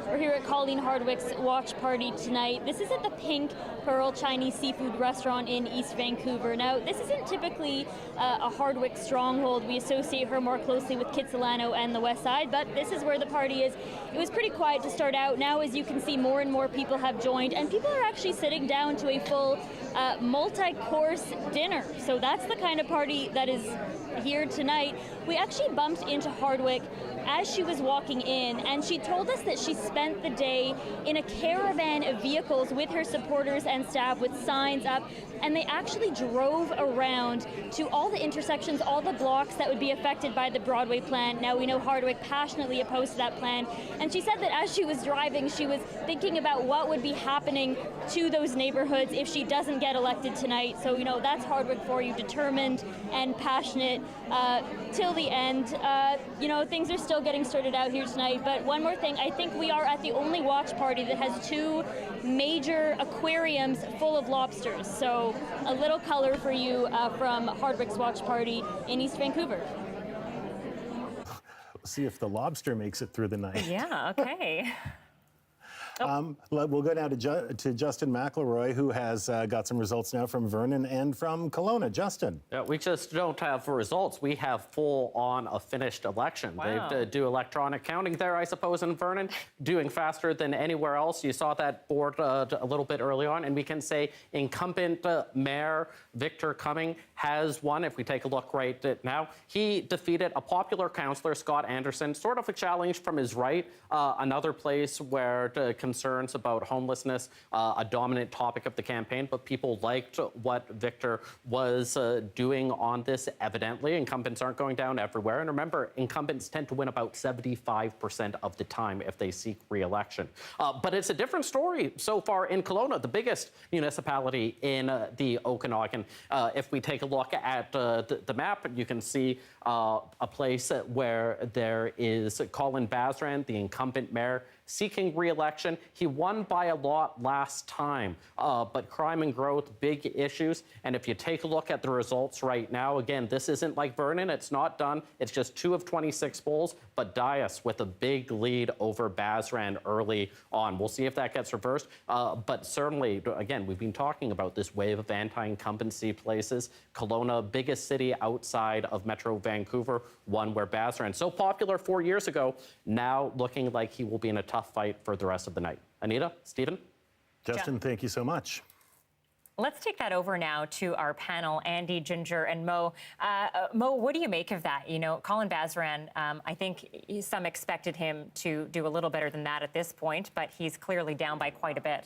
We're here at Colleen Hardwick's watch party tonight. This is at the Pink Pearl Chinese Seafood Restaurant in East Vancouver. Now, this isn't typically a Hardwick stronghold. We associate her more closely with Kitsilano and the West Side, but this is where the party is. It was pretty quiet to start out. Now, as you can see, more and more people have joined, and people are actually sitting down to a full multi-course dinner. So that's the kind of party that is here tonight. We actually bumped into Hardwick as she was walking in, and she told us that she spent the day in a caravan of vehicles with her supporters and staff with signs up, and they actually drove around to all the intersections, all the blocks that would be affected by the Broadway plan. Now, we know Hardwick passionately opposed to that plan, and she said that as she was driving, she was thinking about what would be happening to those neighborhoods if she doesn't get elected tonight. So, you know, that's Hardwick for you, determined and passionate till the end. You know, things are still getting sorted out here tonight, but one more thing, I think we are at the only watch party that has 2 major aquariums full of lobsters. So a little color for you from Hardwick's watch party in East Vancouver. We'll see if the lobster makes it through the night. Yeah, okay. We'll go now to Justin McElroy, who has got some results now from Vernon and from Kelowna. Justin. Yeah, we just don't have results. We have full-on a finished election. Wow. They do electronic counting there, I suppose, in Vernon, doing faster than anywhere else. You saw that board a little bit early on, and we can say incumbent Mayor Victor Cumming has won. If we take a look right now, he defeated a popular councillor, Scott Anderson, sort of a challenge from his right, another place where concerns about homelessness, a dominant topic of the campaign, but people liked what Victor was doing on this, evidently. Incumbents aren't going down everywhere. And remember, incumbents tend to win about 75% of the time if they seek re-election. But it's a different story so far in Kelowna, the biggest municipality in the Okanagan. If we take a look at the map, you can see a place where there is Colin Bazaran, the incumbent mayor, seeking re-election. He won by a lot last time, but crime and growth, big issues. And if you take a look at the results right now, again, this isn't like Vernon, it's not done. It's just 2 of 26 polls, but Dias with a big lead over Bazaran early on. We'll see if that gets reversed, but certainly, again, we've been talking about this wave of anti-incumbency places. Kelowna, biggest city outside of Metro Vancouver, one where Bazaran, so popular 4 years ago, now looking like he will be in a tough fight for the rest of the night. Anita, Stephen? Justin, thank you so much. Let's take that over now to our panel, Andy, Ginger, and Mo. Mo, what do you make of that? You know, Colin Bazaran, I think some expected him to do a little better than that at this point, but he's clearly down by quite a bit.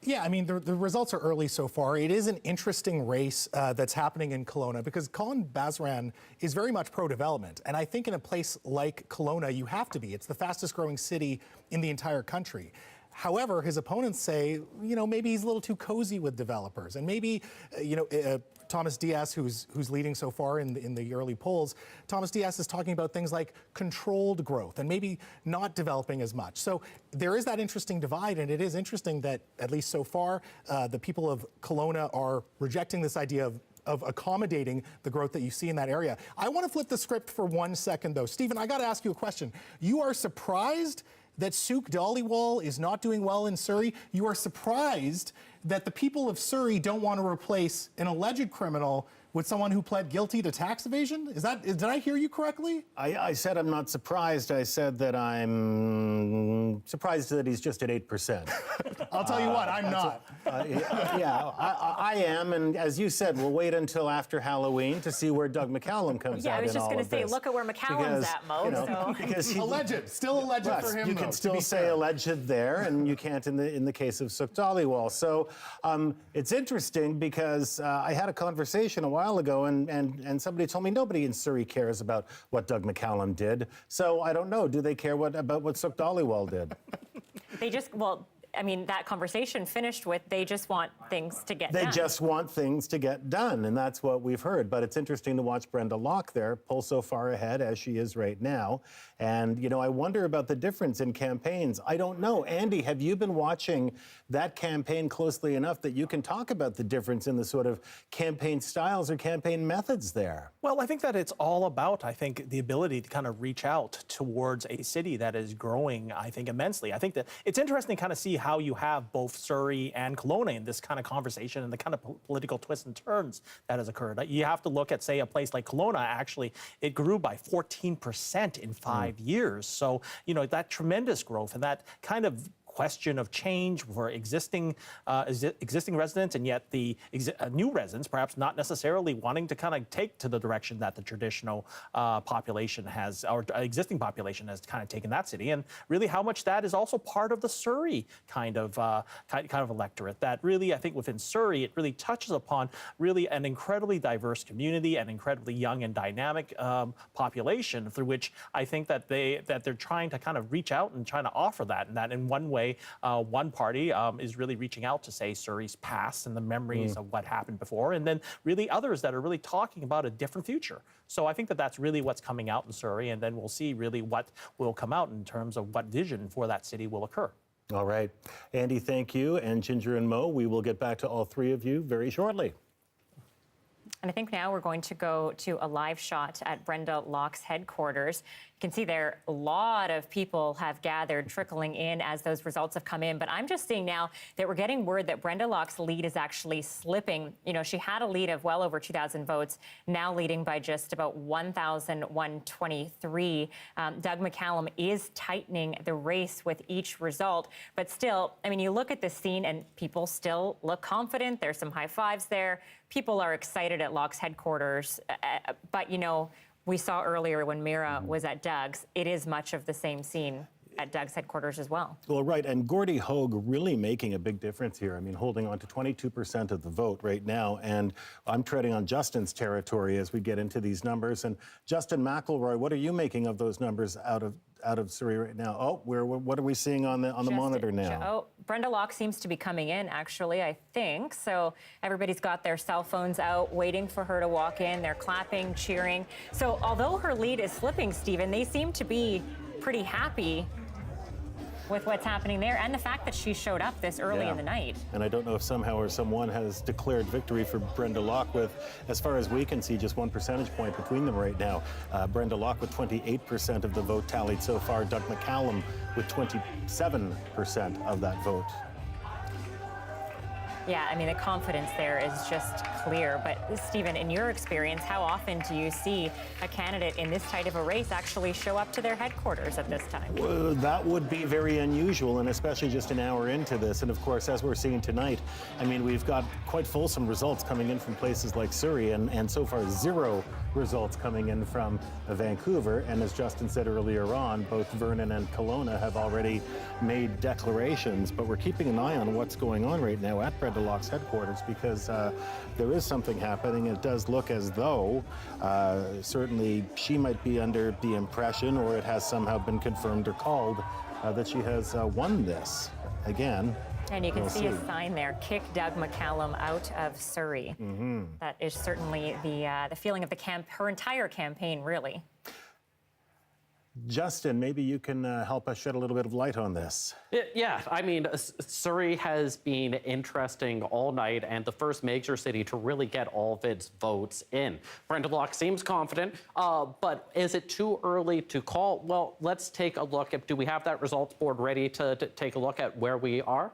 Yeah, I mean, the results are early so far. It is an interesting race that's happening in Kelowna because Colin Bazaran is very much pro-development. And I think in a place like Kelowna, you have to be. It's the fastest growing city in the entire country. However, his opponents say, you know, maybe he's a little too cozy with developers. And maybe, you know, Thomas Dias, who's leading so far in the early polls, Thomas Dias is talking about things like controlled growth and maybe not developing as much. So there is that interesting divide, and it is interesting that, at least so far, the people of Kelowna are rejecting this idea of accommodating the growth that you see in that area. I want to flip the script for 1 second, though. Stephen, I got to ask you a question. You are surprised that Sukh Dhaliwal is not doing well in Surrey? You are surprised that the people of Surrey don't want to replace an alleged criminal with someone who pled guilty to tax evasion? Did I hear you correctly? I said I'm not surprised. I said that I'm surprised that he's just at 8%. I'll tell you what, I'm not. Yeah, I am, and as you said, we'll wait until after Halloween to see where Doug McCallum comes out. Yeah, I was just going to say, look at where McCallum's at, Mo. You know, because alleged, still alleged for him. You can still say alleged there, and you can't in the case of Sukh Dhaliwal. So it's interesting because I had a conversation a while ago, and somebody told me nobody in Surrey cares about what Doug McCallum did. So I don't know. Do they care about what Sukh Dhaliwal did? They just, well, I mean, that conversation finished with they just want things to get They done. just want things to get done, and that's what we've heard. But it's interesting to watch Brenda Locke there pull so far ahead as she is right now. And, you know, I wonder about the difference in campaigns. I don't know. Andy, have you been watching that campaign closely enough that you can talk about the difference in the sort of campaign styles or campaign methods there? Well, I think that it's all about, I think, the ability to kind of reach out towards a city that is growing, I think, immensely. I think that it's interesting to kind of see how you have both Surrey and Kelowna in this kind of conversation and the kind of political twists and turns that has occurred. You have to look at, say, a place like Kelowna, actually, it grew by 14% in 5 years. So, you know, that tremendous growth and that kind of question of change for existing residents, and yet the new residents perhaps not necessarily wanting to kind of take to the direction that the traditional population has, or existing population has kind of taken that city, and really how much that is also part of the Surrey kind of electorate. That really, I think within Surrey, it really touches upon really an incredibly diverse community, an incredibly young and dynamic population, through which I think that they're trying to kind of reach out and trying to offer that, and that in one way. One party is really reaching out to, say, Surrey's past and the memories of what happened before, and then really others that are really talking about a different future. So I think that that's really what's coming out in Surrey, and then we'll see really what will come out in terms of what vision for that city will occur. All right. Andy, thank you. And Ginger and Mo, we will get back to all three of you very shortly. And I think now we're going to go to a live shot at Brenda Locke's headquarters. You can see there a lot of people have gathered, trickling in as those results have come in. But I'm just seeing now that we're getting word that Brenda Locke's lead is actually slipping. You know, she had a lead of well over 2,000 votes, now leading by just about 1,123. Doug McCallum is tightening the race with each result. But still, I mean, you look at this scene and people still look confident. There's some high fives there. People are excited at Locke's headquarters. But, you know, we saw earlier when Mira was at Doug's, it is much of the same scene at Doug's headquarters as well. Well, right, and Gordie Hogue really making a big difference here. I mean, holding on to 22% of the vote right now, and I'm treading on Justin's territory as we get into these numbers. And Justin McElroy, what are you making of those numbers out of Surrey right now? Oh, what are we seeing on the monitor now? Oh, Brenda Locke seems to be coming in, actually, I think. So everybody's got their cell phones out, waiting for her to walk in. They're clapping, cheering. So although her lead is slipping, Stephen, they seem to be pretty happy with what's happening there, and the fact that she showed up this early in the night. And I don't know if somehow or someone has declared victory for Brenda Locke with, as far as we can see, just 1 percentage point between them right now. Brenda Locke with 28% of the vote tallied so far. Doug McCallum with 27% of that vote. Yeah, I mean, the confidence there is just clear. But, Stephen, in your experience, how often do you see a candidate in this tight of a race actually show up to their headquarters at this time? Well, that would be very unusual, and especially just an hour into this. And, of course, as we're seeing tonight, I mean, we've got quite fulsome results coming in from places like Surrey, and so far 0 results coming in from Vancouver. And as Justin said earlier on, both Vernon and Kelowna have already made declarations. But we're keeping an eye on what's going on right now at Brenda Locke's headquarters, because there is something happening. It does look as though certainly she might be under the impression, or it has somehow been confirmed or called, that she has won this again. And you can see a sign there, kick Doug McCallum out of Surrey. That is certainly the feeling of her entire campaign, really. Justin, maybe you can help us shed a little bit of light on this. Yeah, I mean, Surrey has been interesting all night, and the first major city to really get all of its votes in. Brenda Locke seems confident, but is it too early to call? Well, let's take a look at, do we have that results board ready to take a look at where we are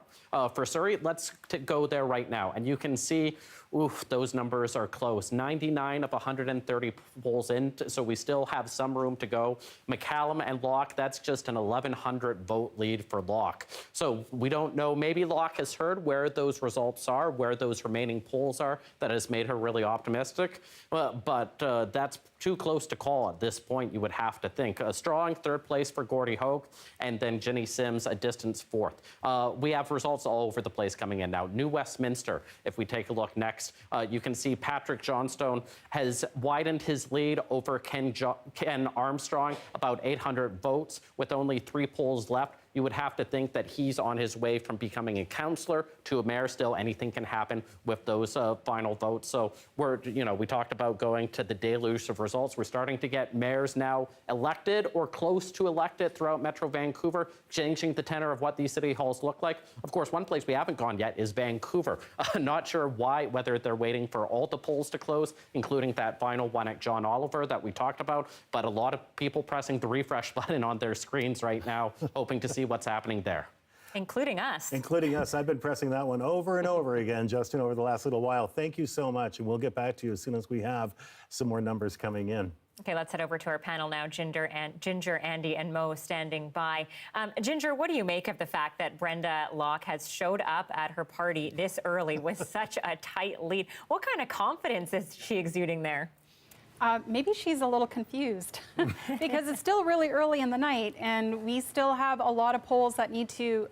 for Surrey? Let's go there right now, and you can see, oof, those numbers are close. 99 of 130 polls in, so we still have some room to go. McCallum and Locke, that's just an 1,100 vote lead for Locke. So we don't know, maybe Locke has heard where those results are, where those remaining polls are, that has made her really optimistic. But that's too close to call at this point, you would have to think. A strong third place for Gordie Hogue, and then Ginny Sims a distance fourth. We have results all over the place coming in now. New Westminster, if we take a look next, you can see Patrick Johnstone has widened his lead over Ken Armstrong, about 800 votes, with only 3 polls left. you would have to think that he's on his way from becoming a councillor to a mayor. Still, anything can happen with those final votes. So we talked about going to the deluge of results. We're starting to get mayors now elected or close to elected throughout Metro Vancouver, changing the tenor of what these city halls look like. Of course, one place we haven't gone yet is Vancouver. Not sure why, whether they're waiting for all the polls to close, including that final one at John Oliver that we talked about, but a lot of people pressing the refresh button on their screens right now, hoping to see what's happening there. Including us. Including us. I've been pressing that one over and over again, Justin, over the last little while. Thank you so much, and we'll get back to you as soon as we have some more numbers coming in. Okay, let's head over to our panel now. Ginger, Andy, and Mo standing by. Ginger, what do you make of the fact that Brenda Locke has showed up at her party this early with such a tight lead? What kind of confidence is she exuding there? Maybe she's a little confused because it's still really early in the night and we still have a lot of polls that need to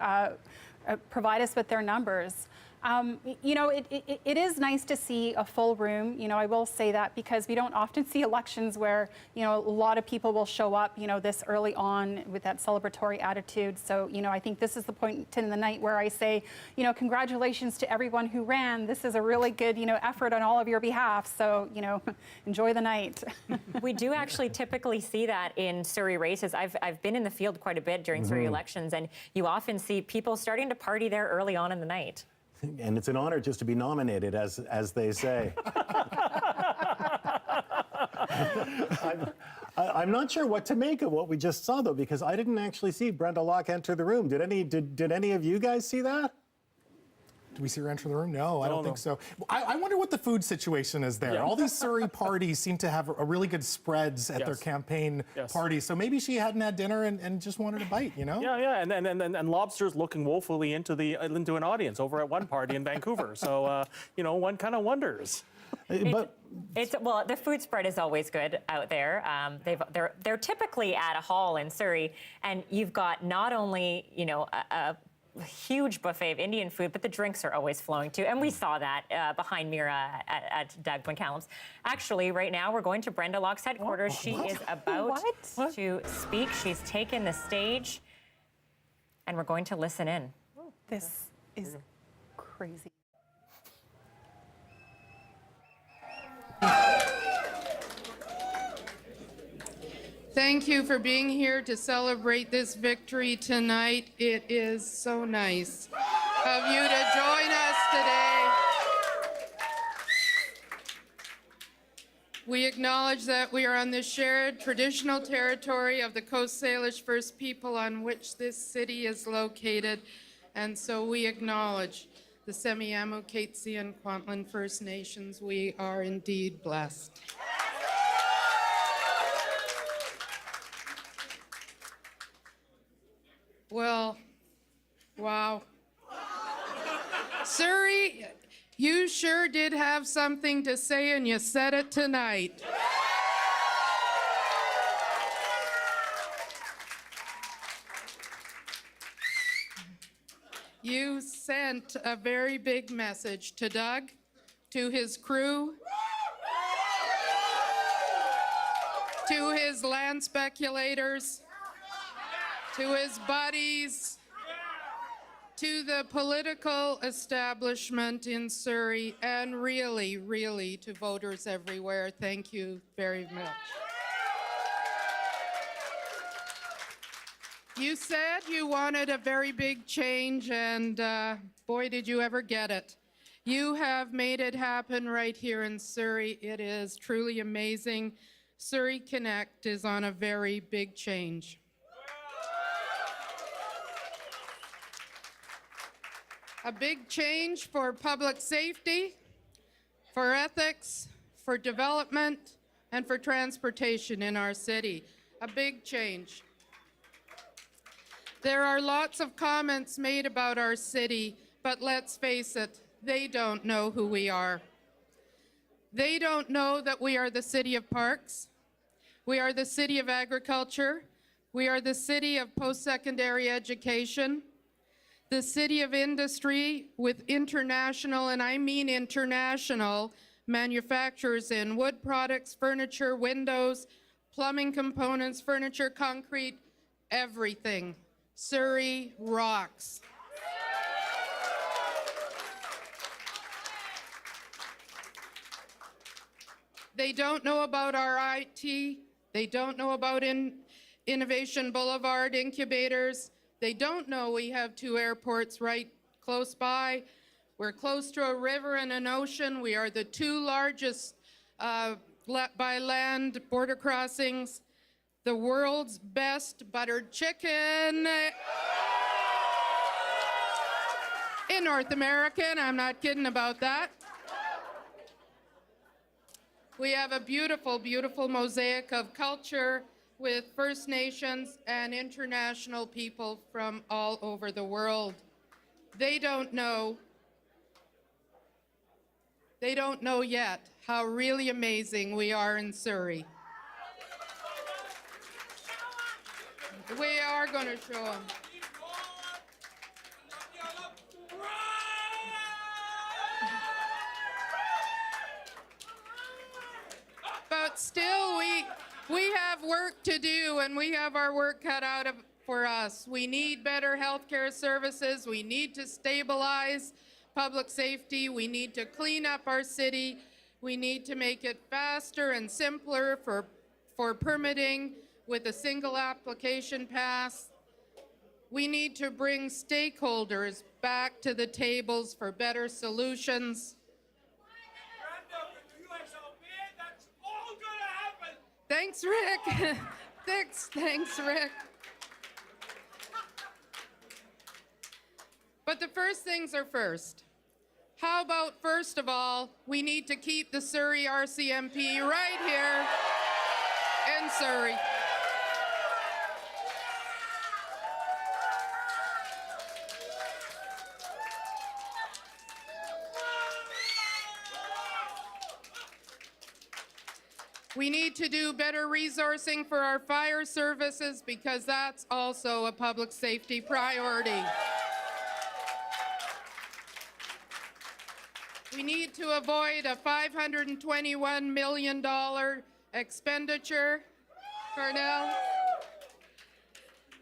provide us with their numbers. It is nice to see a full room. I will say that because we don't often see elections where, a lot of people will show up, this early on with that celebratory attitude. So, I think this is the point in the night where I say, congratulations to everyone who ran. This is a really good, effort on all of your behalf. So, enjoy the night. We do actually typically see that in Surrey races. I've been in the field quite a bit during Surrey elections, and you often see people starting to party there early on in the night. And it's an honor just to be nominated, as they say. I'm not sure what to make of what we just saw, though, because I didn't actually see Brenda Locke enter the room. Did any of you guys see that? Did we see her enter the room? No, I don't think so. I wonder what the food situation is there. Yeah. All these Surrey parties seem to have a really good spreads at their campaign parties. So maybe she hadn't had dinner and just wanted a bite, Yeah, and lobsters looking woefully into an audience over at one party in Vancouver. So, one kind of wonders. Well, the food spread is always good out there. They're typically at a hall in Surrey, and you've got not only a huge buffet of Indian food, but the drinks are always flowing too. And we saw that behind Mira at Doug McCallum's. Actually, right now, we're going to Brenda Locke's headquarters. She is about to speak. She's taken the stage, and we're going to listen in. This is crazy. Thank you for being here to celebrate this victory tonight. It is so nice of you to join us today. We acknowledge that we are on the shared traditional territory of the Coast Salish First People on which this city is located, and so we acknowledge the Semiahmoo, Katzie, and Kwantlen First Nations. We are indeed blessed. Well, wow. Surrey, you sure did have something to say, and you said it tonight. You sent a very big message to Doug, to his crew, to his land speculators, to his buddies, to the political establishment in Surrey, and really, really to voters everywhere. Thank you very much. You said you wanted a very big change, and boy, did you ever get it. You have made it happen right here in Surrey. It is truly amazing. Surrey Connect is on a very big change. A big change for public safety, for ethics, for development, and for transportation in our city. A big change. There are lots of comments made about our city, but let's face it, they don't know who we are. They don't know that we are the city of parks, we are the city of agriculture, we are the city of post-secondary education, the city of industry with international, and I mean international, manufacturers in wood products, furniture, windows, plumbing components, furniture, concrete, everything. Surrey rocks. They don't know about our IT. They don't know about Innovation Boulevard incubators. They don't know we have 2 airports right close by. We're close to a river and an ocean. We are the 2 largest by land border crossings. The world's best buttered chicken in North America, and I'm not kidding about that. We have a beautiful, beautiful mosaic of culture with First Nations and international people from all over the world. They don't know yet how really amazing we are in Surrey. We are going to show them. But still, we have work to do, and we have our work cut out for us. We need better healthcare services. We need to stabilize public safety. We need to clean up our city. We need to make it faster and simpler for permitting with a single application pass. We need to bring stakeholders back to the tables for better solutions. Thanks, Rick. Thanks, Rick. But the first things are first. How about, first of all, we need to keep the Surrey RCMP right here in Surrey. We need to do better resourcing for our fire services because that's also a public safety priority. We need to avoid a $521 million expenditure, Cornell.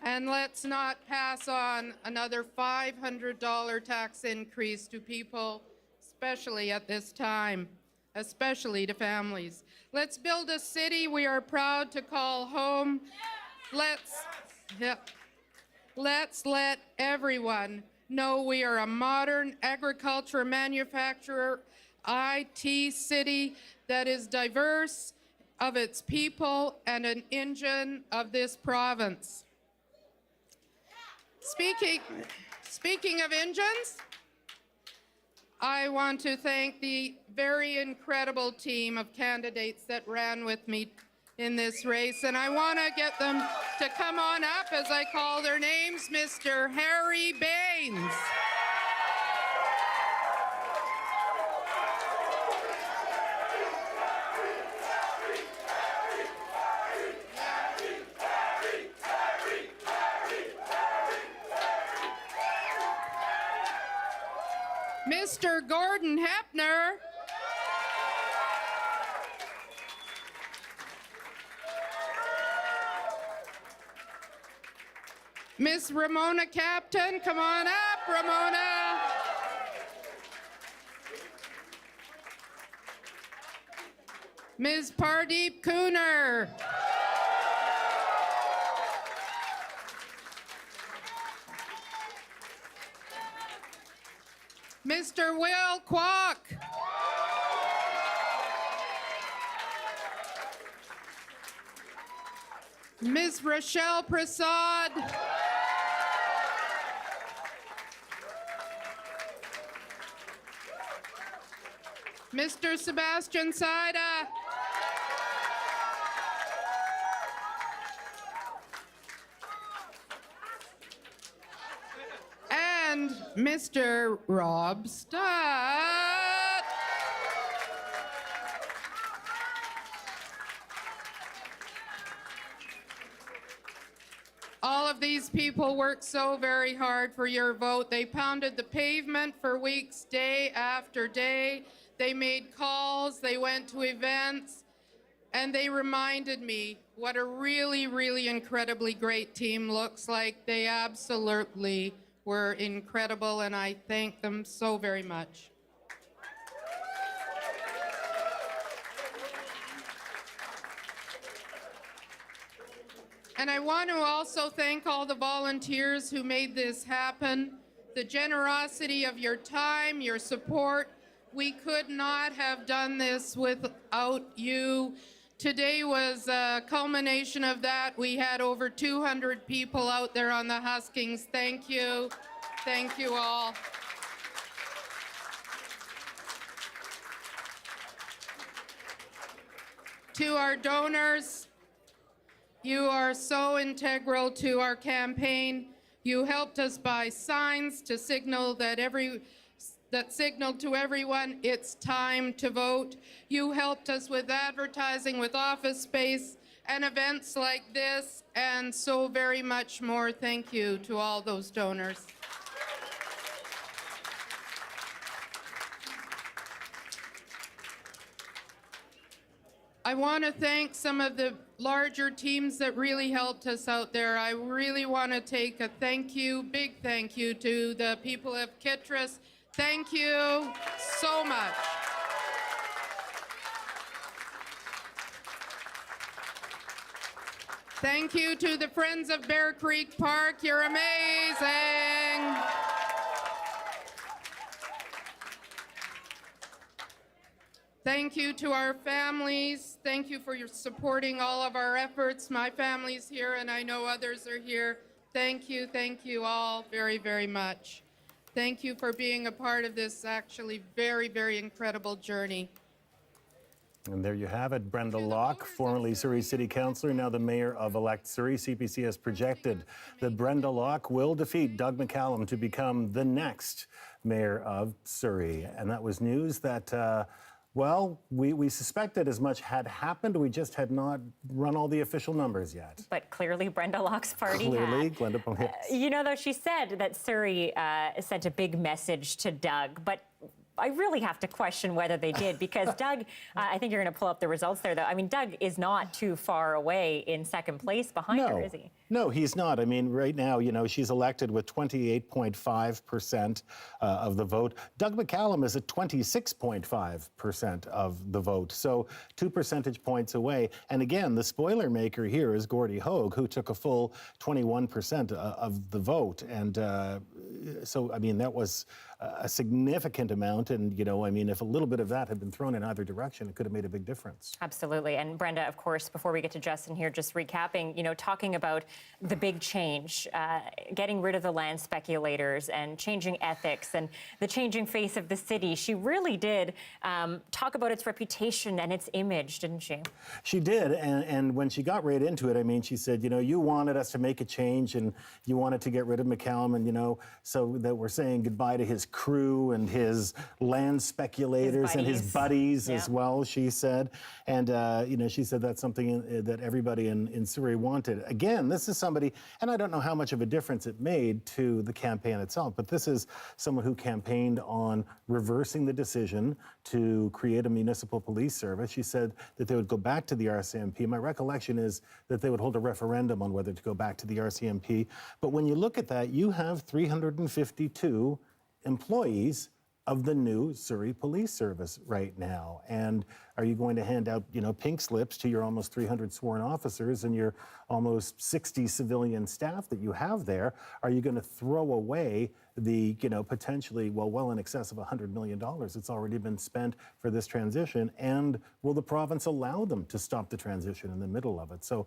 And let's not pass on another $500 tax increase to people, especially at this time, especially to families. Let's build a city we are proud to call home. Let's let everyone know we are a modern agriculture, manufacturer, IT city that is diverse of its people and an engine of this province. Speaking of engines, I want to thank the very incredible team of candidates that ran with me in this race, and I want to get them to come on up as I call their names. Mr. Harry Baines. Mr. Gordon Hepner. Miss Ramona Captain, come on up, Ramona. Ms. Pardeep Cooner. Mr. Will Kwok. Ms. Rochelle Prasad. Mr. Sebastian Saida. And Mr. Rob Stott. All of these people worked so very hard for your vote. They pounded the pavement for weeks, day after day. They made calls, they went to events, and they reminded me what a really, really incredibly great team looks like. They absolutely were incredible, and I thank them so very much. And I want to also thank all the volunteers who made this happen, the generosity of your time, your support. We could not have done this without you. Today was a culmination of that. We had over 200 people out there on the huskings. Thank you. Thank you all. To our donors, you are so integral to our campaign. You helped us buy signs to signal that signaled to everyone it's time to vote. You helped us with advertising, with office space, and events like this, and so very much more. Thank you to all those donors. I want to thank some of the larger teams that really helped us out there. I really want to take a big thank you to the people of Kittrus. Thank you so much. Thank you to the Friends of Bear Creek Park. You're amazing. Thank you to our families. Thank you for your supporting all of our efforts. My family's here, and I know others are here. Thank you all very, very much. Thank you for being a part of this actually very, very incredible journey. And there you have it. Brenda Locke, formerly Surrey City Councillor, now the Mayor of elect Surrey. CPC has projected that Brenda Locke will defeat Doug McCallum to become the next Mayor of Surrey. And that was news that, well, we suspected as much had happened. We just had not run all the official numbers yet. But clearly Brenda Locke's party Clearly, had. Glenda, yes. You know, though, she said that Surrey sent a big message to Doug, but I really have to question whether they did, because Doug, I think you're going to pull up the results there, though. I mean, Doug is not too far away in second place behind her, is he? No, he's not. I mean, right now, you know, she's elected with 28.5% of the vote. Doug McCallum is at 26.5% of the vote, so 2 percentage points away. And again, the spoiler maker here is Gordie Hogue, who took a full 21% of the vote. And so, I mean, that was a significant amount. And, you know, I mean, if a little bit of that had been thrown in either direction, it could have made a big difference. Absolutely. And Brenda, of course, before we get to Justin here, just recapping, you know, talking about the big change, getting rid of the land speculators and changing ethics and the changing face of the city. She really did talk about its reputation and its image, didn't she? She did. And when she got right into it, I mean, she said, you know, you wanted us to make a change and you wanted to get rid of McCallum, and, you know, so that we're saying goodbye to his crew and his land speculators and his buddies as well, she said. And, you know, she said that's something that everybody in Surrey wanted. Again, this is somebody, and I don't know how much of a difference it made to the campaign itself, but this is someone who campaigned on reversing the decision to create a municipal police service. She said that they would go back to the RCMP. My recollection is that they would hold a referendum on whether to go back to the RCMP. But when you look at that, you have 352 employees of the new Surrey Police Service right now. And are you going to hand out, you know, pink slips to your almost 300 sworn officers and your almost 60 civilian staff that you have there? Are you going to throw away the, you know, potentially, well in excess of $100 million that's already been spent for this transition? And will the province allow them to stop the transition in the middle of it? So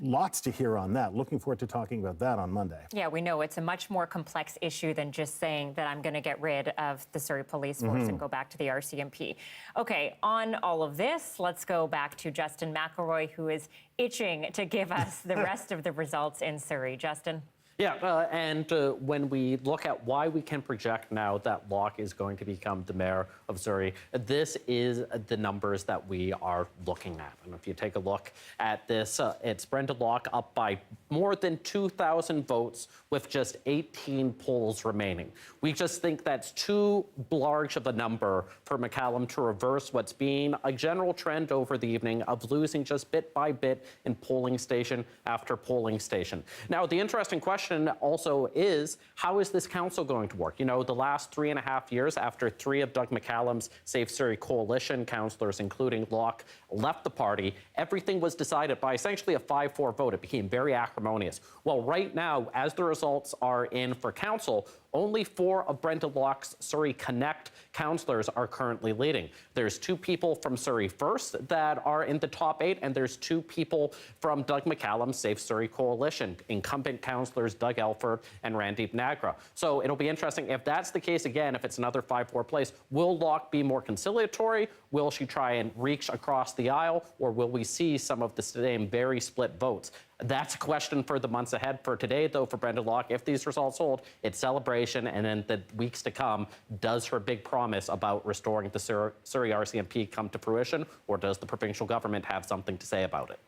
lots to hear on that. Looking forward to talking about that on Monday. Yeah, we know it's a much more complex issue than just saying that I'm going to get rid of the Surrey Police Force and go back to the RCMP. Okay, on all of this, let's go back to Justin McElroy, who is itching to give us the rest of the results in Surrey. Justin? Yeah, and when we look at why we can project now that Locke is going to become the mayor of Surrey, this is the numbers that we are looking at. And if you take a look at this, it's Brenda Locke up by more than 2,000 votes with just 18 polls remaining. We just think that's too large of a number for McCallum to reverse what's been a general trend over the evening of losing just bit by bit in polling station after polling station. Now, the interesting question also is, how is this council going to work? You know, the last 3.5 years after 3 of Doug McCallum's Safe Surrey coalition councillors, including Locke, left the party, everything was decided by essentially a 5-4 vote. It became very acrimonious. Well, right now, as the results are in for council, only 4 of Brenda Locke's Surrey Connect councillors are currently leading. There's 2 people from Surrey First that are in the top 8, and there's 2 people from Doug McCallum's Safe Surrey coalition, incumbent councillors Doug Elford and Randeep Nagra. So it'll be interesting if that's the case again, if it's another 5-4 place. Will Locke be more conciliatory? Will she try and reach across the aisle? Or will we see some of the same very split votes? That's a question for the months ahead. For today, though, for Brenda Locke, if these results hold, it's celebration, and then the weeks to come, does her big promise about restoring the Surrey RCMP come to fruition, or does the provincial government have something to say about it?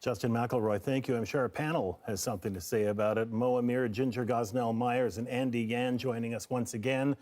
Justin McElroy, thank you. I'm sure our panel has something to say about it. Mo Amir, Ginger Gosnell-Myers, and Andy Yan joining us once again.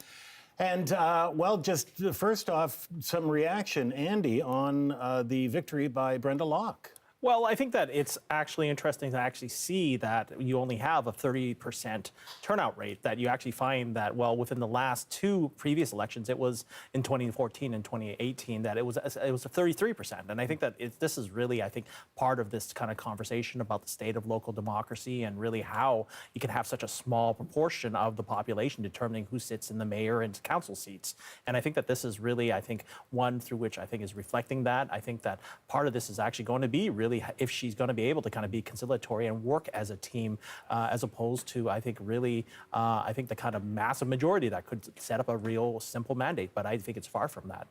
And, well, just first off, some reaction, Andy, on the victory by Brenda Locke. Well, I think that it's actually interesting to actually see that you only have a 30% turnout rate, that you actually find that, well, within the last 2 previous elections, it was in 2014 and 2018, that it was a 33%. And I think that this is really, I think, part of this kind of conversation about the state of local democracy and really how you can have such a small proportion of the population determining who sits in the mayor and council seats. And I think that this is really, I think, one through which I think is reflecting that. I think that part of this is actually going to be really if she's going to be able to kind of be conciliatory and work as a team, as opposed to, I think, really, I think the kind of massive majority that could set up a real simple mandate. But I think it's far from that.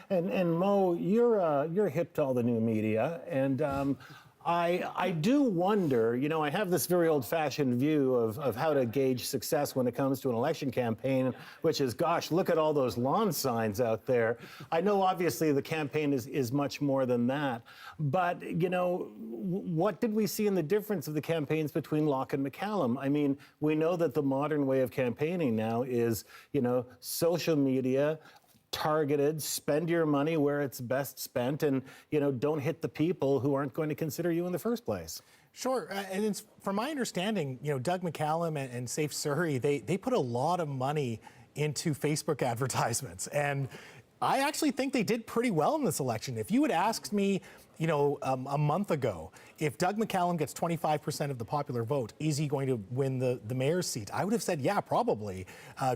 And Mo, you're hip to all the new media, and I do wonder, you know, I have this very old-fashioned view of how to gauge success when it comes to an election campaign, which is, gosh, look at all those lawn signs out there. I know, obviously, the campaign is much more than that. But, you know, what did we see in the difference of the campaigns between Locke and McCallum? I mean, we know that the modern way of campaigning now is, you know, social media, targeted, spend your money where it's best spent, and, you know, don't hit the people who aren't going to consider you in the first place. Sure, and it's, from my understanding, you know, Doug McCallum and Safe Surrey, they put a lot of money into Facebook advertisements, and I actually think they did pretty well in this election. If you had asked me, you know, a month ago, if Doug McCallum gets 25% of the popular vote, is he going to win the mayor's seat? I would have said, yeah, probably,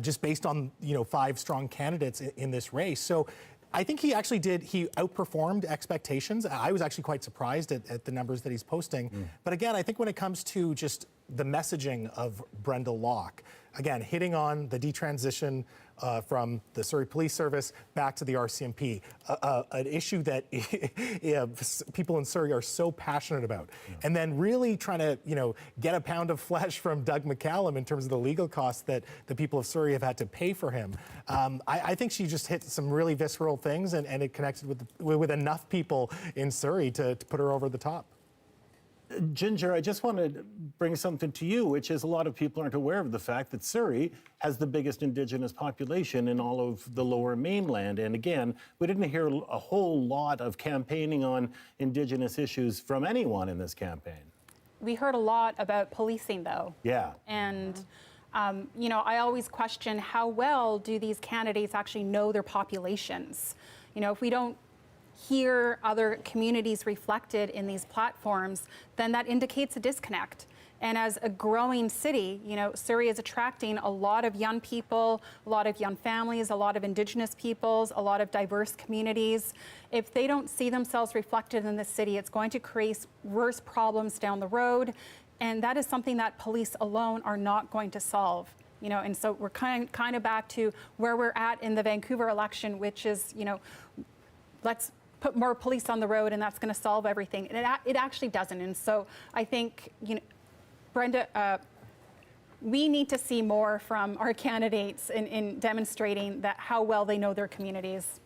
just based on, you know, 5 strong candidates in this race. So I think he actually did, he outperformed expectations. I was actually quite surprised at the numbers that he's posting. But again, I think when it comes to just the messaging of Brenda Locke, again, hitting on the detransition from the Surrey Police Service back to the RCMP, an issue that people in Surrey are so passionate about. And then really trying to, you know, get a pound of flesh from Doug McCallum in terms of the legal costs that the people of Surrey have had to pay for him. I think she just hit some really visceral things, and it connected with enough people in Surrey to put her over the top. Ginger, I just want to bring something to you, which is a lot of people aren't aware of the fact that Surrey has the biggest Indigenous population in all of the Lower Mainland. And again, we didn't hear a whole lot of campaigning on Indigenous issues from anyone in this campaign. We heard a lot about policing, though. Yeah. And, you know, I always question how well do these candidates actually know their populations? You know, if we don't hear other communities reflected in these platforms, then that indicates a disconnect. And as a growing city, you know, Surrey is attracting a lot of young people, a lot of young families, a lot of Indigenous peoples, a lot of diverse communities. If they don't see themselves reflected in the city, it's going to create worse problems down the road. And that is something that police alone are not going to solve. You know, and so we're kind of back to where we're at in the Vancouver election, which is, you know, let's put more police on the road and that's going to solve everything. And it actually doesn't. And so I think, you know, Brenda we need to see more from our candidates in demonstrating that how well they know their communities.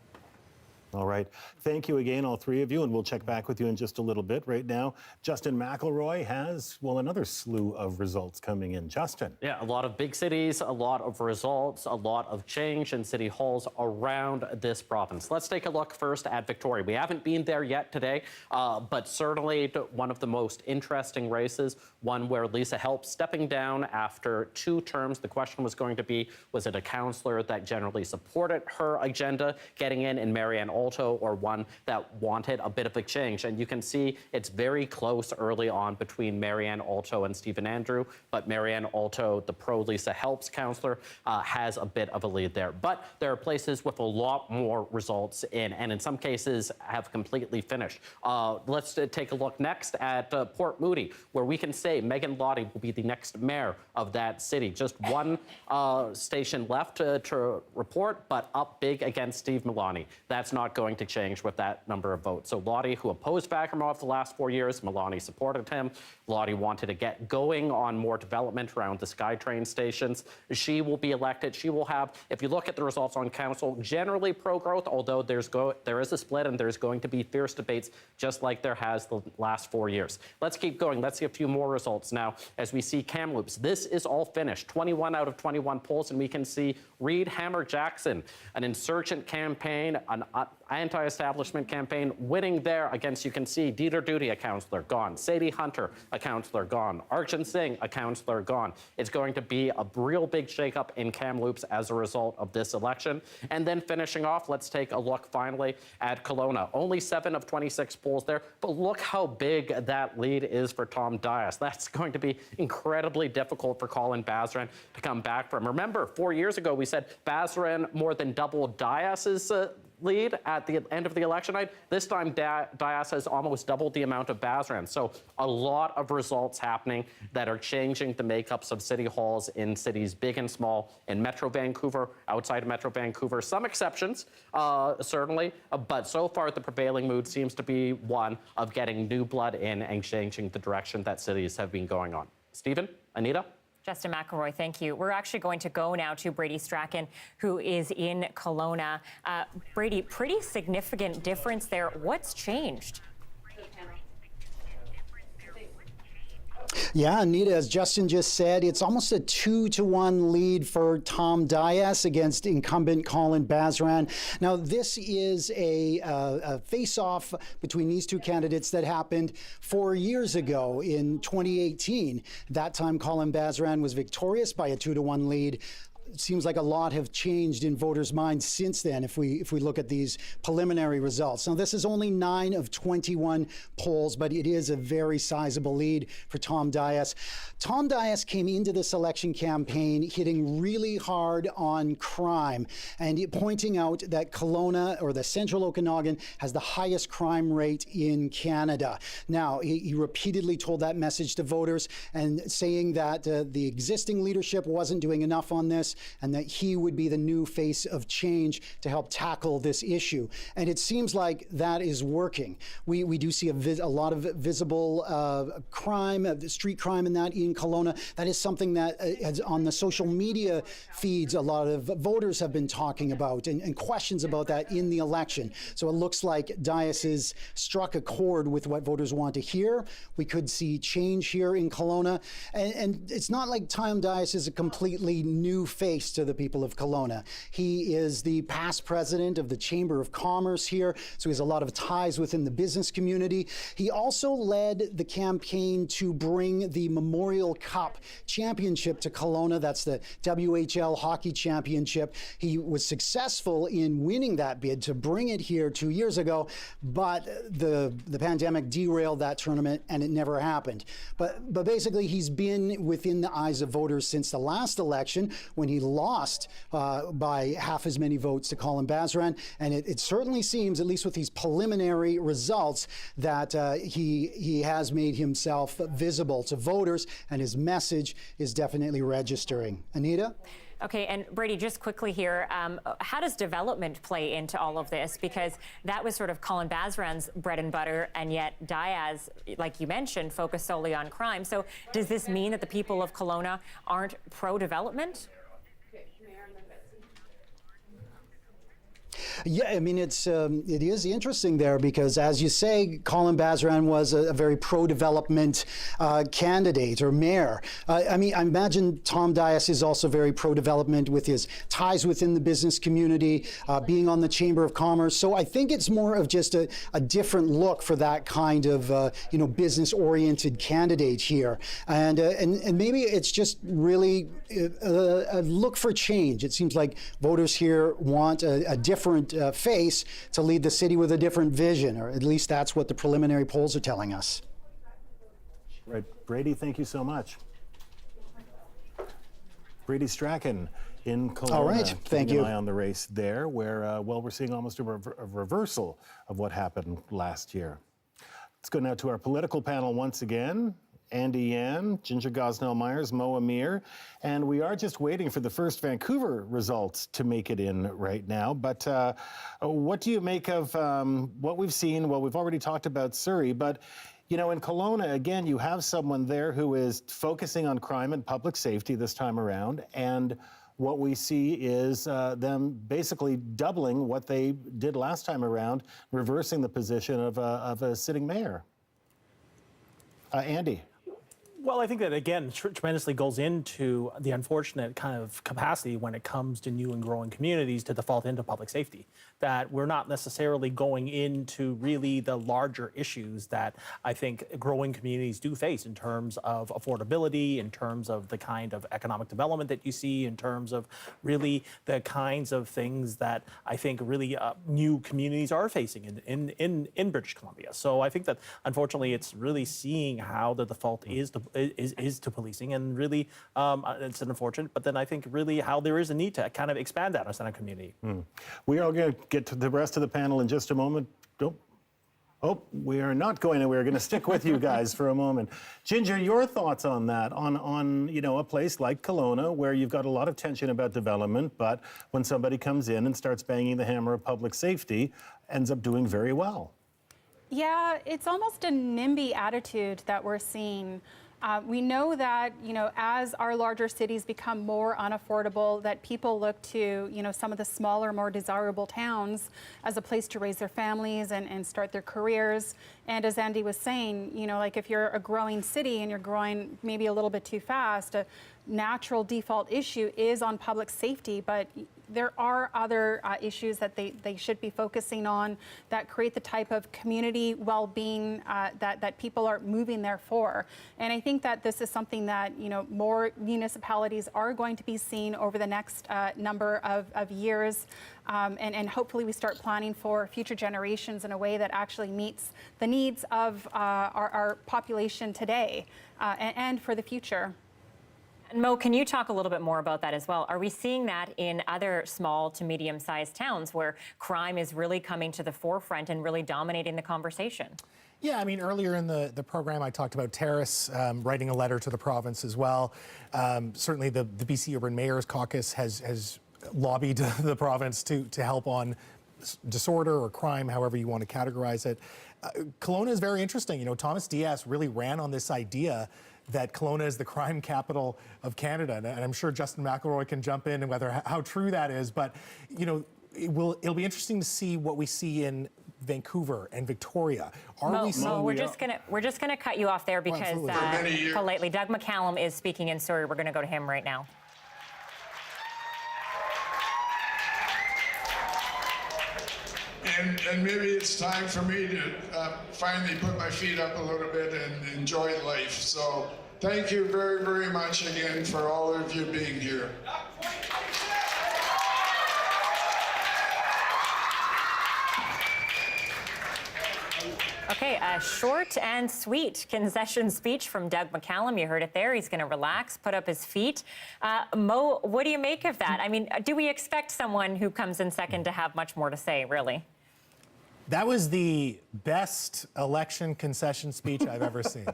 All right. Thank you again, all three of you, and we'll check back with you in just a little bit. Right now, Justin McElroy has, well, another slew of results coming in. Justin. Yeah, a lot of big cities, a lot of results, a lot of change in city halls around this province. Let's take a look first at Victoria. We haven't been there yet today, but certainly one of the most interesting races, one where Lisa Help stepping down after 2 terms. The question was going to be, was it a councillor that generally supported her agenda getting in Marianne Alto, or one that wanted a bit of a change? And you can see it's very close early on between Marianne Alto and Stephen Andrew, but Marianne Alto, the pro-Lisa Helps councillor, has a bit of a lead there. But there are places with a lot more results in, and in some cases have completely finished. Let's take a look next at Port Moody, where we can say Megan Lottie will be the next mayor of that city. Just one station left to report, but up big against Steve Milani. That's not going to change with that number of votes. So Lottie, who opposed Backramov the last 4 years, Milani supported him. Lottie wanted to get going on more development around the SkyTrain stations. She will be elected. She will have, if you look at the results on council, generally pro-growth, although there is a split and there's going to be fierce debates, just like there has the last 4 years. Let's keep going. Let's see a few more results now as we see Kamloops. This is all finished. 21 out of 21 polls, and we can see Reed Hammer Jackson, an insurgent campaign, an anti-establishment campaign, winning there against, you can see, Dieter Duty, a councillor, gone. Sadie Hunter, a councillor, gone. Arjun Singh, a councillor, gone. It's going to be a real big shakeup in Kamloops as a result of this election. And then finishing off, let's take a look finally at Kelowna. Only 7 of 26 polls there, but look how big that lead is for Tom Dias. That's going to be incredibly difficult for Colin Bazaran to come back from. Remember, 4 years ago, we said Bazaran more than doubled Dias's lead at the end of the election night. This time, Dias has almost doubled the amount of Bazaran. So a lot of results happening that are changing the makeups of city halls in cities big and small, in Metro Vancouver, outside of Metro Vancouver. Some exceptions, certainly, but so far the prevailing mood seems to be one of getting new blood in and changing the direction that cities have been going on. Stephen, Anita? Justin McElroy, thank you. We're actually going to go now to Brady Strachan, who is in Kelowna. Brady, pretty significant difference there. What's changed? Yeah, Anita, as Justin just said, it's almost a 2-to-1 lead for Tom Dias against incumbent Colin Bazaran. Now, this is a face-off between these two candidates that happened 4 years ago in 2018. That time, Colin Bazaran was victorious by a 2-to-1 lead. It seems like a lot have changed in voters' minds since then if we look at these preliminary results. Now, this is only 9 of 21 polls, but it is a very sizable lead for Tom Dias. Tom Dias came into this election campaign hitting really hard on crime and pointing out that Kelowna, or the Central Okanagan, has the highest crime rate in Canada. Now, he repeatedly told that message to voters and saying that the existing leadership wasn't doing enough on this, and that he would be the new face of change to help tackle this issue. And it seems like that is working. We do see a lot of visible crime, street crime and that in Kelowna. That is something that has, on the social media feeds, a lot of voters have been talking about and questions about that in the election. So it looks like Dias has struck a chord with what voters want to hear. We could see change here in Kelowna. And it's not like Tom Dias is a completely new face to the people of Kelowna. He is the past president of the Chamber of Commerce here, so he has a lot of ties within the business community. He also led the campaign to bring the Memorial Cup championship to Kelowna. That's the WHL hockey championship. He was successful in winning that bid to bring it here 2 years ago, but the pandemic derailed that tournament and it never happened. But basically, he's been within the eyes of voters since the last election, when he lost by half as many votes to Colin Bazaran. And it certainly seems, at least with these preliminary results, that he has made himself visible to voters, and his message is definitely registering. Anita? Okay, and Brady, just quickly here, how does development play into all of this? Because that was sort of Colin Bazaran's bread and butter, and yet Diaz, like you mentioned, focused solely on crime. So does this mean that the people of Kelowna aren't pro-development? Yeah, I mean, it is interesting there because, as you say, Colin Bazaran was a very pro-development candidate or mayor. I mean, I imagine Tom Dias is also very pro-development with his ties within the business community, being on the Chamber of Commerce. So I think it's more of just a different look for that kind of, business-oriented candidate here. And maybe it's just really a look for change. It seems like voters here want a different face to lead the city with a different vision, or at least that's what the preliminary polls are telling us. Right, Brady, thank you so much. Brady Strachan in Kelowna. All right, thank you. An eye on the race there, where we're seeing almost a reversal of what happened last year. Let's go now to our political panel once again. Andy Yan, Ginger Gosnell-Myers, Mo Amir, and we are just waiting for the first Vancouver results to make it in right now. But what do you make of what we've seen? Well, we've already talked about Surrey, but in Kelowna, again, you have someone there who is focusing on crime and public safety this time around, and what we see is them basically doubling what they did last time around, reversing the position of a sitting mayor. Andy. Well, I think that, again, tremendously goes into the unfortunate kind of capacity when it comes to new and growing communities to default into public safety, that we're not necessarily going into really the larger issues that I think growing communities do face in terms of affordability, in terms of the kind of economic development that you see, in terms of really the kinds of things that I think really new communities are facing in British Columbia. So I think that, unfortunately, it's really seeing how the default is to policing, and really it's unfortunate, but then I think really how there is a need to kind of expand that in our community. We are going to get to the rest of the panel in just a moment. Oh, we are not going to. We're going to stick with you guys for a moment. Ginger, your thoughts on that, on a place like Kelowna where you've got a lot of tension about development, but when somebody comes in and starts banging the hammer of public safety, ends up doing very well. Yeah, it's almost a NIMBY attitude that we're seeing. We know that, as our larger cities become more unaffordable, that people look to, some of the smaller, more desirable towns as a place to raise their families and start their careers. And as Andy was saying, like if you're a growing city and you're growing maybe a little bit too fast, a natural default issue is on public safety, but there are other issues that they should be focusing on that create the type of community well-being that people are moving there for. And I think that this is something that more municipalities are going to be seeing over the next number of years. And hopefully we start planning for future generations in a way that actually meets the needs of our population today and for the future. Mo, can you talk a little bit more about that as well? Are we seeing that in other small to medium-sized towns where crime is really coming to the forefront and really dominating the conversation? Yeah, I mean, earlier in the program, I talked about Terrace writing a letter to the province as well. Certainly the BC Urban Mayors Caucus has lobbied the province to help on disorder or crime, however you want to categorize it. Kelowna is very interesting. Thomas Dias really ran on this idea that Kelowna is the crime capital of Canada, and I'm sure Justin McElroy can jump in and whether how true that is. But it'll be interesting to see what we see in Vancouver and Victoria. Mo, we're just gonna cut you off there because politely, Doug McCallum is speaking in Surrey. We're gonna go to him right now. And maybe it's time for me to finally put my feet up a little bit and enjoy life. So thank you very, very much again for all of you being here. Okay, a short and sweet concession speech from Doug McCallum. You heard it there. He's going to relax, put up his feet. Mo, what do you make of that? I mean, do we expect someone who comes in second to have much more to say, really? That was the best election concession speech I've ever seen.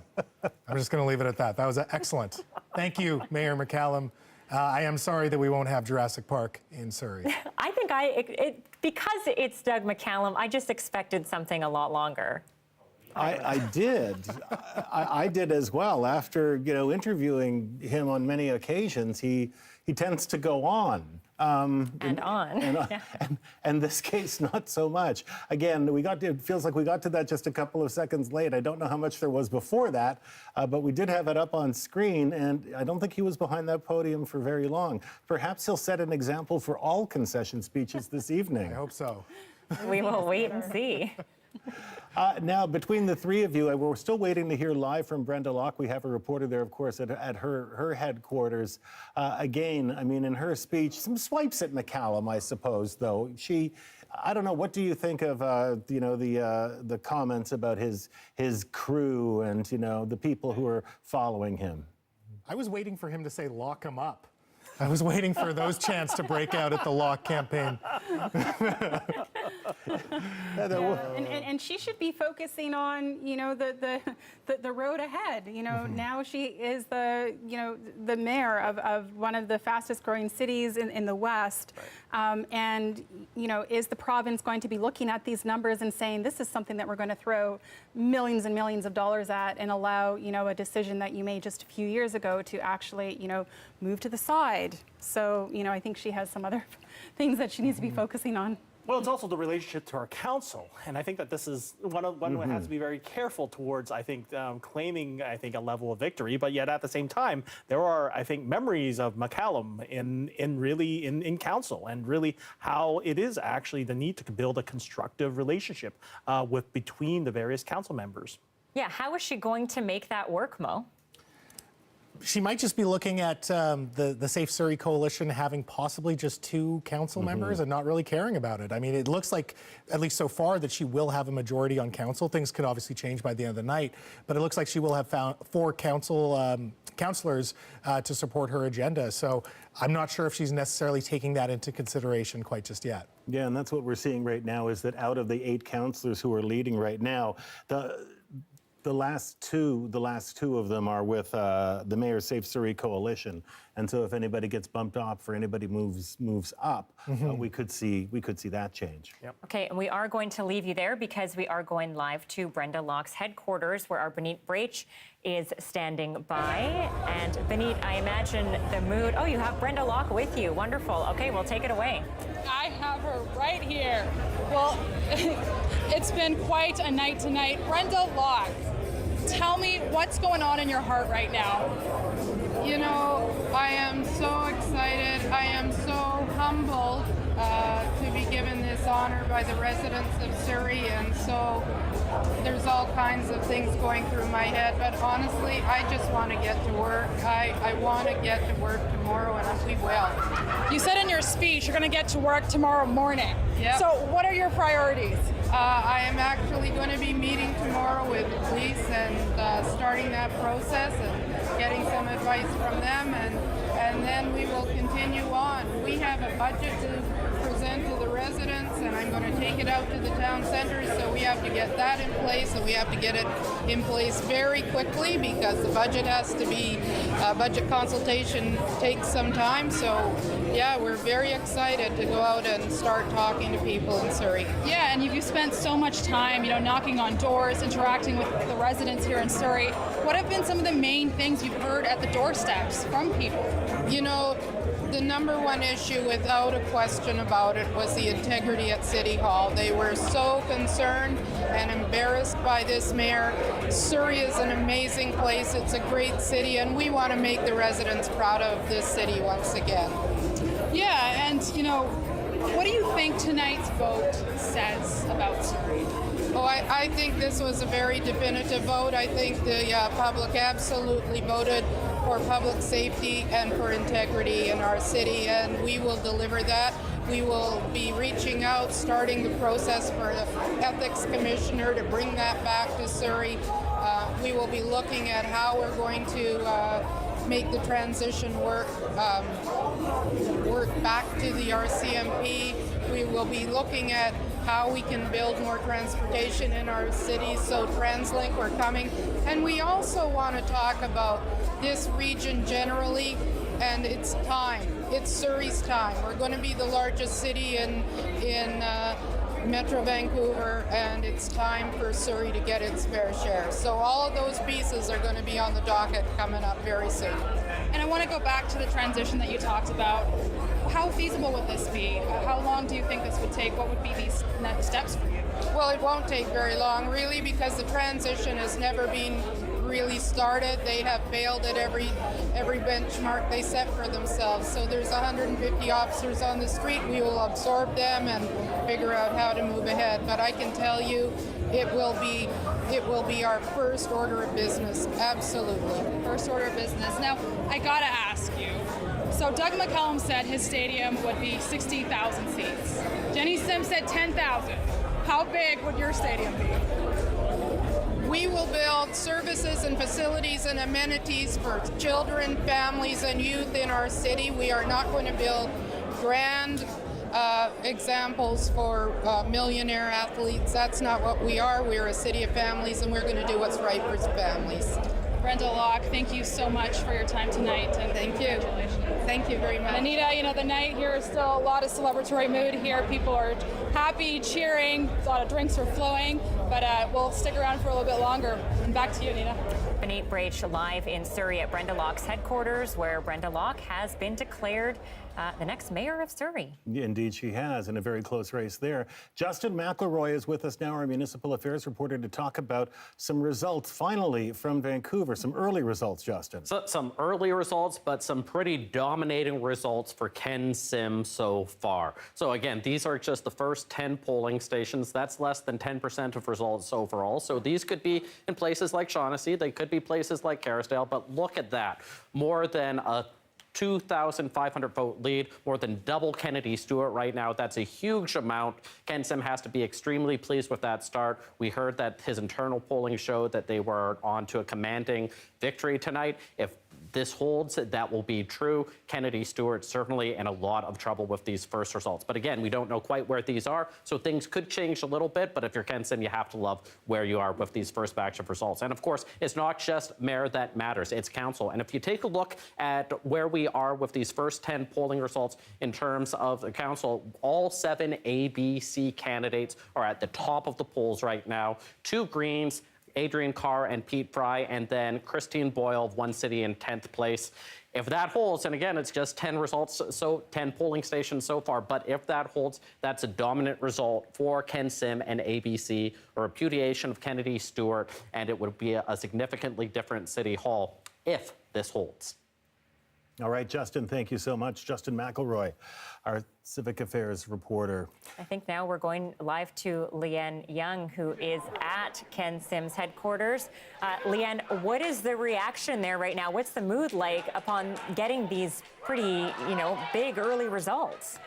I'm just going to leave it at that. That was excellent. Thank you, Mayor McCallum. I am sorry that we won't have Jurassic Park in Surrey. I think because it's Doug McCallum, I just expected something a lot longer. I did. I did as well. After interviewing him on many occasions, he tends to go on. And this case, not so much. Again, it feels like we got to that just a couple of seconds late. I don't know how much there was before that, but we did have it up on screen, and I don't think he was behind that podium for very long. Perhaps he'll set an example for all concession speeches this evening. I hope so. We will wait and see. Now, between the three of you, we're still waiting to hear live from Friendalock. We have a reporter there, of course, at her headquarters. Again, I mean, in her speech, some swipes at McCallum, I suppose, though. I don't know, what do you think of, the comments about his crew and, the people who are following him? I was waiting for him to say, lock him up. I was waiting for those chants to break out at the Lock campaign. And she should be focusing on, the road ahead. Now she is the mayor of one of the fastest growing cities in the West. And, is the province going to be looking at these numbers and saying, this is something that we're going to throw millions and millions of dollars at and allow, a decision that you made just a few years ago to actually, move to the side. So, I think she has some other things that she needs to be focusing on. Well, it's also the relationship to our council, and I think that this is one who has to be very careful towards, I think, claiming, a level of victory. But yet, at the same time, there are, I think, memories of McCallum in council, and really how it is actually the need to build a constructive relationship between the various council members. Yeah, how is she going to make that work, Mo? She might just be looking at the Safe Surrey Coalition having possibly just 2 council members and not really caring about it. I mean, it looks like, at least so far, that she will have a majority on council. Things could obviously change by the end of the night, but it looks like she will have found 4 councillors to support her agenda. So I'm not sure if she's necessarily taking that into consideration quite just yet. Yeah, and that's what we're seeing right now, is that out of the 8 councillors who are leading right now, the last two of them are with the Mayor's Safe Surrey Coalition, and so if anybody gets bumped off or anybody moves up, we could see that change. Yep. Okay, and we are going to leave you there because we are going live to Friendalock's headquarters, where our Benit Brach is standing by. And Benit, I imagine the mood. Oh, you have Friendalock with you. Wonderful. Okay, well, take it away. I have her right here. Well, it's been quite a night tonight. Friendalock, tell me what's going on in your heart right now. I am so excited. I am so humbled to be given this honor by the residents of Surrey, and so there's all kinds of things going through my head, but honestly, I just want to get to work. I want to get to work tomorrow, and we will. You said in your speech you're going to get to work tomorrow morning. Yep. So what are your priorities? I am actually going to be meeting tomorrow with the police and starting that process and getting some advice from them, and then we will continue on. We have a budget to present to the residents, and I'm going to take it out to the town centers, so we have to get that in place, and we have to get it in place very quickly because the budget has to be, budget consultation takes some time, so yeah, we're very excited to go out and start talking to people in Surrey. Yeah, and you've spent so much time, knocking on doors, interacting with the residents here in Surrey. What have been some of the main things you've heard at the doorsteps from people? The number one issue, without a question about it, was the integrity at City Hall. They were so concerned and embarrassed by this mayor. Surrey is an amazing place. It's a great city, and we want to make the residents proud of this city once again. Yeah, and what do you think tonight's vote says about Surrey? Oh, I think this was a very definitive vote. I think the public absolutely voted for public safety and for integrity in our city, and we will deliver that. We will be reaching out, starting the process for the Ethics Commissioner to bring that back to Surrey. We will be looking at how we're going to make the transition work back to the RCMP. We will be looking at how we can build more transportation in our city, so TransLink, we're coming. And we also want to talk about this region generally. and it's time. It's Surrey's time. We're going to be the largest city in Metro Vancouver, and it's time for Surrey to get its fair share. So all of those pieces are going to be on the docket coming up very soon. And I want to go back to the transition that you talked about. How feasible would this be? How long do you think this would take? What would be these next steps for you? Well, it won't take very long, really, because the transition has never been really started. They have failed at every benchmark they set for themselves. So there's 150 officers on the street. We will absorb them and figure out how to move ahead. But I can tell you, it will be our first order of business. Absolutely. First order of business. Now, I gotta ask you. So Doug McElroy said his stadium would be 60,000 seats. Jenny Sim said 10,000. How big would your stadium be? We will build services and facilities and amenities for children, families, and youth in our city. We are not going to build grand examples for millionaire athletes. That's not what we are. We're a city of families, and we're going to do what's right for families. Friendalock, thank you so much for your time tonight. And thank you. Thank you very much. Anita, you know, the night here is still a lot of celebratory mood here. People are happy, cheering, a lot of drinks are flowing, but we'll stick around for a little bit longer. And back to you, Anita. Benit Brach live in Surrey at Friendalock's headquarters, where Friendalock has been declared the next mayor of Surrey. Indeed, she has, in a very close race there. Justin McElroy is with us now, our municipal affairs reporter, to talk about some results, finally, from Vancouver. Some early results, Justin. So, some early results, but some pretty dominating results for Ken Sim so far. So again, these are just the first 10 polling stations. That's less than 10% of results overall. So these could be in places like Shaughnessy. They could be places like Kerrisdale. But look at that. More than a 2,500 vote lead, more than double Kennedy Stewart right now. That's a huge amount. Ken Sim has to be extremely pleased with that start. We heard that his internal polling showed that they were on to a commanding victory tonight. If this holds, that will be true. Kennedy Stewart certainly in a lot of trouble with these first results. But again, we don't know quite where these are, so things could change a little bit. But if you're Ken Sim, you have to love where you are with these first batch of results. And of course, it's not just mayor that matters, it's council. And if you take a look at where we are with these first 10 polling results in terms of the council, all 7 ABC candidates are at the top of the polls right now. 2 Greens, Adrian Carr and Pete Fry, and then Christine Boyle of One City in 10th place. If that holds, and again, it's just 10 results, so 10 polling stations so far, but if that holds, that's a dominant result for Ken Sim and ABC, a repudiation of Kennedy Stewart, and it would be a significantly different city hall if this holds. All right, Justin, thank you so much. Justin McElroy, our civic affairs reporter. I think now we're going live to Leanne Young, who is at Ken Sim's headquarters. Leanne, what is the reaction there right now? What's the mood like upon getting these pretty, big early results?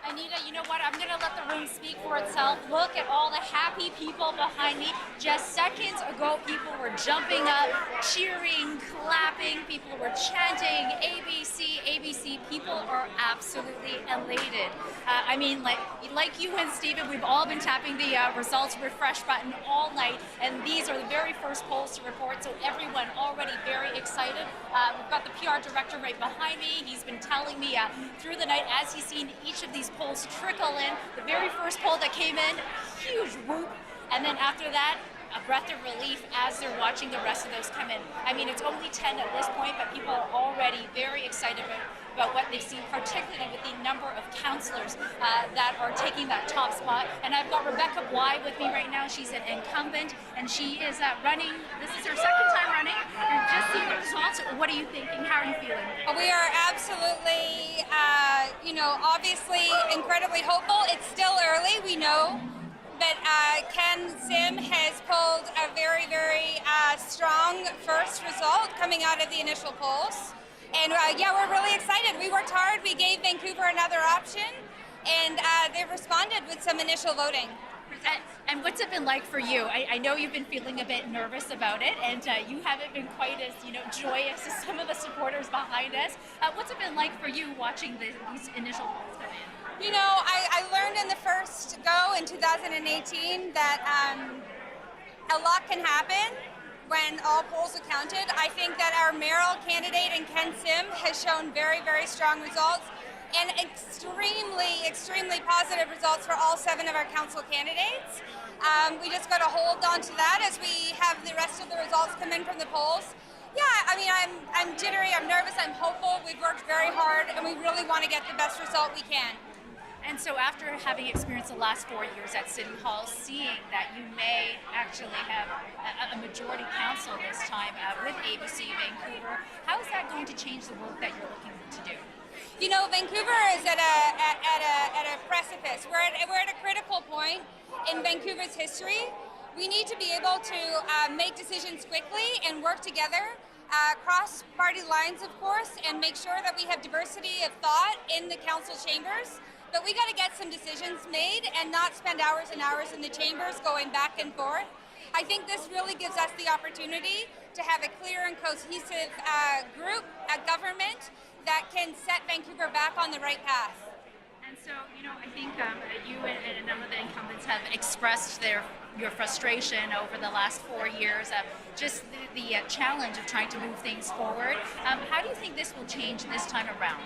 Anita, you know what? I'm going to let the room speak for itself. Look at all the happy people behind me. Just seconds ago, people were jumping up, cheering, clapping. People were chanting, ABC, ABC. People are absolutely elated. I mean, like you and Stephen, we've all been tapping the results refresh button all night, and these are the very first polls to report, so everyone already very excited. We've got the PR director right behind me. He's been telling me through the night as he's seen each of these polls trickle in. The very first poll that came in, huge whoop, and then after that, a breath of relief as they're watching the rest of those come in. I mean, it's only 10 at this point, but people are already very excited about what they've seen, particularly with the number of councillors that are taking that top spot. And I've got Rebecca Bly with me right now. She's an incumbent, and she is running. This is her second time running. You've just seen the results. What are you thinking? How are you feeling? We are absolutely, obviously incredibly hopeful. It's still early, we know. But Ken Sim has pulled a very, very strong first result coming out of the initial polls. And we're really excited. We worked hard. We gave Vancouver another option, and they've responded with some initial voting. And what's it been like for you? I know you've been feeling a bit nervous about it, and you haven't been quite as joyous as some of the supporters behind us. What's it been like for you watching these initial polls come in? I learned in the first go in 2018 that a lot can happen, when all polls are counted. I think that our mayoral candidate in Ken Sim has shown very, very strong results and extremely positive results for all 7 of our council candidates. We just got to hold on to that as we have the rest of the results come in from the polls. Yeah, I mean, I'm jittery, I'm nervous, I'm hopeful. We've worked very hard, and we really want to get the best result we can. And so after having experienced the last 4 years at City Hall, seeing that you may actually have a majority council this time with ABC Vancouver, how is that going to change the work that you're looking to do? You know, Vancouver is at a precipice. We're at a critical point in Vancouver's history. We need to be able to make decisions quickly and work together across party lines, of course, and make sure that we have diversity of thought in the council chambers. But we got to get some decisions made and not spend hours and hours in the chambers going back and forth. I think this really gives us the opportunity to have a clear and cohesive group, a government that can set Vancouver back on the right path. And so, you know, I think you and a number of the incumbents have expressed your frustration over the last 4 years of just the challenge of trying to move things forward. How do you think this will change this time around?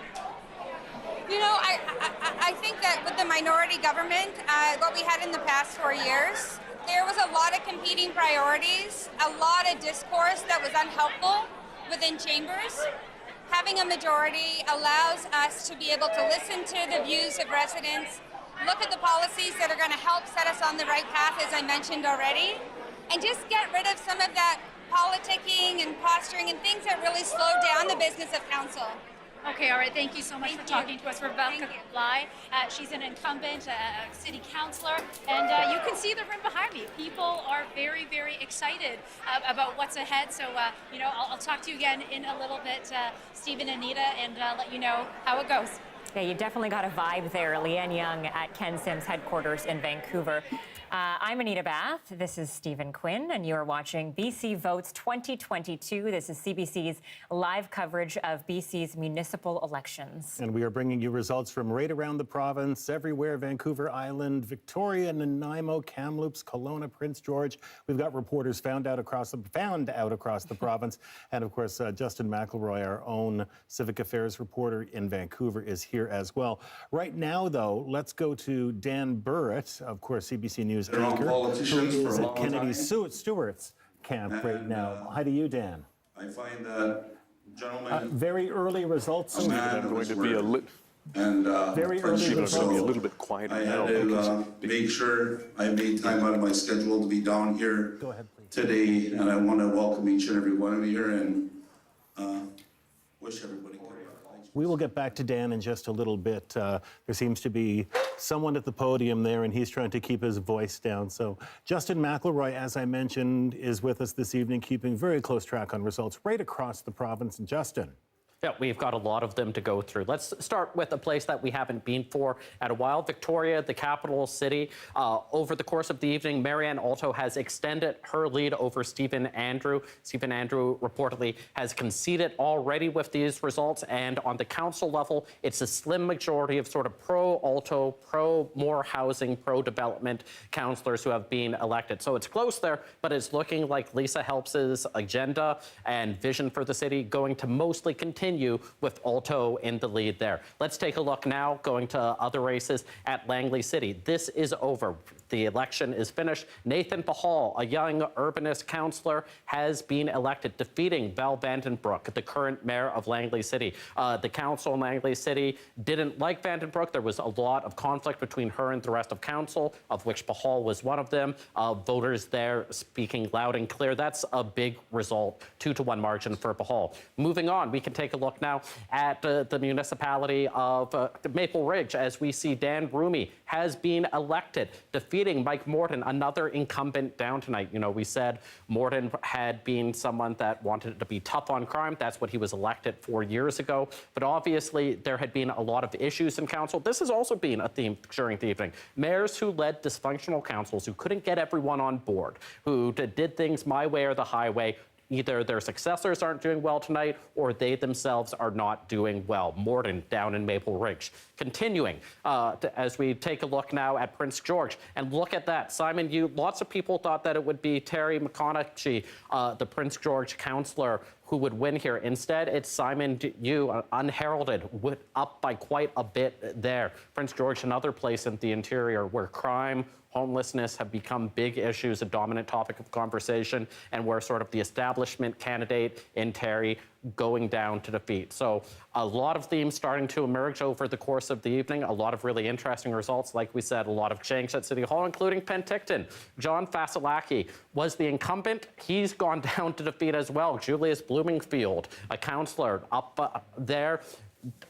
You know, I think that with the minority government, what we had in the past 4 years, there was a lot of competing priorities, a lot of discourse that was unhelpful within chambers. Having a majority allows us to be able to listen to the views of residents, look at the policies that are going to help set us on the right path, as I mentioned already, and just get rid of some of that politicking and posturing and things that really slow down the business of council. Okay, all right. Thank you so much for talking to us. Rebecca Bly, she's an incumbent, a city councillor, and you can see the room behind me. People are very, very excited about what's ahead. So, you know, I'll talk to you again in a little bit, Stephen and Anita, and let you know how it goes. Yeah, you definitely got a vibe there. Leanne Young at Ken Sim's headquarters in Vancouver. I'm Anita Bathe. This is Stephen Quinn, and you're watching BC Votes 2022. This is CBC's live coverage of BC's municipal elections. And we are bringing you results from right around the province, everywhere: Vancouver Island, Victoria, Nanaimo, Kamloops, Kelowna, Prince George. We've got reporters found out across the province. And of course, Justin McElroy, our own civic affairs reporter in Vancouver, is here as well. Right now, though, let's go to Dan Burrett, of course, CBC News anchor, who is at Kennedy Stewart's camp right now. Hi to you, Dan. I find that, gentlemen, very early results. I'm going to be very early results. Be a little bit quieter I had to make sure I made time out of my schedule to be down here today, and I want to welcome each and every one of you here and wish everybody good luck. We will get back to Dan in just a little bit. There seems to be someone at the podium there, and he's trying to keep his voice down. So Justin McElroy, as I mentioned, is with us this evening, keeping very close track on results right across the province. And Justin. Yeah, we've got a lot of them to go through. Let's start with a place that we haven't been for at a while, Victoria, the capital city. Over the course of the evening, Marianne Alto has extended her lead over Stephen Andrew. Stephen Andrew reportedly has conceded already with these results, and on the council level, it's a slim majority of sort of pro-Alto, pro-more housing, pro-development councillors who have been elected. So it's close there, but it's looking like Lisa Helps's agenda and vision for the city going to mostly continue with Alto in the lead there. Let's take a look now, going to other races at Langley City. This is over. The election is finished. Nathan Pahal, a young urbanist councillor, has been elected, defeating Val Vandenbroek, the current mayor of Langley City. The council in Langley City didn't like Vandenbroek. There was a lot of conflict between her and the rest of council, of which Pahal was one of them. Voters there speaking loud and clear. That's a big result, 2-to-1 margin for Pahal. Moving on, we can take a look now at the municipality of Maple Ridge, as we see Dan Roomy has been elected, defeating Mike Morton, another incumbent down tonight. You know, we said Morton had been someone that wanted to be tough on crime. That's what he was elected 4 years ago. But obviously, there had been a lot of issues in council. This has also been a theme during the evening. Mayors who led dysfunctional councils, who couldn't get everyone on board, who did things my way or the highway, Either their successors aren't doing well tonight, or they themselves are not doing well. Morden down in Maple Ridge. Continuing, as we take a look now at Prince George, and look at that. Simon, lots of people thought that it would be Terry McConaughey, the Prince George councillor, who would win here. Instead, it's Simon Yu, unheralded, up by quite a bit there. Prince George, another place in the interior where crime, homelessness have become big issues, a dominant topic of conversation, and where sort of the establishment candidate in Terry going down to defeat. So a lot of themes starting to emerge over the course of the evening, a lot of really interesting results. Like we said, a lot of change at City Hall, including Penticton. John Fasilaki was the incumbent. He's gone down to defeat as well. Julius Bloomingfield, a councillor up there,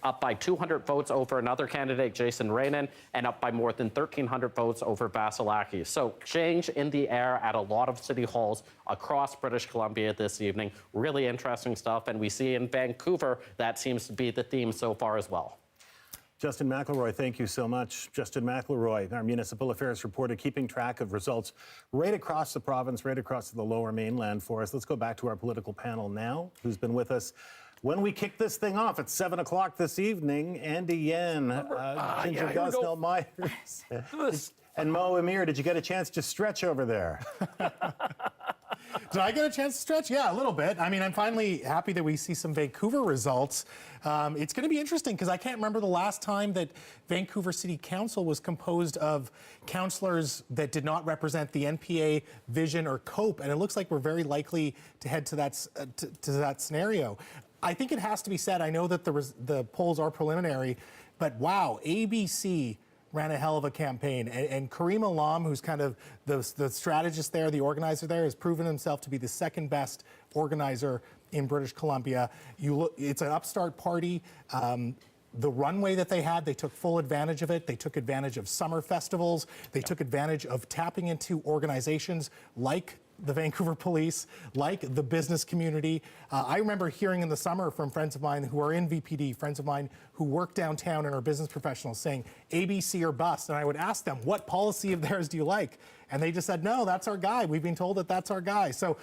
up by 200 votes over another candidate, Jason Rainin, and up by more than 1,300 votes over Vasilaki. So change in the air at a lot of city halls across British Columbia this evening. Really interesting stuff, and we see in Vancouver that seems to be the theme so far as well. Justin McElroy, thank you so much. Justin McElroy, our municipal affairs reporter, keeping track of results right across the province, right across the Lower Mainland for us. Let's go back to our political panel now, who's been with us when we kick this thing off at 7 o'clock this evening. Andy Yen, Ginger Gosnell Myers, and Mo Amir. Did you get a chance to stretch over there? Did I get a chance to stretch? Yeah, a little bit. I mean, I'm finally happy that we see some Vancouver results. It's going to be interesting because I can't remember the last time that Vancouver City Council was composed of councillors that did not represent the NPA, Vision, or COPE, and it looks like we're very likely to head to that scenario. I think it has to be said, I know that the polls are preliminary, but wow, ABC ran a hell of a campaign. And Kareem Alam, who's kind of the strategist there, the organizer there, has proven himself to be the second best organizer in British Columbia. It's an upstart party. The runway that they had, they took full advantage of it. They took advantage of summer festivals. They took advantage of tapping into organizations like the Vancouver Police, like the business community. I remember hearing in the summer from friends of mine who are in VPD, friends of mine who work downtown and are business professionals, saying ABC or bust. And I would ask them, what policy of theirs do you like? And they just said, no, that's our guy. We've been told that that's our guy. So,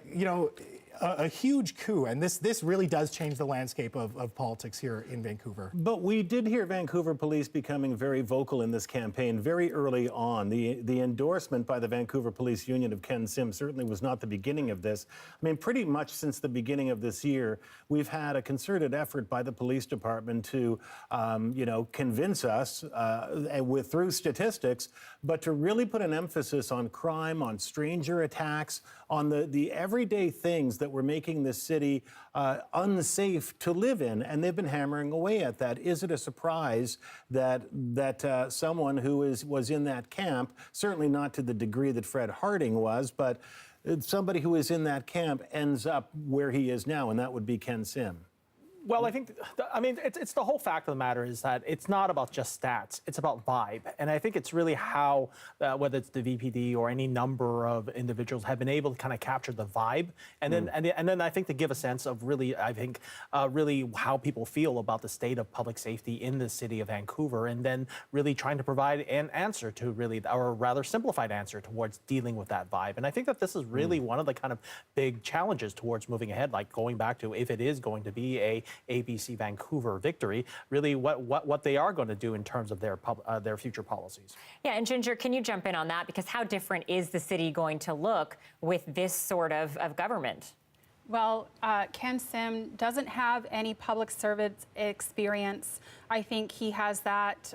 you know, a huge coup, and this really does change the landscape of politics here in Vancouver. But we did hear Vancouver Police becoming very vocal in this campaign very early on. The endorsement by the Vancouver Police Union of Ken Sim certainly was not the beginning of this. I mean, pretty much since the beginning of this year, we've had a concerted effort by the police department to, you know, convince us through statistics, but to really put an emphasis on crime, on stranger attacks, on the everyday things that were making this city unsafe to live in, and they've been hammering away at that. Is it a surprise that someone who was in that camp, certainly not to the degree that Fred Harding was, but somebody who is in that camp ends up where he is now, and that would be Ken Sim? Well, I think, I mean, it's the whole fact of the matter is that it's not about just stats, it's about vibe. And I think it's really how, whether it's the VPD or any number of individuals have been able to kind of capture the vibe. And then, and then I think to give a sense of really, I think, really how people feel about the state of public safety in the city of Vancouver, and then really trying to provide an answer to really, or a rather simplified answer towards dealing with that vibe. And I think that this is really one of the kind of big challenges towards moving ahead, like going back to if it is going to be a ABC Vancouver victory, really what they are going to do in terms of their future policies. Yeah, and Ginger, can you jump in on that? Because how different is the city going to look with this sort of government? Well, Ken Sim doesn't have any public service experience. I think he has that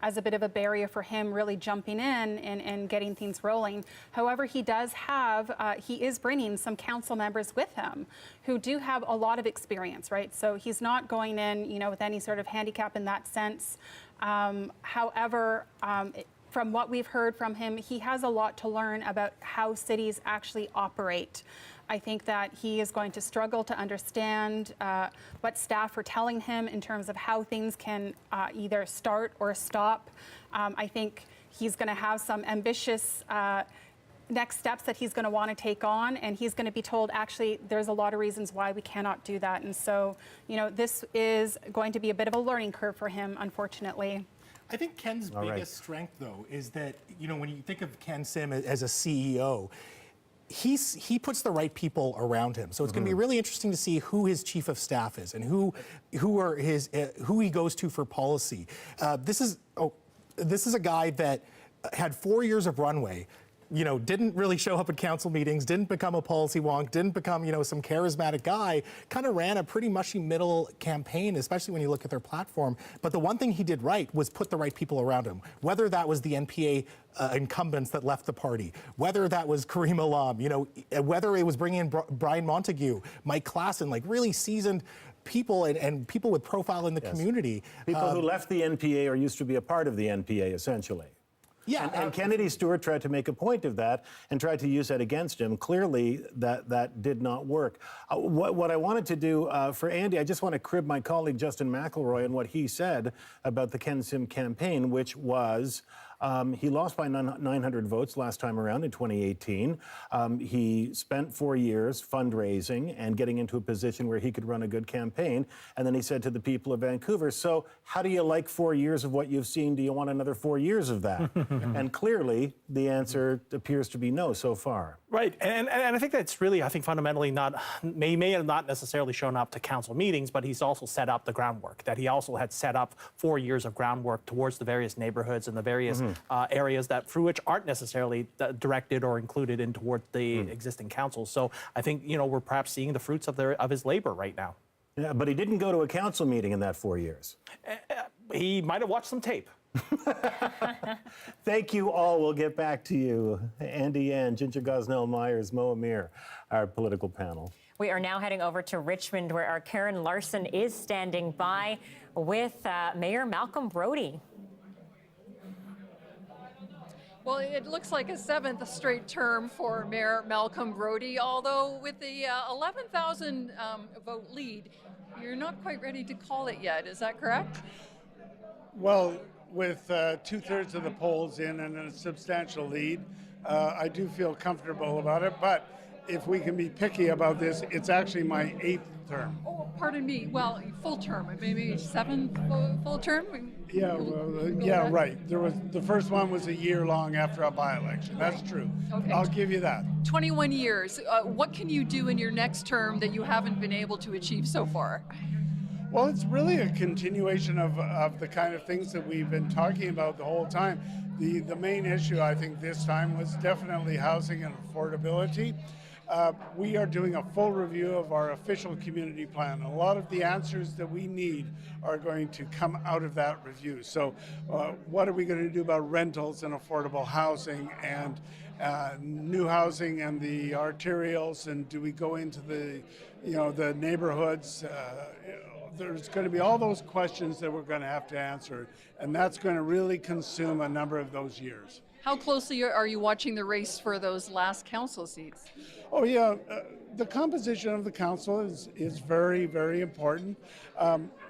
as a bit of a barrier for him really jumping in and getting things rolling. However, he does have, he is bringing some council members with him who do have a lot of experience, right? So he's not going in, you know, with any sort of handicap in that sense. However, from what we've heard from him, he has a lot to learn about how cities actually operate. I think that he is going to struggle to understand what staff are telling him in terms of how things can either start or stop. I think he's going to have some ambitious next steps that he's going to want to take on, and he's going to be told, actually, there's a lot of reasons why we cannot do that. And so, you know, this is going to be a bit of a learning curve for him, unfortunately. I think Ken's biggest strength, though, is that, you know, when you think of Ken Sim as a CEO, he puts the right people around him. So it's going to be really interesting to see who his chief of staff is and who he goes to for policy. This is a guy that had 4 years of runway. Didn't really show up at council meetings, didn't become a policy wonk, didn't become, some charismatic guy, kind of ran a pretty mushy middle campaign, especially when you look at their platform. But the one thing he did right was put the right people around him, whether that was the NPA incumbents that left the party, whether that was Kareem Alam, whether it was bringing in Brian Montague, Mike Klassen, like really seasoned people and people with profile in the community. People who left the NPA or used to be a part of the NPA, essentially. Yeah, and Kennedy Stewart tried to make a point of that and tried to use that against him. Clearly, that did not work. What I wanted to do for Andy, I just want to crib my colleague Justin McElroy and what he said about the Ken Sim campaign, which was he lost by 900 votes last time around in 2018. He spent 4 years fundraising and getting into a position where he could run a good campaign. And then he said to the people of Vancouver, so how do you like 4 years of what you've seen? Do you want another 4 years of that? And clearly, the answer appears to be no so far. Right, and I think that's really, fundamentally he may have not necessarily shown up to council meetings, but he's also set up the groundwork, that he also had set up 4 years of groundwork towards the various neighborhoods and the various areas that through which aren't necessarily directed or included in toward the existing councils. So I think, we're perhaps seeing the fruits of his labor right now. Yeah, but he didn't go to a council meeting in that 4 years. He might have watched some tape. Thank you all. We'll get back to you. Andy Yan, Ginger Gosnell Myers, Mo Amir, our political panel. We are now heading over to Richmond, where our Karen Larson is standing by with Mayor Malcolm Brody. Well, it looks like a 7th straight term for Mayor Malcolm Brody, although with the 11,000 vote lead, you're not quite ready to call it yet. Is that correct? Well, with 2/3 of the polls in and a substantial lead, I do feel comfortable about it. But if we can be picky about this, it's actually my 8th term. Oh, pardon me. Well, full term, maybe 7th full term. Yeah, right. The first one was a year long after a by-election. That's true. Okay. I'll give you that. 21 years. What can you do in your next term that you haven't been able to achieve so far? Well, it's really a continuation of the kind of things that we've been talking about the whole time. The main issue, I think, this time was definitely housing and affordability. We are doing a full review of our official community plan. A lot of the answers that we need are going to come out of that review. So what are we going to do about rentals and affordable housing and new housing and the arterials, and do we go into the neighborhoods? There's going to be all those questions that we're going to have to answer, and that's going to really consume a number of those years. How closely are you watching the race for those last council seats? Oh yeah, the composition of the council is very, very important.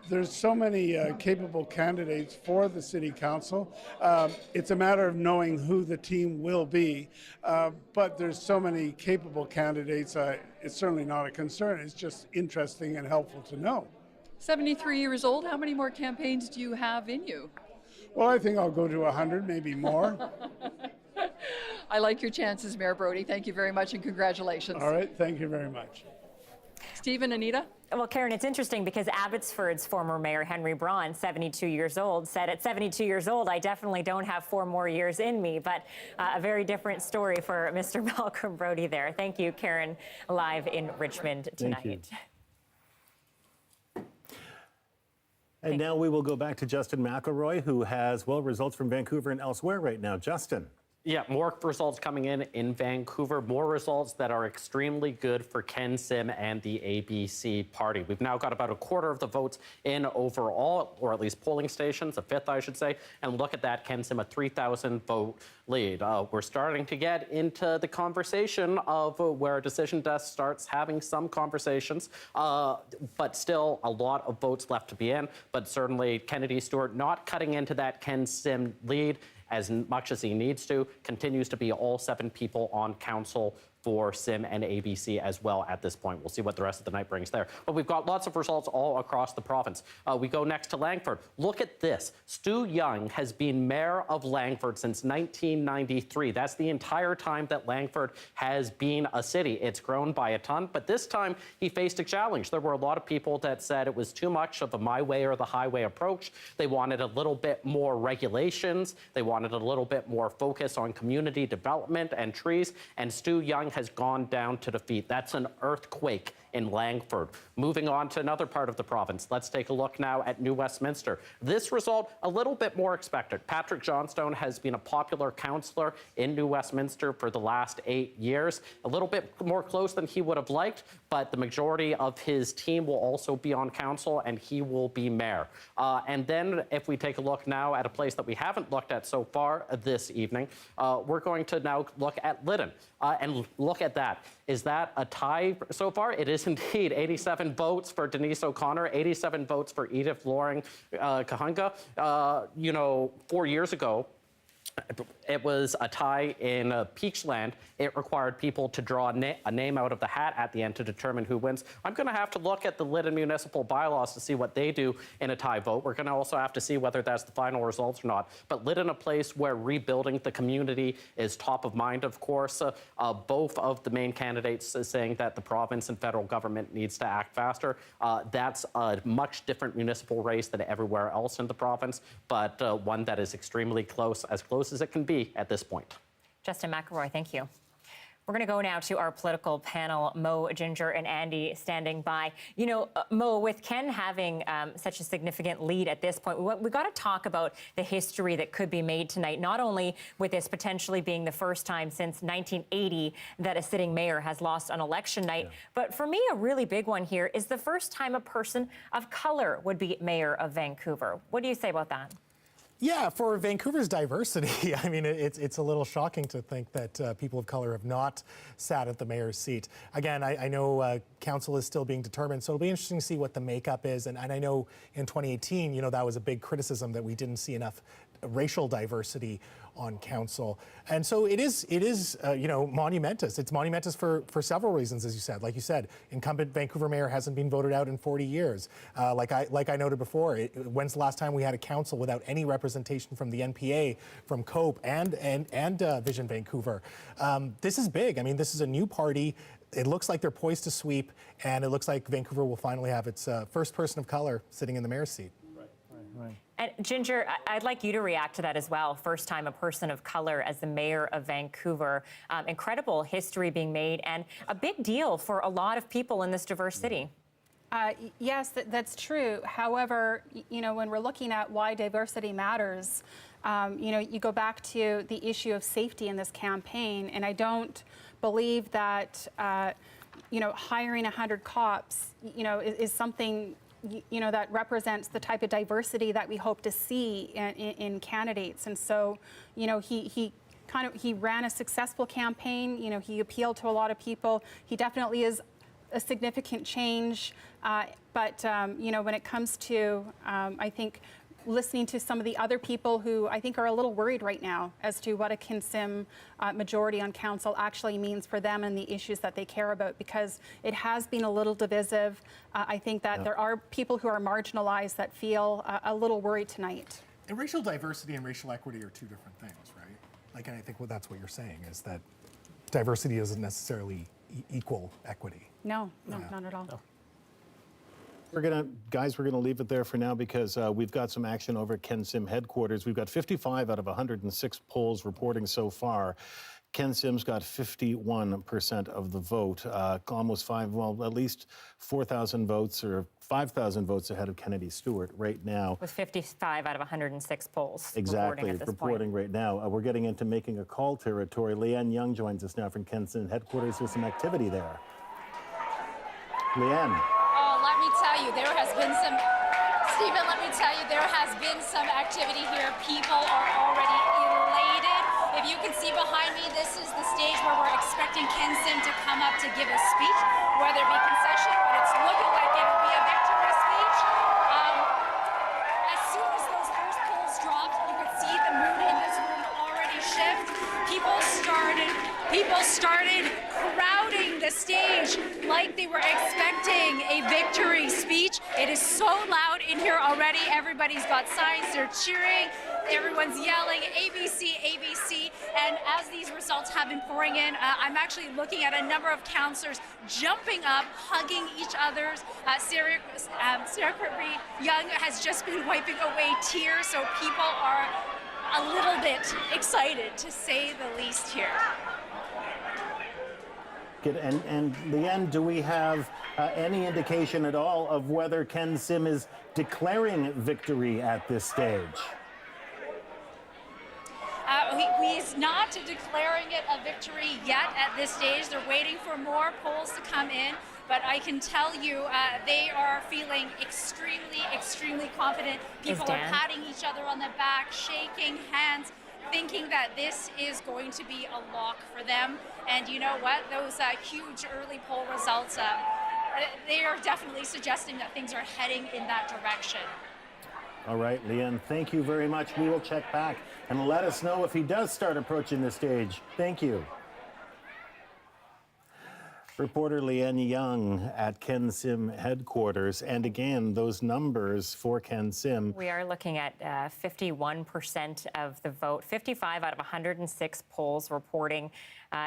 There's so many capable candidates for the city council. It's a matter of knowing who the team will be, but there's so many capable candidates. It's certainly not a concern. It's just interesting and helpful to know. 73 years old, how many more campaigns do you have in you? Well, I think I'll go to 100, maybe more. I like your chances, Mayor Brody. Thank you very much and congratulations. All right, thank you very much. Stephen, Anita? Well, Karen, it's interesting because Abbotsford's former mayor, Henry Braun, 72 years old, said at 72 years old, I definitely don't have 4 more years in me, but a very different story for Mr. Malcolm Brody there. Thank you, Karen, live in Richmond tonight. Thank you. And now we will go back to Justin McElroy, who has, results from Vancouver and elsewhere right now. Justin. Yeah, more results coming in Vancouver, more results that are extremely good for Ken Sim and the ABC party. We've now got about a quarter of the votes in overall, or at least polling stations, a fifth, I should say. And look at that, Ken Sim, a 3,000 vote lead. We're starting to get into the conversation of where a decision desk starts having some conversations, but still a lot of votes left to be in. But certainly Kennedy Stewart not cutting into that Ken Sim lead as much as he needs to, continues to be all 7 people on council for Sim and ABC as well at this point. We'll see what the rest of the night brings there. But we've got lots of results all across the province. We go next to Langford. Look at this. Stu Young has been mayor of Langford since 1993. That's the entire time that Langford has been a city. It's grown by a ton, but this time he faced a challenge. There were a lot of people that said it was too much of a my way or the highway approach. They wanted a little bit more regulations. They wanted a little bit more focus on community development and trees, and Stu Young has gone down to defeat. That's an earthquake in Langford. Moving on to another part of the province, let's take a look now at New Westminster. This result, a little bit more expected. Patrick Johnstone has been a popular councillor in New Westminster for the last 8 years. A little bit more close than he would have liked, but the majority of his team will also be on council, and he will be mayor. And then if we take a look now at a place that we haven't looked at so far this evening, we're going to now look at Lytton. And look at that. Is that a tie so far? It is indeed. 87 votes for Denise O'Connor, 87 votes for Edith Loring Kahunga. 4 years ago, it was a tie in Peachland. It required people to draw a name out of the hat at the end to determine who wins. I'm going to have to look at the Lytton municipal bylaws to see what they do in a tie vote. We're going to also have to see whether that's the final results or not. But Lytton, a place where rebuilding the community is top of mind, of course. Both of the main candidates are saying that the province and federal government needs to act faster. That's a much different municipal race than everywhere else in the province, but one that is extremely close as it can be at this point. Justin McElroy, thank you. We're going to go now to our political panel, Mo, Ginger, and Andy standing by. Mo, with Ken having such a significant lead at this point, we've got to talk about the history that could be made tonight, not only with this potentially being the first time since 1980 that a sitting mayor has lost on election night, but for me, a really big one here is the first time a person of color would be mayor of Vancouver. What do you say about that? Yeah, for Vancouver's diversity, I mean, it's a little shocking to think that people of color have not sat at the mayor's seat. Again, I know council is still being determined, so it'll be interesting to see what the makeup is. And I know in 2018, that was a big criticism that we didn't see enough racial diversity on council. And so it is monumentous. It's monumentous for several reasons, as you said. Like you said, incumbent Vancouver mayor hasn't been voted out in 40 years. Like I noted before, when's the last time we had a council without any representation from the NPA, from COPE, and Vision Vancouver? This is big. I mean, this is a new party. It looks like they're poised to sweep, and it looks like Vancouver will finally have its first person of color sitting in the mayor's seat. Right. And Ginger, I'd like you to react to that as well. First time a person of color as the mayor of Vancouver. Incredible history being made and a big deal for a lot of people in this diverse city. Yes, that's true. However, when we're looking at why diversity matters, you go back to the issue of safety in this campaign, and I don't believe that, hiring 100 cops, is something that represents the type of diversity that we hope to see in candidates. And so, he ran a successful campaign. He appealed to a lot of people. He definitely is a significant change. But when it comes to, I think, listening to some of the other people who I think are a little worried right now as to what a Kinsim majority on council actually means for them and the issues that they care about, because it has been a little divisive. I think that there are people who are marginalized that feel a little worried tonight. And racial diversity and racial equity are two different things, right? And I think that's what you're saying, is that diversity isn't necessarily equal equity. No, not at all. No. We're gonna leave it there for now because we've got some action over at Kinsim headquarters. We've got 55 out of 106 polls reporting so far. Kinsim's got 51% of the vote, at least 4,000 votes or 5,000 votes ahead of Kennedy Stewart right now. With 55 out of 106 polls exactly reporting right now. We're getting into making a call territory. Leanne Young joins us now from Kinsim headquarters. There's some activity there. Leanne. Let me tell you, there has been some, Stephen, let me tell you, there has been some activity here. People are already elated. If you can see behind me, this is the stage where we're expecting Kinsim to come up to give a speech, whether it be concession, but it's looking like it'll be a victory speech. As soon as those first polls dropped, you could see the mood in this room already shift. People started stage like they were expecting a victory speech. It is so loud in here already. Everybody's got signs, they're cheering, everyone's yelling, ABC, ABC. And as these results have been pouring in, I'm actually looking at a number of councillors jumping up, hugging each other's. Sarah Young has just been wiping away tears, so people are a little bit excited, to say the least here. And Leanne, do we have any indication at all of whether Ken Sim is declaring victory at this stage? He's not declaring it a victory yet at this stage. They're waiting for more polls to come in, but I can tell you they are feeling extremely, extremely confident. People are patting each other on the back, shaking hands, thinking that this is going to be a lock for them. And you know what? Those huge early poll results, they are definitely suggesting that things are heading in that direction. All right, Leanne, thank you very much. We will check back and let us know if he does start approaching the stage. Thank you. Reporter Leanne Young at Ken Sim headquarters. And again, those numbers for Ken Sim. We are looking at 51% of the vote, 55 out of 106 polls reporting.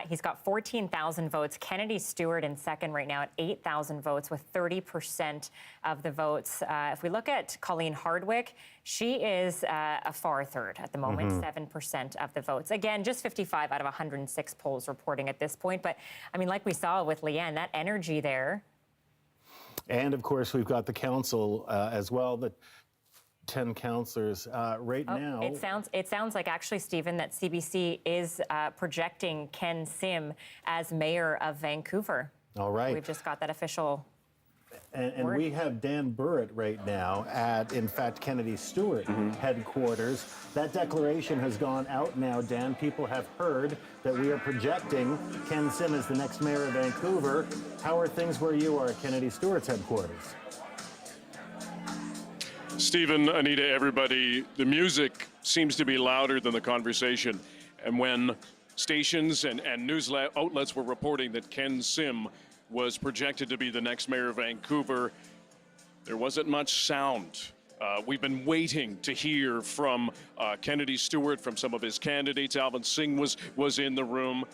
He's got 14,000 votes. Kennedy Stewart in second right now at 8,000 votes with 30% of the votes. If we look at Colleen Hardwick, she is a far third at the moment, 7% of the votes. Again, just 55 out of 106 polls reporting at this point. But I mean, like we saw with Leanne, that energy there. And of course, we've got the council as well, the 10 councillors right now. It sounds like actually, Stephen, that CBC is projecting Ken Sim as mayor of Vancouver. All right. We've just got that official. And we have Dan Burritt right now at, in fact, Kennedy Stewart headquarters. That declaration has gone out now, Dan. People have heard that we are projecting Ken Sim as the next mayor of Vancouver. How are things where you are at Kennedy Stewart's headquarters? Stephen, Anita, everybody, the music seems to be louder than the conversation. And when stations and news outlets were reporting that Ken Sim was projected to be the next mayor of Vancouver, there wasn't much sound. We've been waiting to hear from Kennedy Stewart, from some of his candidates. Alvin Singh was in the room.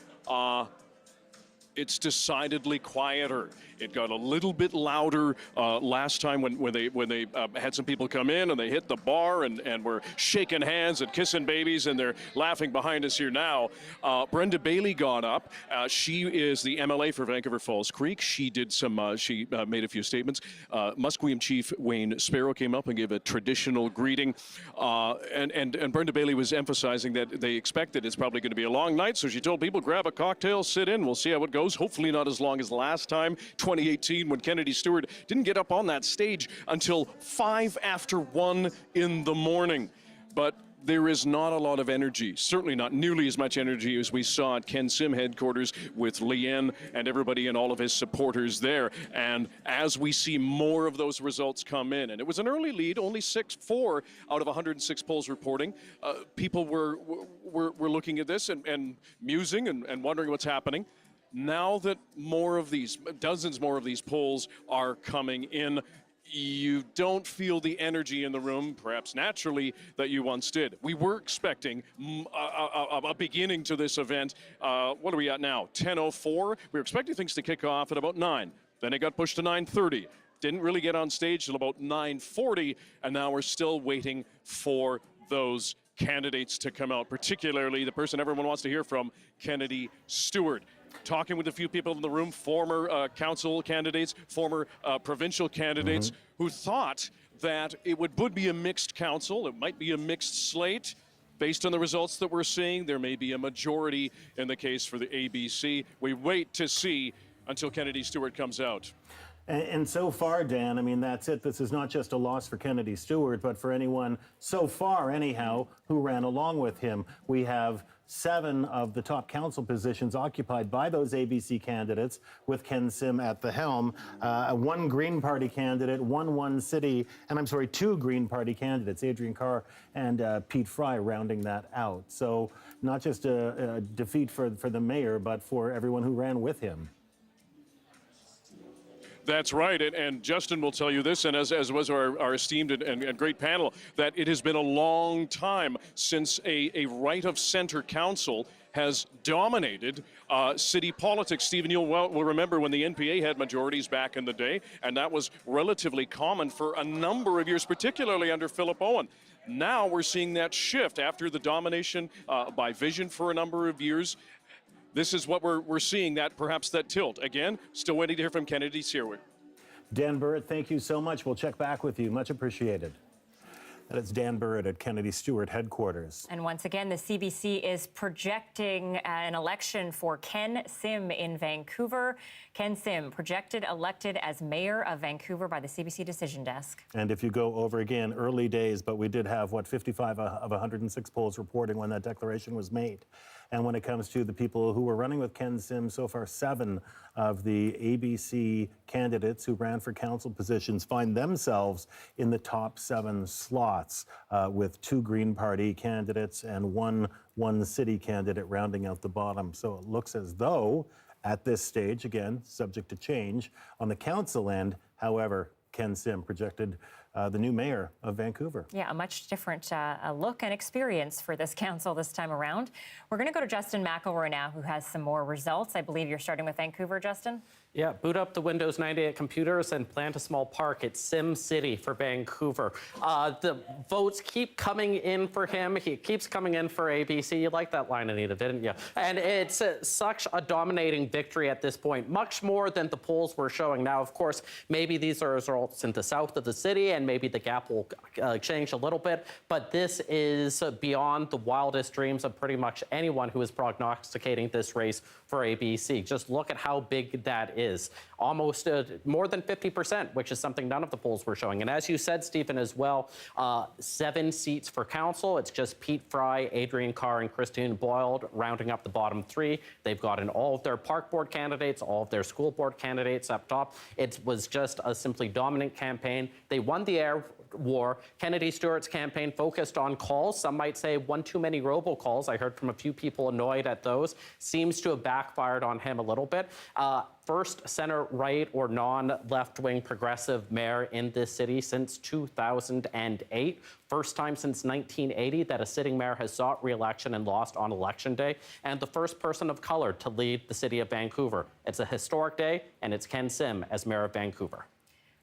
It's decidedly quieter. It got a little bit louder last time when they had some people come in and they hit the bar and were shaking hands and kissing babies, and they're laughing behind us here now. Brenda Bailey got up. She is the MLA for Vancouver Falls Creek. She did she made a few statements. Musqueam Chief Wayne Sparrow came up and gave a traditional greeting. And Brenda Bailey was emphasizing that they expect that it's probably going to be a long night, so she told people, grab a cocktail, sit in, we'll see how it goes. Hopefully not as long as last time, 2018, when Kennedy Stewart didn't get up on that stage until 5 after 1 in the morning. But there is not a lot of energy, certainly not nearly as much energy as we saw at Ken Sim headquarters with Leanne and everybody and all of his supporters there. And as we see more of those results come in, and it was an early lead, only 4 out of 106 polls reporting, people were looking at this and musing and wondering what's happening. Now that dozens more of these polls are coming in, you don't feel the energy in the room, perhaps naturally, that you once did. We were expecting a beginning to this event. What are we at now? 10:04. We were expecting things to kick off at about 9. Then it got pushed to 9:30. Didn't really get on stage till about 9:40, and now we're still waiting for those candidates to come out, particularly the person everyone wants to hear from, Kennedy Stewart. Talking with a few people in the room, former council candidates, former provincial candidates, who thought that it would be a mixed council, it might be a mixed slate. Based on the results that we're seeing, there may be a majority in the case for the ABC. We wait to see until Kennedy Stewart comes out. And so far, Dan, I mean, that's it. This is not just a loss for Kennedy Stewart, but for anyone so far, anyhow, who ran along with him. We have 7 of the top council positions occupied by those ABC candidates, with Ken Sim at the helm. 1 Green Party candidate, 1 City, and 2 Green Party candidates, Adrian Carr and Pete Fry, rounding that out. So not just a defeat for the mayor, but for everyone who ran with him. That's right, and Justin will tell you this, and as was our esteemed and great panel, that it has been a long time since a right-of-center council has dominated city politics. Stephen, will remember when the NPA had majorities back in the day, and that was relatively common for a number of years, particularly under Philip Owen. Now we're seeing that shift after the domination by Vision for a number of years. This is what we're seeing, perhaps that tilt. Again, still waiting to hear from Kennedy Searwood. Dan Burritt, thank you so much. We'll check back with you. Much appreciated. And it's Dan Burritt at Kennedy Stewart headquarters. And once again, the CBC is projecting an election for Ken Sim in Vancouver. Ken Sim, projected elected as mayor of Vancouver by the CBC Decision Desk. And if you go over again, early days, but we did have, 55 of 106 polls reporting when that declaration was made. And when it comes to the people who were running with Ken Sim, so far 7 of the ABC candidates who ran for council positions find themselves in the top 7 slots, with 2 Green Party candidates and one city candidate rounding out the bottom. So it looks as though at this stage, again, subject to change, on the council end, however, Ken Sim projected the new mayor of Vancouver. Yeah, a much different look and experience for this council this time around. We're going to go to Justin McElroy now, who has some more results. I believe you're starting with Vancouver, Justin? Yeah, boot up the Windows 98 computers and plant a small park at Sim City for Vancouver. The votes keep coming in for him. He keeps coming in for ABC. You liked that line, Anita, didn't you? And it's such a dominating victory at this point, much more than the polls were showing. Now, of course, maybe these are results in the south of the city, and maybe the gap will change a little bit, but this is beyond the wildest dreams of pretty much anyone who is prognosticating this race for ABC. Just look at how big that is. Almost more than 50%, which is something none of the polls were showing. And as you said, Stephen, as well, 7 seats for council. It's just Pete Fry, Adrian Carr, and Christine Boyle rounding up the bottom 3. They've gotten all of their park board candidates, all of their school board candidates up top. It was just a simply dominant campaign. They won the air war. Kennedy Stewart's campaign focused on calls. Some might say one too many robocalls. I heard from a few people annoyed at those. Seems to have backfired on him a little bit. First center-right or non-left-wing progressive mayor in this city since 2008. First time since 1980 that a sitting mayor has sought re-election and lost on election day. And the first person of color to lead the city of Vancouver. It's a historic day, and it's Ken Sim as mayor of Vancouver.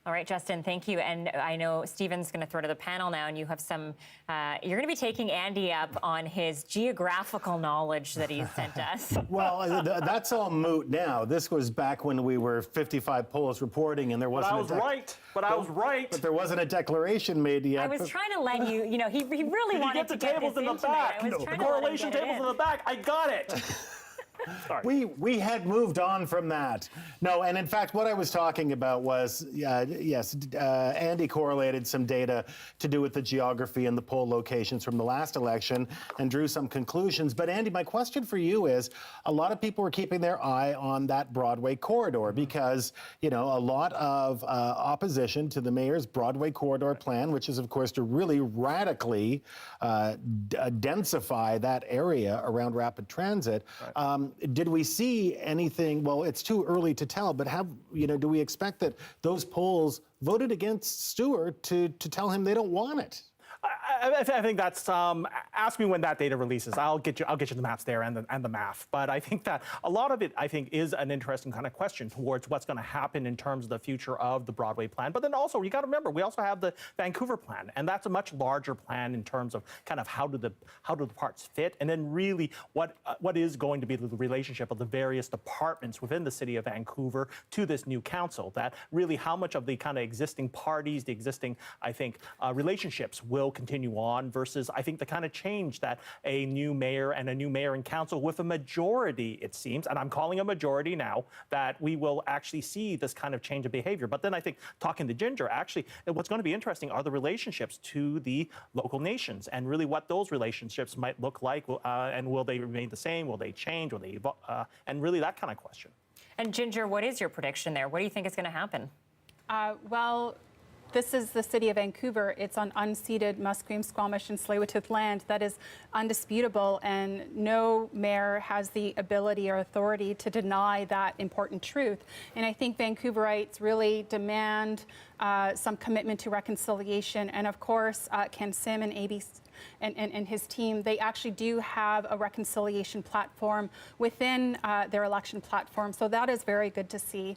All right, Justin, thank you. And I know Stephen's going to throw to the panel now, and you have some, you're going to be taking Andy up on his geographical knowledge that he sent us. Well, that's all moot now. This was back when we were 55 polls reporting, and there wasn't I was right. But there wasn't a declaration made yet. I was trying to let you, he really wanted to get tables in the back. The correlation tables in the back. I got it. Sorry. We had moved on from that. No, and in fact, what I was talking about was, Andy correlated some data to do with the geography and the poll locations from the last election and drew some conclusions. But Andy, my question for you is, a lot of people were keeping their eye on that Broadway corridor because, a lot of opposition to the mayor's Broadway corridor plan, which is, of course, to really radically densify that area around rapid transit. Right. Did we see anything? Well, it's too early to tell, but do we expect that those polls voted against Stewart to tell him they don't want it? I think that's ask me when that data releases. I'll get you the maps there and the math. But I think that a lot of it, is an interesting kind of question towards what's going to happen in terms of the future of the Broadway plan. But then also you got to remember we also have the Vancouver plan, and that's a much larger plan in terms of kind of how do the parts fit, and then really what is going to be the relationship of the various departments within the city of Vancouver to this new council. That really how much of the kind of existing parties, the existing relationships will continue on versus I think the kind of change that a new mayor and council with a majority, it seems, and I'm calling a majority now, that we will actually see this kind of change of behavior. But then I think talking to Ginger, actually, what's going to be interesting are the relationships to the local nations and really what those relationships might look like, and will they remain the same? Will they change? Will they evolve? And really that kind of question. And Ginger, what is your prediction there? What do you think is going to happen? Well, This is the city of Vancouver. It's on unceded Musqueam, Squamish, and Tsleil-Waututh land. That is undisputable, and no mayor has the ability or authority to deny that important truth. And I think Vancouverites really demand some commitment to reconciliation. And of course, Ken Sim and ABC and his team, they actually do have a reconciliation platform within their election platform. So that is very good to see.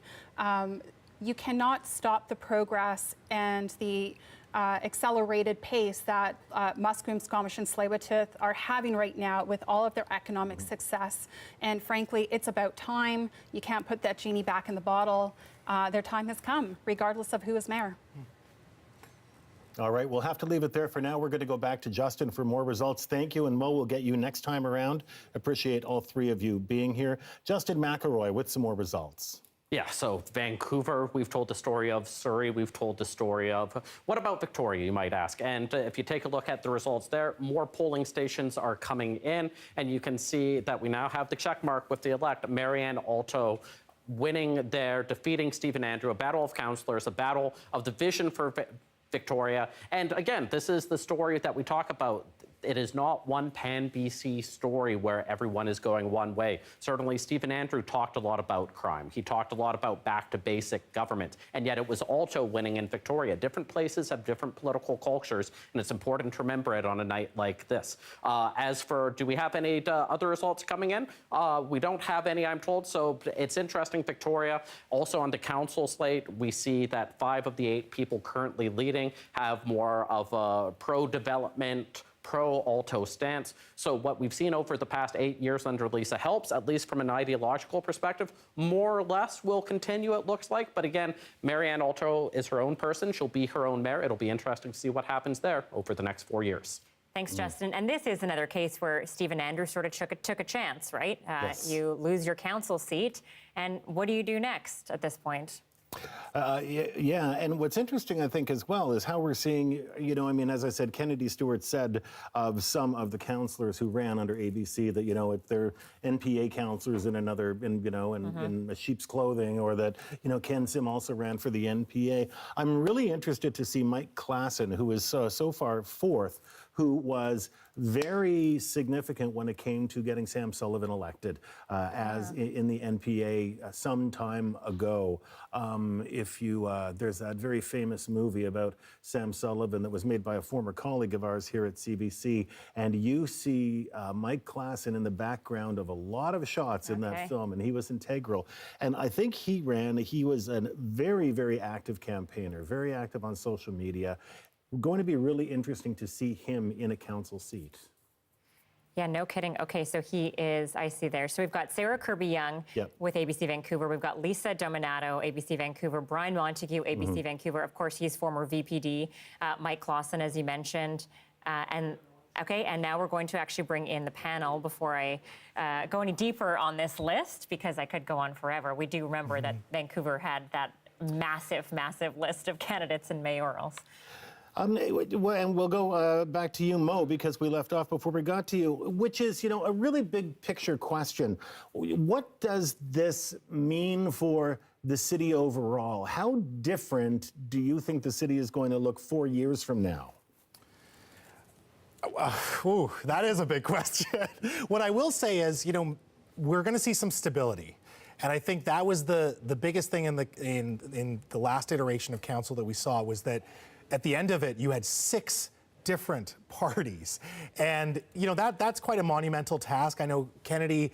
You cannot stop the progress and the accelerated pace that Musqueam, Squamish, and Tsleil-Waututh are having right now with all of their economic success. And frankly, it's about time. You can't put that genie back in the bottle. Their time has come, regardless of who is mayor. All right, we'll have to leave it there for now. We're going to go back to Justin for more results. Thank you, and Mo, we'll get you next time around. Appreciate all three of you being here. Justin McElroy with some more results. Yeah, so Vancouver, we've told the story of. Surrey, we've told the story of. What about Victoria, you might ask? And if you take a look at the results there, more polling stations are coming in, and you can see that we now have the check mark with the elect, Marianne Alto, winning there, defeating Stephen Andrew, a battle of councillors, a battle of the vision for Victoria. And again, this is the story that we talk about. It is not one pan-BC story where everyone is going one way. Certainly, Stephen Andrew talked a lot about crime. He talked a lot about back-to-basic government, and yet it was also winning in Victoria. Different places have different political cultures, and it's important to remember it on a night like this. As for, do we have any other results coming in? We don't have any, I'm told, so it's interesting. Victoria, also on the council slate, we see that 5 of the 8 people currently leading have more of a pro-development, pro-Alto stance. So what we've seen over the past 8 years under Lisa Helps, at least from an ideological perspective, more or less will continue, it looks like. But again, Marianne Alto is her own person. She'll be her own mayor. It'll be interesting to see what happens there over the next 4 years. Thanks, Justin. And this is another case where Stephen Andrew sort of took a chance, right? Yes. You lose your council seat, and what do you do next at this point? Yeah, and what's interesting, I think, as well, is how we're seeing, you know, I mean, as I said, Kennedy Stewart said of some of the councillors who ran under ABC that, you know, if they're NPA councillors in another, in sheep's clothing, or that, you know, Ken Sim also ran for the NPA. I'm really interested to see Mike Klassen, who is so far 4th, who was very significant when it came to getting Sam Sullivan elected as in the NPA some time ago. There's that very famous movie about Sam Sullivan that was made by a former colleague of ours here at CBC, and you see Mike Klassen in the background of a lot of shots in that film, and he was integral. And I think he was a very, very active campaigner, very active on social media. Going to be really interesting to see him in a council seat. Yeah, no kidding. Okay, so he is, I see there. So we've got Sarah Kirby-Young with ABC Vancouver. We've got Lisa Dominato, ABC Vancouver. Brian Montague, ABC Vancouver. Of course, he's former VPD. Mike Klassen, as you mentioned. And now we're going to actually bring in the panel before I go any deeper on this list, because I could go on forever. We do remember that Vancouver had that massive, massive list of candidates and mayorals. And we'll go back to you, Mo, because we left off before we got to you, which is, you know, a really big picture question. What does this mean for the city overall? How different do you think the city is going to look 4 years from now? Ooh, that is a big question. What I will say is, you know, we're going to see some stability. And I think that was the biggest thing in the last iteration of council that we saw, was that at the end of it, you had 6 different parties. And, you know, that's quite a monumental task. I know Kennedy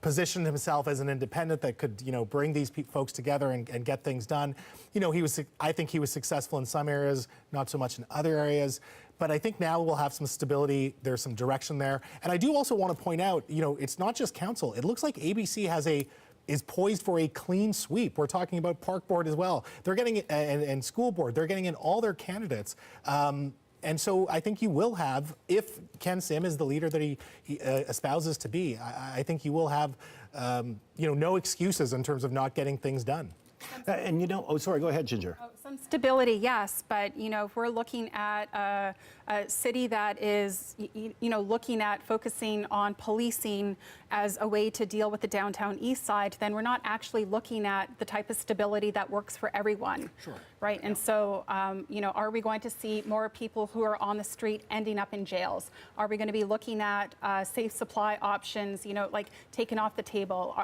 positioned himself as an independent that could, you know, bring these folks together and get things done. You know, I think he was successful in some areas, not so much in other areas. But I think now we'll have some stability. There's some direction there. And I do also want to point out, you know, it's not just council. It looks like ABC is poised for a clean sweep. We're talking about Park Board as well. They're getting, and School Board, they're getting in all their candidates. And so I think you will have, if Ken Sim is the leader that he espouses to be, I think you will have, you know, no excuses in terms of not getting things done. And you know, oh, sorry, go ahead, Ginger. Some stability, yes, but if we're looking at a city that is, looking at focusing on policing as a way to deal with the downtown east side, then we're not actually looking at the type of stability that works for everyone. Sure. Right, and so, are we going to see more people who are on the street ending up in jails? Are we going to be looking at safe supply options, like taken off the table?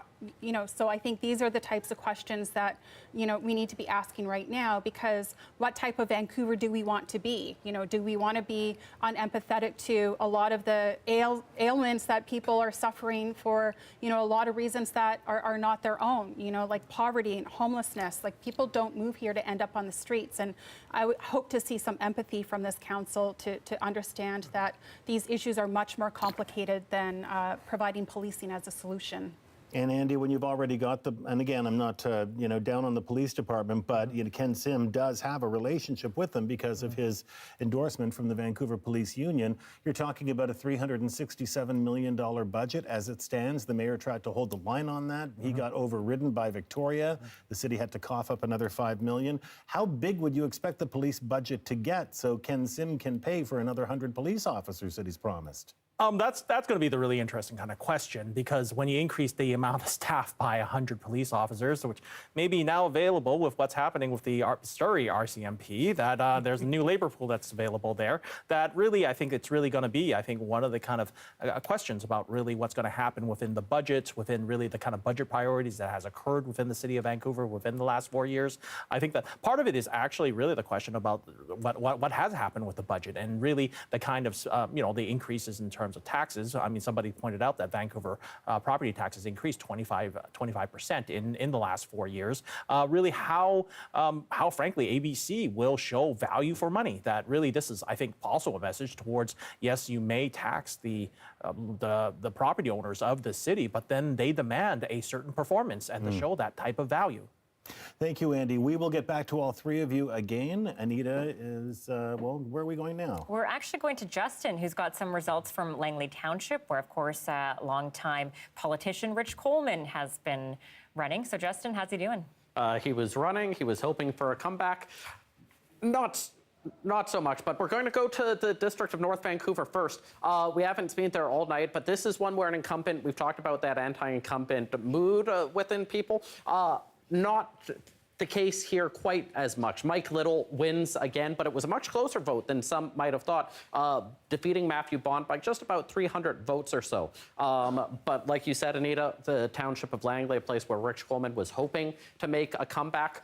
So I think these are the types of questions that, we need to be asking right now, because what type of Vancouver do we want to be? Do we want to be unempathetic to a lot of the ailments that people are suffering for, a lot of reasons that are not their own, like poverty and homelessness? Like, people don't move here to end up on the streets. And I would hope to see some empathy from this council to understand that these issues are much more complicated than providing policing as a solution. And Andy, when you've already got and again, I'm not, down on the police department, but Ken Sim does have a relationship with them because of his endorsement from the Vancouver Police Union. You're talking about a $367 million budget as it stands. The mayor tried to hold the line on that. He got overridden by Victoria. The city had to cough up another $5 million. How big would you expect the police budget to get so Ken Sim can pay for another 100 police officers that he's promised? That's going to be the really interesting kind of question, because when you increase the amount of staff by 100 police officers, which may be now available with what's happening with the Surrey RCMP, that there's a new labor pool that's available there, that really, I think it's really going to be, one of the kind of questions about really what's going to happen within the budgets, within really the kind of budget priorities that has occurred within the city of Vancouver within the last 4 years. I think that part of it is actually really the question about what has happened with the budget, and really the kind of, the increases in terms of taxes. I mean, somebody pointed out that Vancouver property taxes increased 25% in the last 4 years. Really, how frankly ABC will show value for money. That really, this is, I think, also a message towards, yes, you may tax the property owners of the city, but then they demand a certain performance and to show that type of value. Thank you, Andy. We will get back to all three of you again. Anita is, where are we going now? We're actually going to Justin, who's got some results from Langley Township, where, of course, longtime politician Rich Coleman has been running. So, Justin, how's he doing? He was running. He was hoping for a comeback. Not so much, but we're going to go to the District of North Vancouver first. We haven't been there all night, but this is one where an incumbent, we've talked about that anti-incumbent mood within people. Not the case here quite as much. Mike Little wins again, but it was a much closer vote than some might have thought, defeating Matthew Bond by just about 300 votes or so. But like you said, Anita, the Township of Langley, a place where Rich Coleman was hoping to make a comeback,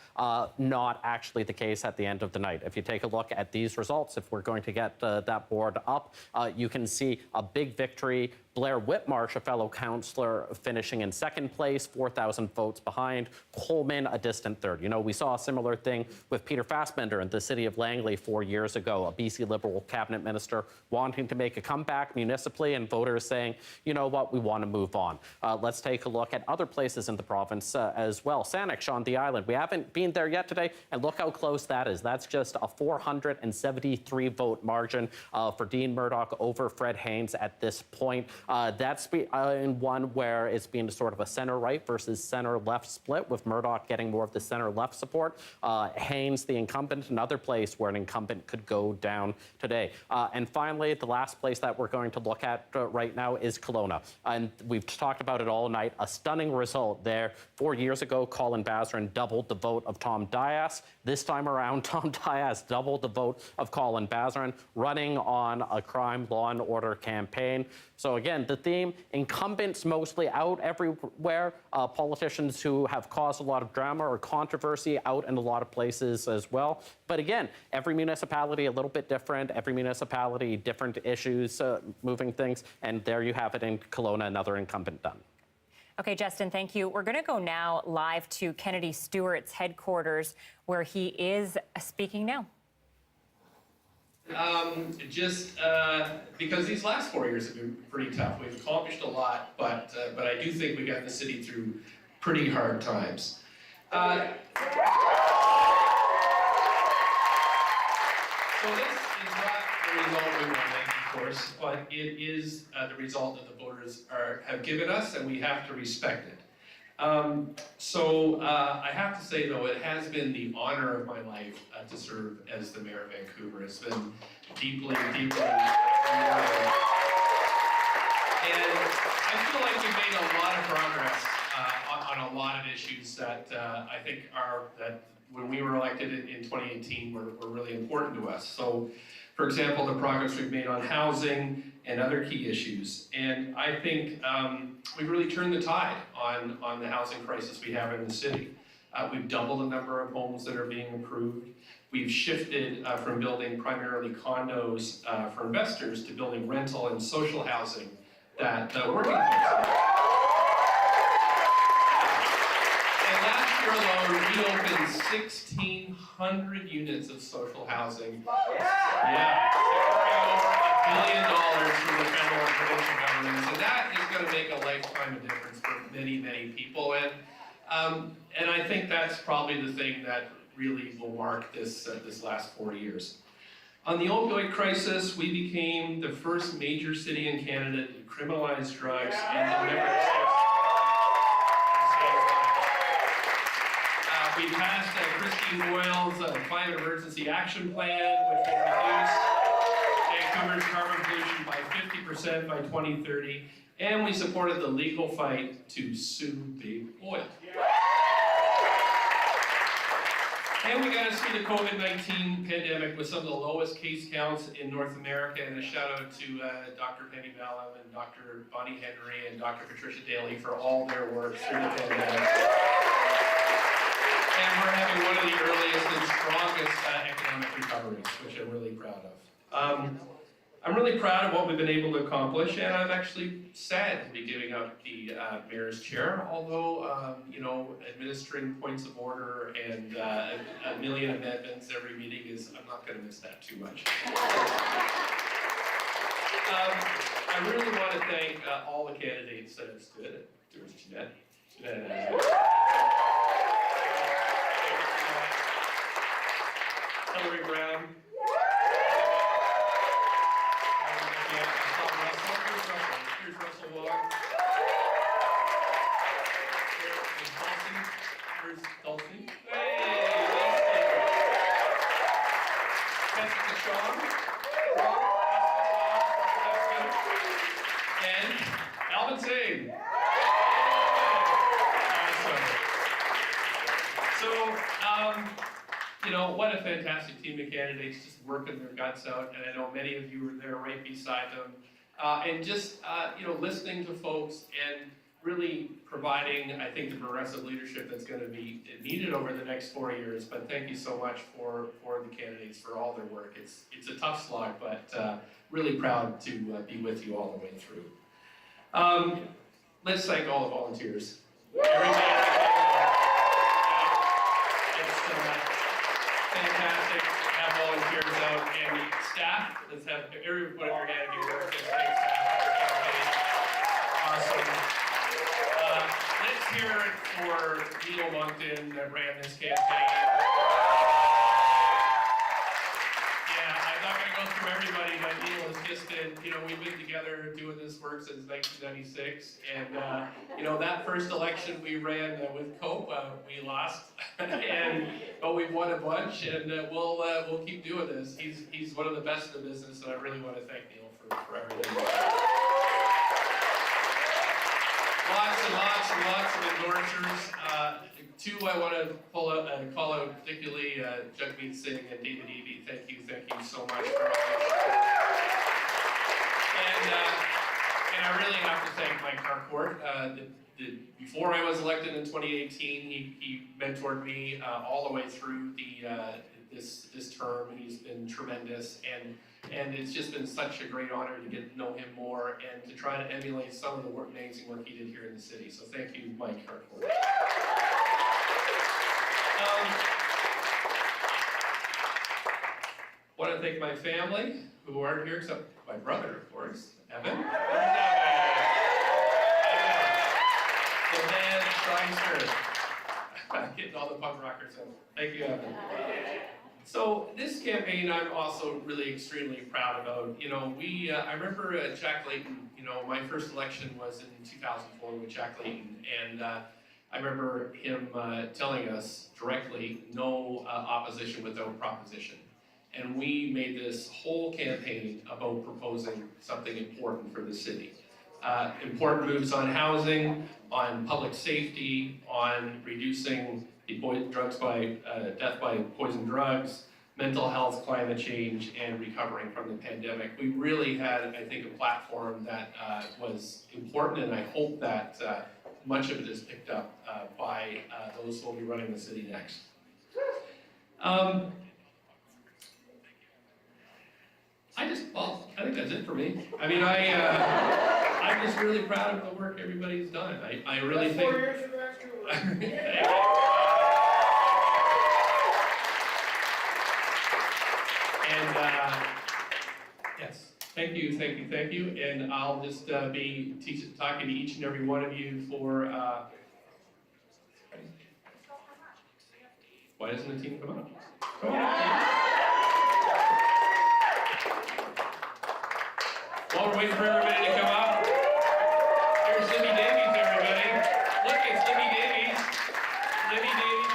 not actually the case at the end of the night. If you take a look at these results, if we're going to get that board up, you can see a big victory. Blair Whitmarsh, a fellow councillor, finishing in second place, 4,000 votes behind. Coleman, a distant third. We saw a similar thing with Peter Fassbender in the city of Langley 4 years ago, a BC Liberal cabinet minister wanting to make a comeback municipally, and voters saying, you know what, we want to move on. Let's take a look at other places in the province as well. Saanich on the island. We haven't been there yet today, and look how close that is. That's just a 473 vote margin for Dean Murdoch over Fred Haynes at this point. That's in one where it's been sort of a center-right versus center-left split, with Murdoch getting more of the center-left support. Haynes, the incumbent, another place where an incumbent could go down today. And finally, the last place that we're going to look at right now is Kelowna. And we've talked about it all night. A stunning result there. 4 years ago, Colin Bazaran doubled the vote of Tom Dias. This time around, Tom Dias doubled the vote of Colin Bazaran, running on a crime, law and order campaign. So again, the theme, incumbents mostly out everywhere, politicians who have caused a lot of drama or controversy out in a lot of places as well. But again, every municipality a little bit different, every municipality different issues, moving things, and there you have it in Kelowna, another incumbent done. Okay, Justin, thank you. We're going to go now live to Kennedy Stewart's headquarters, where he is speaking now. Because these last 4 years have been pretty tough. We've accomplished a lot, but I do think we got the city through pretty hard times. So this is not the result we wanted, of course, but it is the result that the voters have given us, and we have to respect it. I have to say, though, it has been the honor of my life to serve as the mayor of Vancouver. It's been deeply, deeply rewarding. And I feel like we've made a lot of progress on a lot of issues that I think that when we were elected in 2018 were really important to us. So, for example, the progress we've made on housing and other key issues. And I think we've really turned the tide on the housing crisis we have in the city. We've doubled the number of homes that are being approved. We've shifted from building primarily condos for investors to building rental and social housing that working folks need. And last year alone, we opened 1,600 units of social housing. Yeah. $1 billion from the federal and provincial governments, and that is going to make a lifetime of difference for many, many people. And I think that's probably the thing that really will mark this last 4 years. On the opioid crisis, we became the first major city in Canada to criminalize drugs and deliver the we passed Christine Boyle's Climate Emergency Action Plan, which will reduce Vancouver's carbon pollution by 50% by 2030, and we supported the legal fight to sue Big Oil. And we got to see the COVID-19 pandemic with some of the lowest case counts in North America, and a shout out to Dr. Penny Ballum and Dr. Bonnie Henry and Dr. Patricia Daly for all their work through the pandemic. And we're having one of the earliest and strongest economic recoveries, which I'm really proud of. I'm really proud of what we've been able to accomplish, and I'm actually sad to be giving up the mayor's chair, although, administering points of order and a million amendments every meeting I'm not going to miss that too much. I really want to thank all the candidates that have stood. There's Jeanette. Hillary Brown. Here's Russell Wong. Here's Dulcie. Hey, Jessica Shaw. And Alvin Singh. So, what a fantastic team of candidates just working their guts out, and I know many of you were there right beside them. And just, listening to folks and really providing, I think, the progressive leadership that's going to be needed over the next 4 years. But thank you so much for the candidates for all their work. It's a tough slog, but really proud to be with you all the way through. Let's thank all the volunteers. Fantastic to have volunteers out, and staff. Let's have everyone put up your hand if you work. Let's thank staff for the campaign. Awesome. Let's hear it for Neil Moncton that ran this campaign. Yeah, I'm not going to go through everybody, but Neil has just been, we've been together doing this work since 1996, and that first election we ran with Cope, we lost, but we've won a bunch, and we'll keep doing this. He's one of the best in the business, and I really want to thank Neil for everything. Lots of endorsers. Two I want to call out particularly Jagmeet Singh and David Eby. Thank you so much for all this. And I really have to thank Mike Harcourt. Before I was elected in 2018, he mentored me all the way through this term. He's been tremendous, and it's just been such a great honor to get to know him more and to try to emulate some of the amazing work he did here in the city. So thank you, Mike Harcourt. I want to thank my family, who aren't here except my brother, of course, Evan. The man, Shriner. Getting all the punk rockers in. Thank you, Evan. So this campaign I'm also really extremely proud about. I remember Jack Layton, my first election was in 2004 with Jack Layton, and I remember him telling us directly, no opposition without proposition. And we made this whole campaign about proposing something important for the city. Important moves on housing, on public safety, on reducing the death by poison drugs, mental health, climate change, and recovering from the pandemic. We really had, I think, a platform that was important, and I hope that much of it is picked up by those who will be running the city next. I think that's it for me. I mean, I'm just really proud of the work everybody's done. I really think. 4 years in Vancouver. And yes, thank you. And I'll just be talking to each and every one of you for. Why doesn't the team come up? Come on. While we're waiting for everybody to come up, here's Libby Davies, everybody. Look, it's Libby Davies. Libby Davies.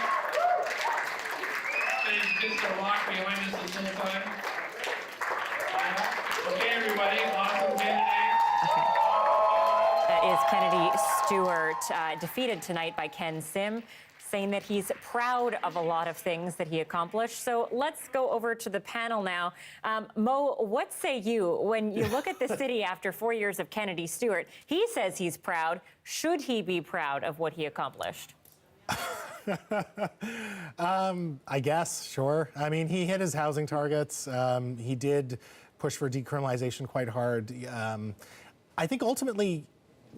She's just a rock behind us this whole time. Okay, everybody, awesome candidate. That is Kennedy Stewart, defeated tonight by Ken Sim, saying that he's proud of a lot of things that he accomplished. So let's go over to the panel now. Mo, what say you when you look at the city after 4 years of Kennedy Stewart? He says he's proud. Should he be proud of what he accomplished? I guess, sure. I mean, he hit his housing targets. He did push for decriminalization quite hard. I think ultimately,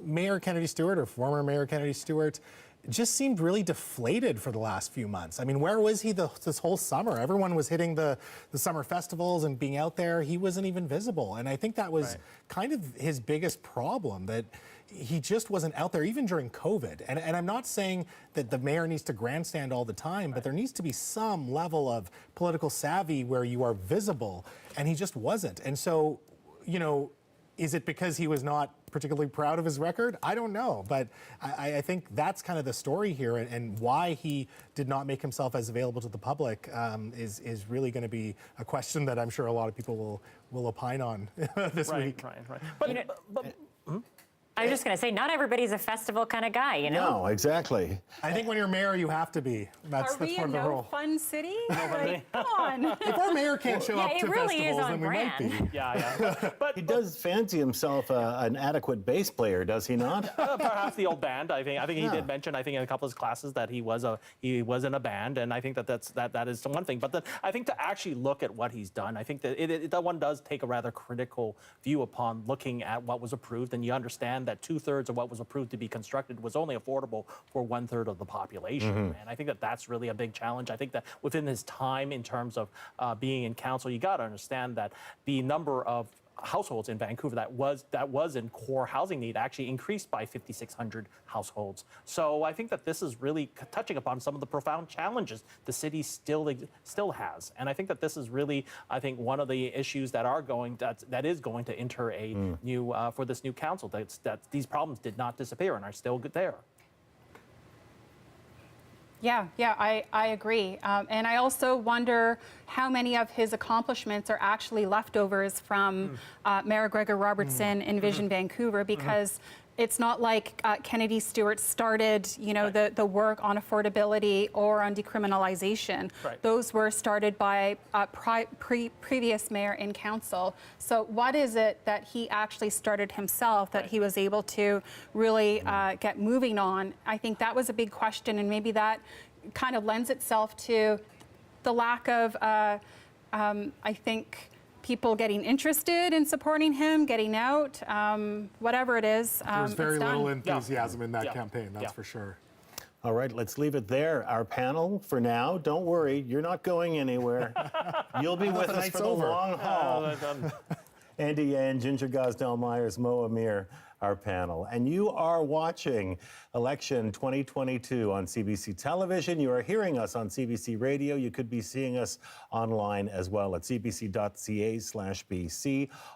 Mayor Kennedy Stewart, or former Mayor Kennedy Stewart, just seemed really deflated for the last few months. I mean, where was he this whole summer? Everyone was hitting the summer festivals and being out there. He wasn't even visible. And I think that was kind of his biggest problem, that he just wasn't out there, even during COVID. And I'm not saying that the mayor needs to grandstand all the time, but there needs to be some level of political savvy where you are visible, and he just wasn't. And so, you know, is it because he was not particularly proud of his record? I don't know, but I think that's kind of the story here, and why he did not make himself as available to the public is really going to be a question that I'm sure a lot of people will opine on this week. Right. But I was just going to say, not everybody's a festival kind of guy, you know? No, exactly. I think when you're mayor, you have to be. That's Are we part a of the rule. no-fun city? Like, come on. If our mayor can't show up to really festivals, then we might be. Yeah. But he does fancy himself an adequate bass player, does he not? Perhaps the old band. I think he did mention, I think in a couple of his classes, that he was in a band, and I think that is one thing. But then I think to actually look at what he's done, I think that that one does take a rather critical view upon looking at what was approved, and you understand that 2/3 of what was approved to be constructed was only affordable for 1/3 of the population. And I think that that's really a big challenge. I think that within his time in terms of being in council, you got to understand that the number of households in Vancouver that was in core housing need actually increased by 5,600 households. So I think that this is really touching upon some of the profound challenges the city still has. And I think that this is really, I think, one of the issues that is going to enter a new for this new council, that these problems did not disappear and are still there. Yeah, I agree. And I also wonder how many of his accomplishments are actually leftovers from Mayor Gregor Robertson in Vision Vancouver, because it's not like Kennedy Stewart started, the work on affordability or on decriminalization. Right. Those were started by previous mayor in council. So what is it that he actually started himself that he was able to really get moving on? I think that was a big question, and maybe that kind of lends itself to the lack of, I think, people getting interested in supporting him, getting out, whatever it is. There was very little enthusiasm in that campaign, that's for sure. All right, let's leave it there. Our panel, for now, don't worry, you're not going anywhere. You'll be with us for the long haul. Andy Yan, Ginger Gosdell-Myers, Mo Amir, our panel. And you are watching Election 2022 on CBC Television. You are hearing us on CBC Radio. You could be seeing us online as well at cbc.ca/BC,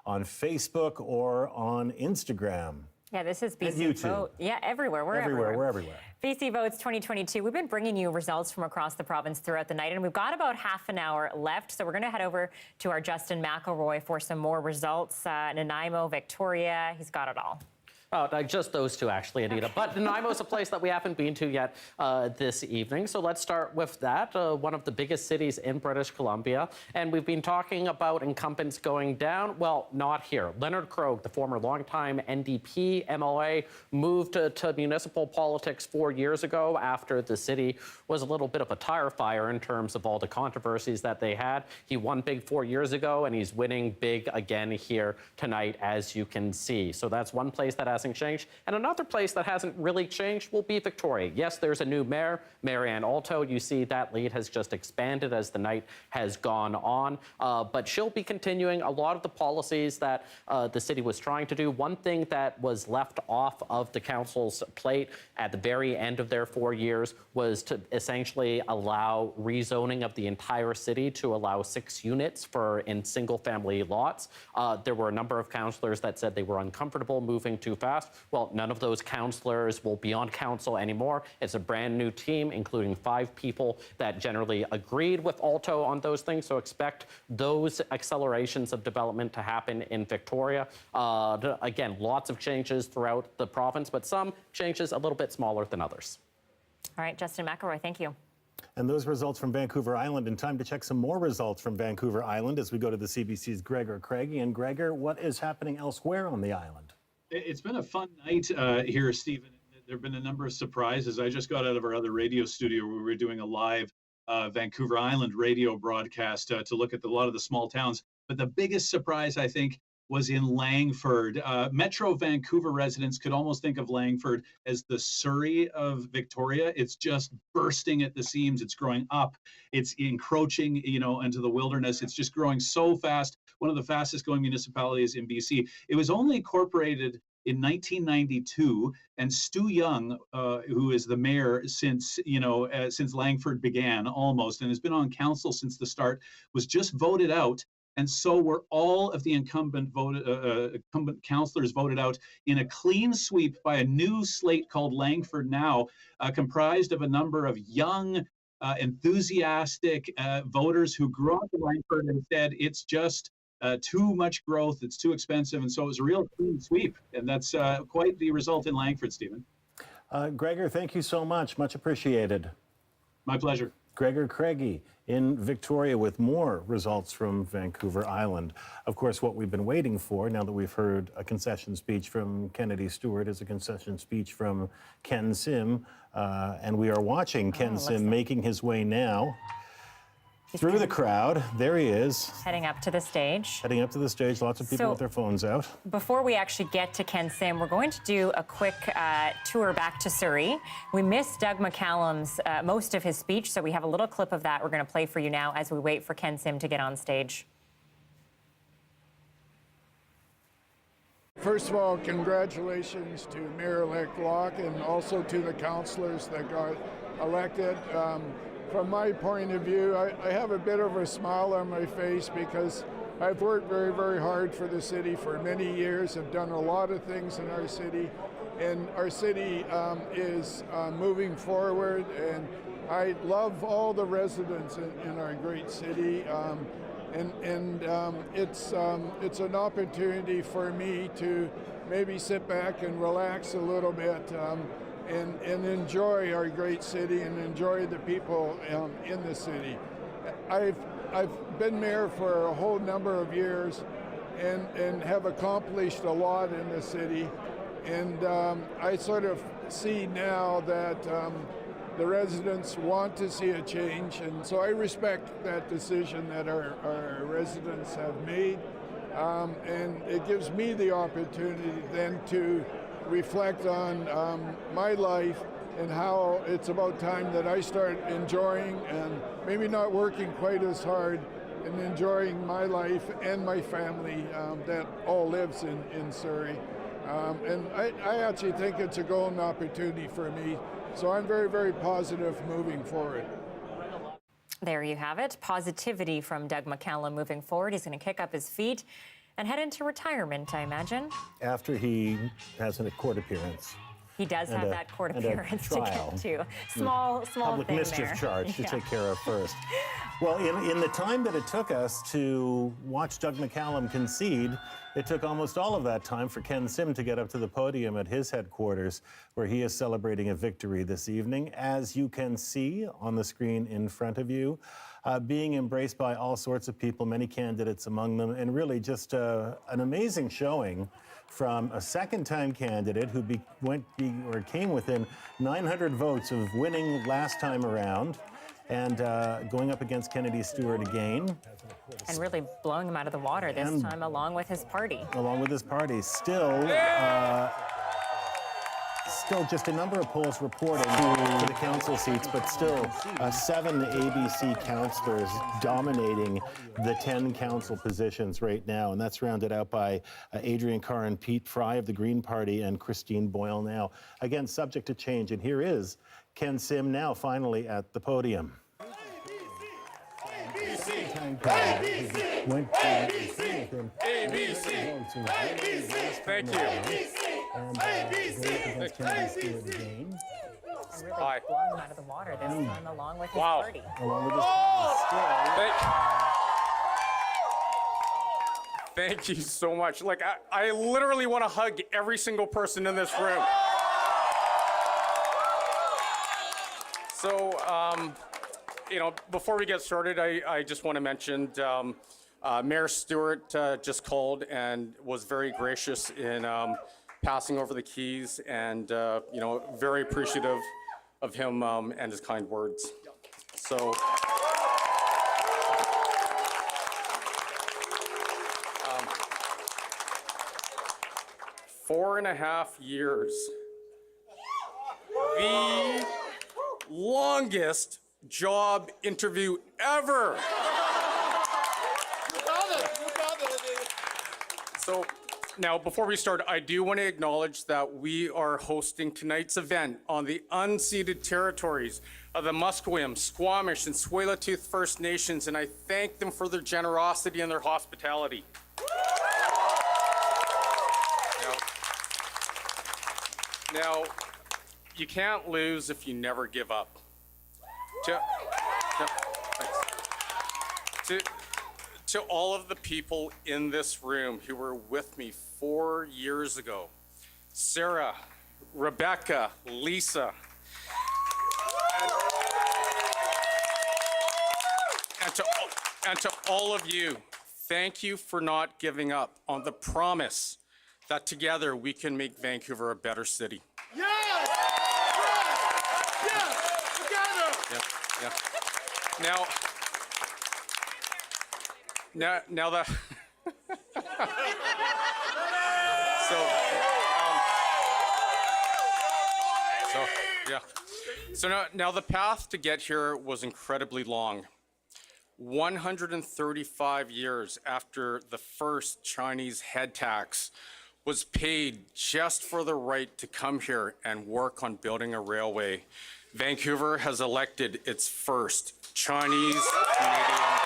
on Facebook or on Instagram. Yeah, this is BC YouTube. Vote. Yeah, everywhere. We're everywhere. BC Votes 2022. We've been bringing you results from across the province throughout the night, and we've got about half an hour left. So we're going to head over to our Justin McElroy for some more results. Nanaimo, Victoria, he's got it all. Oh, just those two, actually, Anita. Okay. But Nanaimo's a place that we haven't been to yet this evening. So let's start with that, one of the biggest cities in British Columbia. And we've been talking about incumbents going down. Well, not here. Leonard Krogh, the former longtime NDP MLA, moved to municipal politics 4 years ago after the city was a little bit of a tire fire in terms of all the controversies that they had. He won big 4 years ago, and he's winning big again here tonight, as you can see. So that's one place that has changed. And another place that hasn't really changed will be Victoria. Yes, there's a new mayor, Marianne Alto. You see that lead has just expanded as the night has gone on. But she'll be continuing a lot of the policies that the city was trying to do. One thing that was left off of the council's plate at the very end of their 4 years was to essentially allow rezoning of the entire city to allow 6 units in single-family lots. There were a number of councillors that said they were uncomfortable moving too fast. Well, none of those councillors will be on council anymore. It's a brand new team, including 5 people that generally agreed with Alto on those things. So expect those accelerations of development to happen in Victoria. Again, lots of changes throughout the province, but some changes a little bit smaller than others. All right, Justin McElroy, thank you. And those results from Vancouver Island, and time to check some more results from Vancouver Island as we go to the CBC's Gregor Craigie. And Gregor, what is happening elsewhere on the island? It's been a fun night here, Stephen. There have been a number of surprises. I just got out of our other radio studio where we were doing a live Vancouver Island radio broadcast to look at a lot of the small towns. But the biggest surprise, I think, was in Langford. Metro Vancouver residents could almost think of Langford as the Surrey of Victoria. It's just bursting at the seams. It's growing up. It's encroaching, into the wilderness. It's just growing so fast. One of the fastest growing municipalities in BC. It was only incorporated in 1992, and Stu Young, who is the mayor since Langford began almost, and has been on council since the start, was just voted out. And so were all of the incumbent councillors voted out in a clean sweep by a new slate called Langford Now, comprised of a number of young, enthusiastic voters who grew up in Langford and said it's just too much growth, it's too expensive. And so it was a real clean sweep. And that's quite the result in Langford, Stephen. Gregor, thank you so much. Much appreciated. My pleasure. Gregor Craigie in Victoria with more results from Vancouver Island. Of course, what we've been waiting for, now that we've heard a concession speech from Kennedy Stewart, is a concession speech from Ken Sim. And we are watching Ken Sim making his way now through the crowd. There he is. Heading up to the stage. Heading up to the stage. Lots of people with their phones out. Before we actually get to Ken Sim, we're going to do a quick tour back to Surrey. We missed Doug McCallum's most of his speech, so we have a little clip of that we're going to play for you now as we wait for Ken Sim to get on stage. First of all, congratulations to Mayor-elect Locke and also to the councillors that got elected. From my point of view, I have a bit of a smile on my face because I've worked very, very hard for the city for many years. I've done a lot of things in our city, and our city is moving forward, and I love all the residents in our great city. It's an opportunity for me to maybe sit back and relax a little bit and enjoy our great city and enjoy the people in the city. I've been mayor for a whole number of years and have accomplished a lot in the city. And I sort of see now that the residents want to see a change, and so I respect that decision that our residents have made. And it gives me the opportunity then to reflect on my life and how it's about time that I start enjoying and maybe not working quite as hard and enjoying my life and my family that all lives in Surrey. And I actually think it's a golden opportunity for me. So I'm very, very positive moving forward. There you have it. Positivity from Doug McCallum moving forward. He's going to kick up his feet And head into retirement, I imagine. After he has a court appearance. He does have that court appearance to get to. Small Public thing mischief there. charge to take care of first. Well, in the time that it took us to watch Doug McCallum concede, it took almost all of that time for Ken Sim to get up to the podium at his headquarters, where he is celebrating a victory this evening, as you can see on the screen in front of you, being embraced by all sorts of people, many candidates among them, and really just an amazing showing from a second-time candidate who came within 900 votes of winning last time around, and going up against Kennedy Stewart again. And really blowing him out of the water this time, along with his party. Along with his party. Still just a number of polls reporting for the council seats, but still 7 ABC councillors dominating the 10 council positions right now. And that's rounded out by Adrian Carr and Pete Fry of the Green Party and Christine Boyle now. Again, subject to change. And here is Ken Sim now finally at the podium. Thank you. Really blowing him out of the water this time, along with his party. Along with his party. Thank you so much. Like, I literally want to hug every single person in this room. So, you know, before we get started, I just want to mention Mayor Stewart just called and was very gracious in passing over the keys, and you know, very appreciative of him and his kind words. So. 4.5 years. The longest job interview ever. So now, before we start, I do want to acknowledge that we are hosting tonight's event on the unceded territories of the Musqueam, Squamish, and Tsleil-Waututh First Nations, and I thank them for their generosity and their hospitality. Now, you can't lose if you never give up. To all of the people in this room who were with me 4 years ago, Sarah, Rebecca, Lisa, and to all of you, thank you for not giving up on the promise that together we can make Vancouver a better city. Yes! Yes! Together! Yeah. Now the So now the path to get here was incredibly long. 135 years after the first Chinese head tax was paid just for the right to come here and work on building a railway, Vancouver has elected its first Chinese Canadian.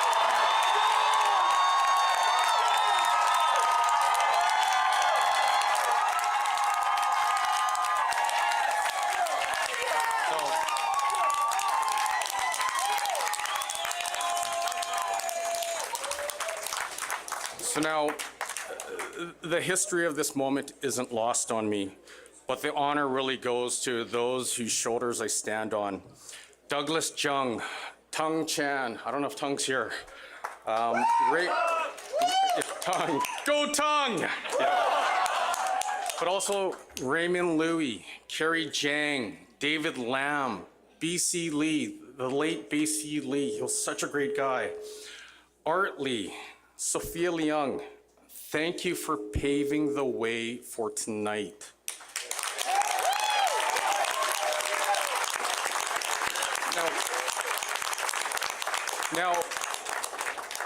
So now, the history of this moment isn't lost on me, but the honor really goes to those whose shoulders I stand on. Douglas Jung, Tung Chan, I don't know if Tung's here. Tung, go Tung! Yeah. But also Raymond Louis, Kerry Jang, David Lam, B.C. Lee, the late B.C. Lee, he was such a great guy. Art Lee, Sophia Leung, thank you for paving the way for tonight. Now,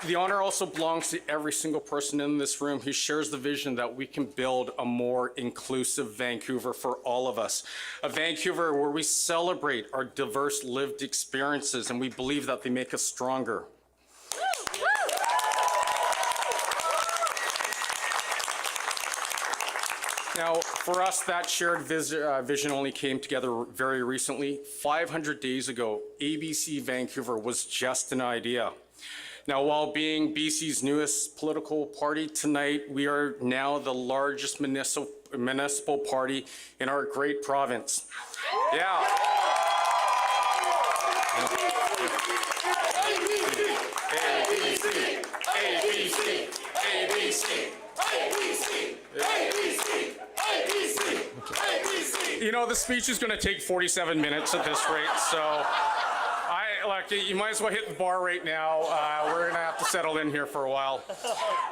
the honor also belongs to every single person in this room who shares the vision that we can build a more inclusive Vancouver for all of us. A Vancouver where we celebrate our diverse lived experiences and we believe that they make us stronger. Now, for us, that shared vision only came together very recently. 500 days ago, ABC Vancouver was just an idea. Now, while being BC's newest political party, tonight we are now the largest municipal party in our great province. Yeah. ABC, ABC, ABC, ABC, ABC, ABC. You know, the speech is going to take 47 minutes at this rate, so look, you might as well hit the bar right now. We're going to have to settle in here for a while.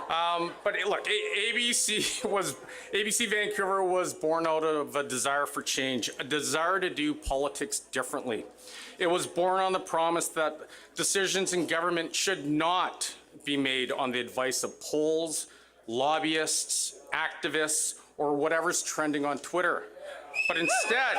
But look, ABC Vancouver was born out of a desire for change, a desire to do politics differently. It was born on the promise that decisions in government should not be made on the advice of polls, lobbyists, activists, or whatever's trending on Twitter. But instead,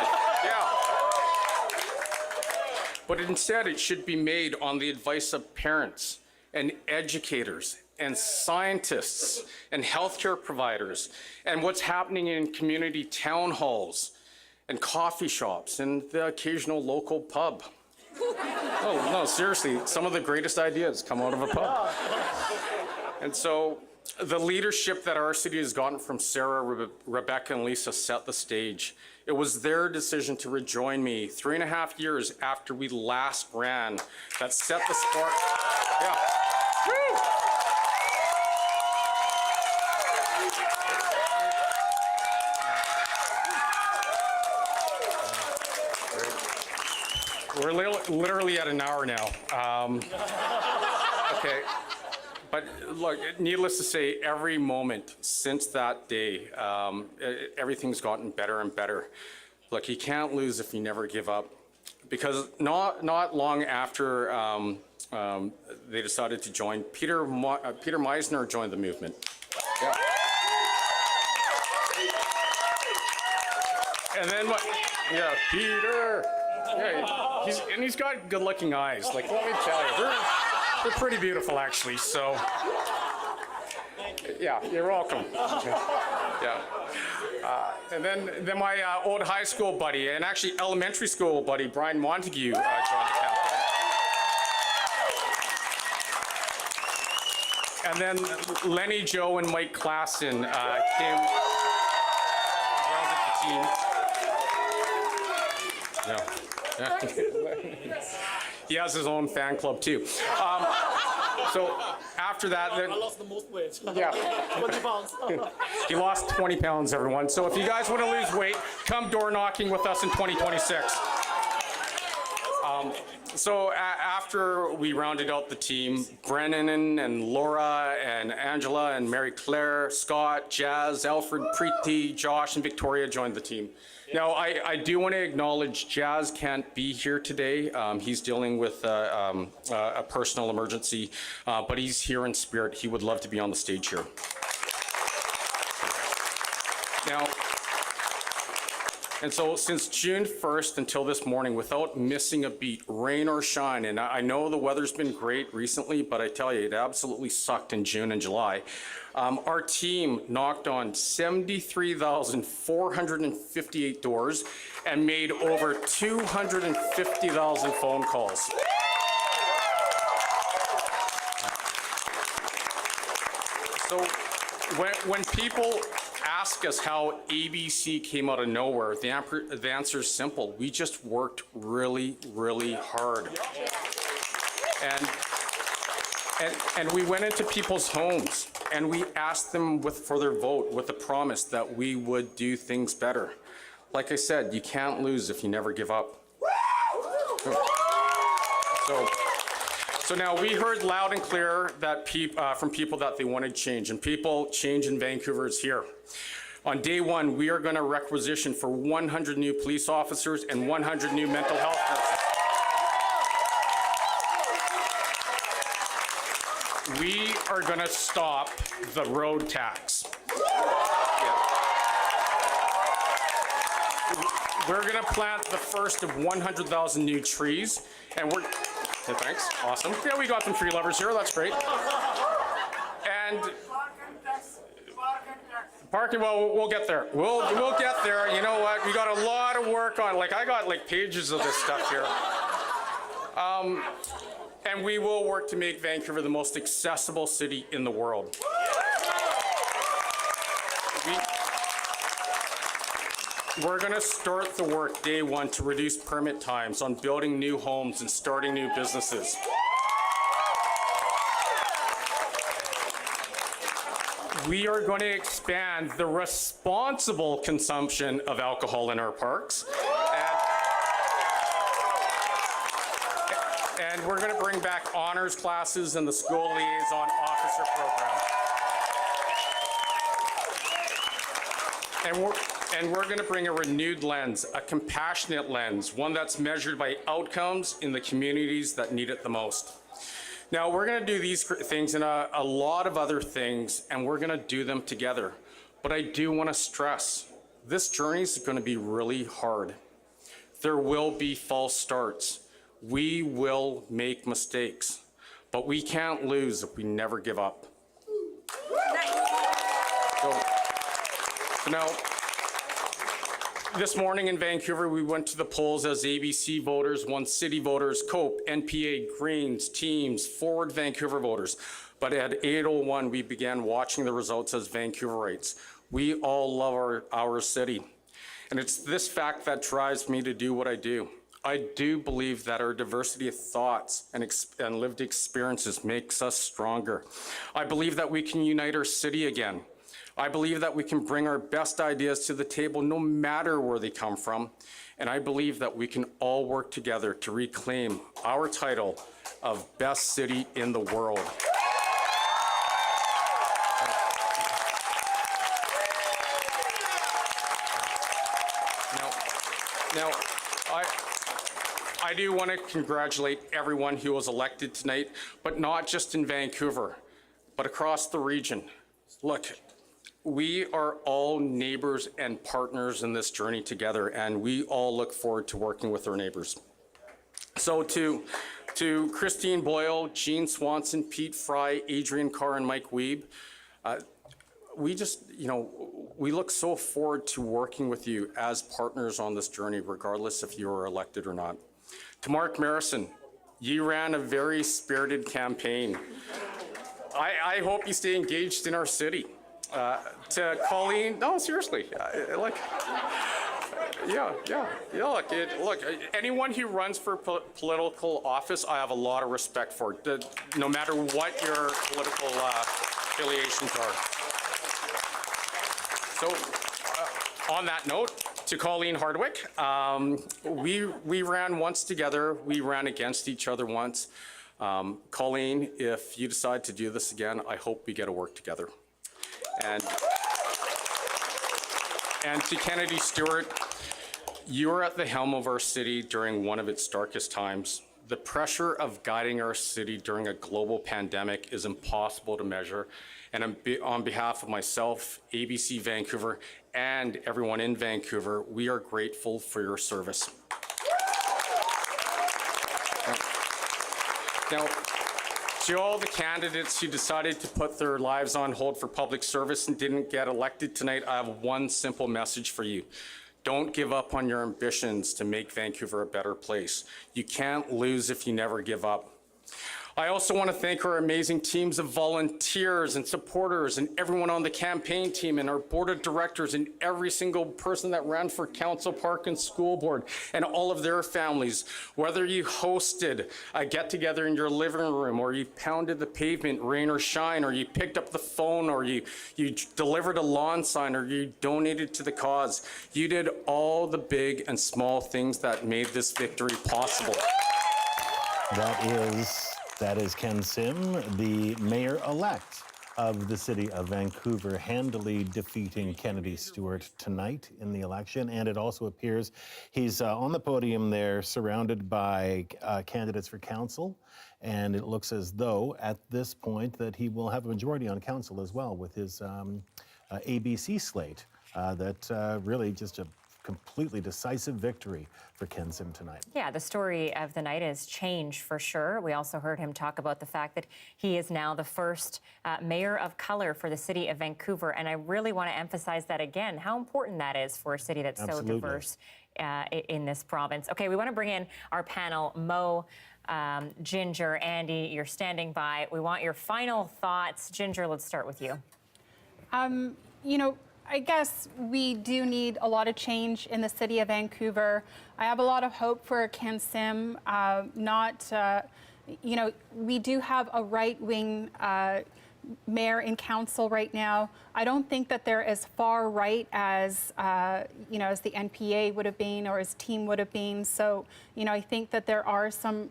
it should be made on the advice of parents and educators and scientists and healthcare providers and what's happening in community town halls and coffee shops and the occasional local pub. Oh, no, seriously, some of the greatest ideas come out of a pub. And so the leadership that our city has gotten from Sarah, Rebecca, and Lisa set the stage. It was their decision to rejoin me 3.5 years after we last ran that set the spark. Yeah. Woo! We're literally at an hour now. Okay. But look, needless to say, every moment since that day, everything's gotten better and better. Look, you can't lose if you never give up. Because not long after they decided to join, Peter Meisner joined the movement. Yeah. And then what? Yeah, Peter. Yeah, he's got good-looking eyes. Like, let me tell you, they're pretty beautiful, actually. So, yeah, you're welcome. Yeah. And then my old high school buddy, and actually elementary school buddy, Brian Montague, joined the campaign. And then Lenny, Joe, and Mike Klassen rounded the team. Yeah. He has his own fan club too. So after that, I lost the most weight. Yeah. 20 pounds. He lost 20 pounds, everyone. So if you guys want to lose weight, come door knocking with us in 2026. So after we rounded out the team, Brennan and Laura and Angela and Mary Claire, Scott, Jazz, Alfred, Preeti, Josh, and Victoria joined the team. Now, I do want to acknowledge Jazz can't be here today. He's dealing with a personal emergency, but he's here in spirit. He would love to be on the stage here. Now, and so since June 1st until this morning, without missing a beat, rain or shine, and I know the weather's been great recently, but I tell you, it absolutely sucked in June and July. Our team knocked on 73,458 doors and made over 250,000 phone calls. So when people ask us how ABC came out of nowhere, the answer is simple. We just worked really, really hard. And we went into people's homes and we asked them for their vote with the promise that we would do things better. Like I said, you can't lose if you never give up. So now we heard loud and clear that from people that they wanted change, and change in Vancouver is here. On day one, we are going to requisition for 100 new police officers and 100 new mental health nurses. We are going to stop the road tax. We're going to plant the first of 100,000 new trees, and we're... Yeah, thanks. Awesome. Yeah, we got some tree lovers here. That's great. And Parking, well, we'll get there. We'll get there. You know what? We got a lot of work on. Like, I got like pages of this stuff here. And we will work to make Vancouver the most accessible city in the world. We're going to start the work day one to reduce permit times on building new homes and starting new businesses. We are going to expand the responsible consumption of alcohol in our parks. And we're going to bring back honors classes and the school liaison officer program. And we're going to bring a renewed lens, a compassionate lens, one that's measured by outcomes in the communities that need it the most. Now, we're going to do these things and a lot of other things, and we're going to do them together. But I do want to stress, this journey is going to be really hard. There will be false starts. We will make mistakes, but we can't lose if we never give up. So now, this morning in Vancouver, we went to the polls as ABC voters, One City voters, COPE, NPA, Greens, Teams, Forward Vancouver voters. But at 8:01, we began watching the results as Vancouverites. We all love our city. And it's this fact that drives me to do what I do. I do believe that our diversity of thoughts and lived experiences makes us stronger. I believe that we can unite our city again. I believe that we can bring our best ideas to the table no matter where they come from. And I believe that we can all work together to reclaim our title of best city in the world. Now, I do want to congratulate everyone who was elected tonight, but not just in Vancouver, but across the region. Look, we are all neighbors and partners in this journey together, and we all look forward to working with our neighbors. So to Christine Boyle, Jean Swanson, Pete Fry, Adrian Carr, and Mike Wiebe, we just, we look so forward to working with you as partners on this journey, regardless if you are elected or not. To Mark Marison, you ran a very spirited campaign. I hope you stay engaged in our city. To Colleen, no, seriously, look, look, anyone who runs for political office, I have a lot of respect for, no matter what your political affiliations are. So, on that note, to Colleen Hardwick, we ran once together. We ran against each other once. Colleen, if you decide to do this again, I hope we get to work together. And to Kennedy Stewart, you are at the helm of our city during one of its darkest times. The pressure of guiding our city during a global pandemic is impossible to measure. And on behalf of myself, ABC Vancouver, and everyone in Vancouver, we are grateful for your service. Now, to all the candidates who decided to put their lives on hold for public service and didn't get elected tonight, I have one simple message for you. Don't give up on your ambitions to make Vancouver a better place. You can't lose if you never give up. I also want to thank our amazing teams of volunteers and supporters and everyone on the campaign team and our board of directors and every single person that ran for council, park, and school board and all of their families. Whether you hosted a get-together in your living room, or you pounded the pavement, rain or shine, or you picked up the phone, or you delivered a lawn sign, or you donated to the cause, you did all the big and small things that made this victory possible. That is Ken Sim, the mayor-elect of the city of Vancouver, handily defeating Kennedy Stewart tonight in the election. And it also appears he's on the podium there, surrounded by candidates for council. And it looks as though, at this point, that he will have a majority on council as well with his ABC slate. That really just a completely decisive victory for Ken Sim tonight. Yeah, the story of the night is change for sure. We also heard him talk about the fact that he is now the first mayor of color for the city of Vancouver. And I really want to emphasize that again, how important that is for a city that's so diverse in this province. Okay, we want to bring in our panel. Mo, Ginger, Andy, you're standing by. We want your final thoughts. Ginger, let's start with you. You know, I guess we do need a lot of change in the city of Vancouver. I have a lot of hope for Ken Sim. You know, we do have a right-wing mayor in council right now. I don't think that they're as far right as, you know, as the NPA would have been or his team would have been. So, you know, I think that there are some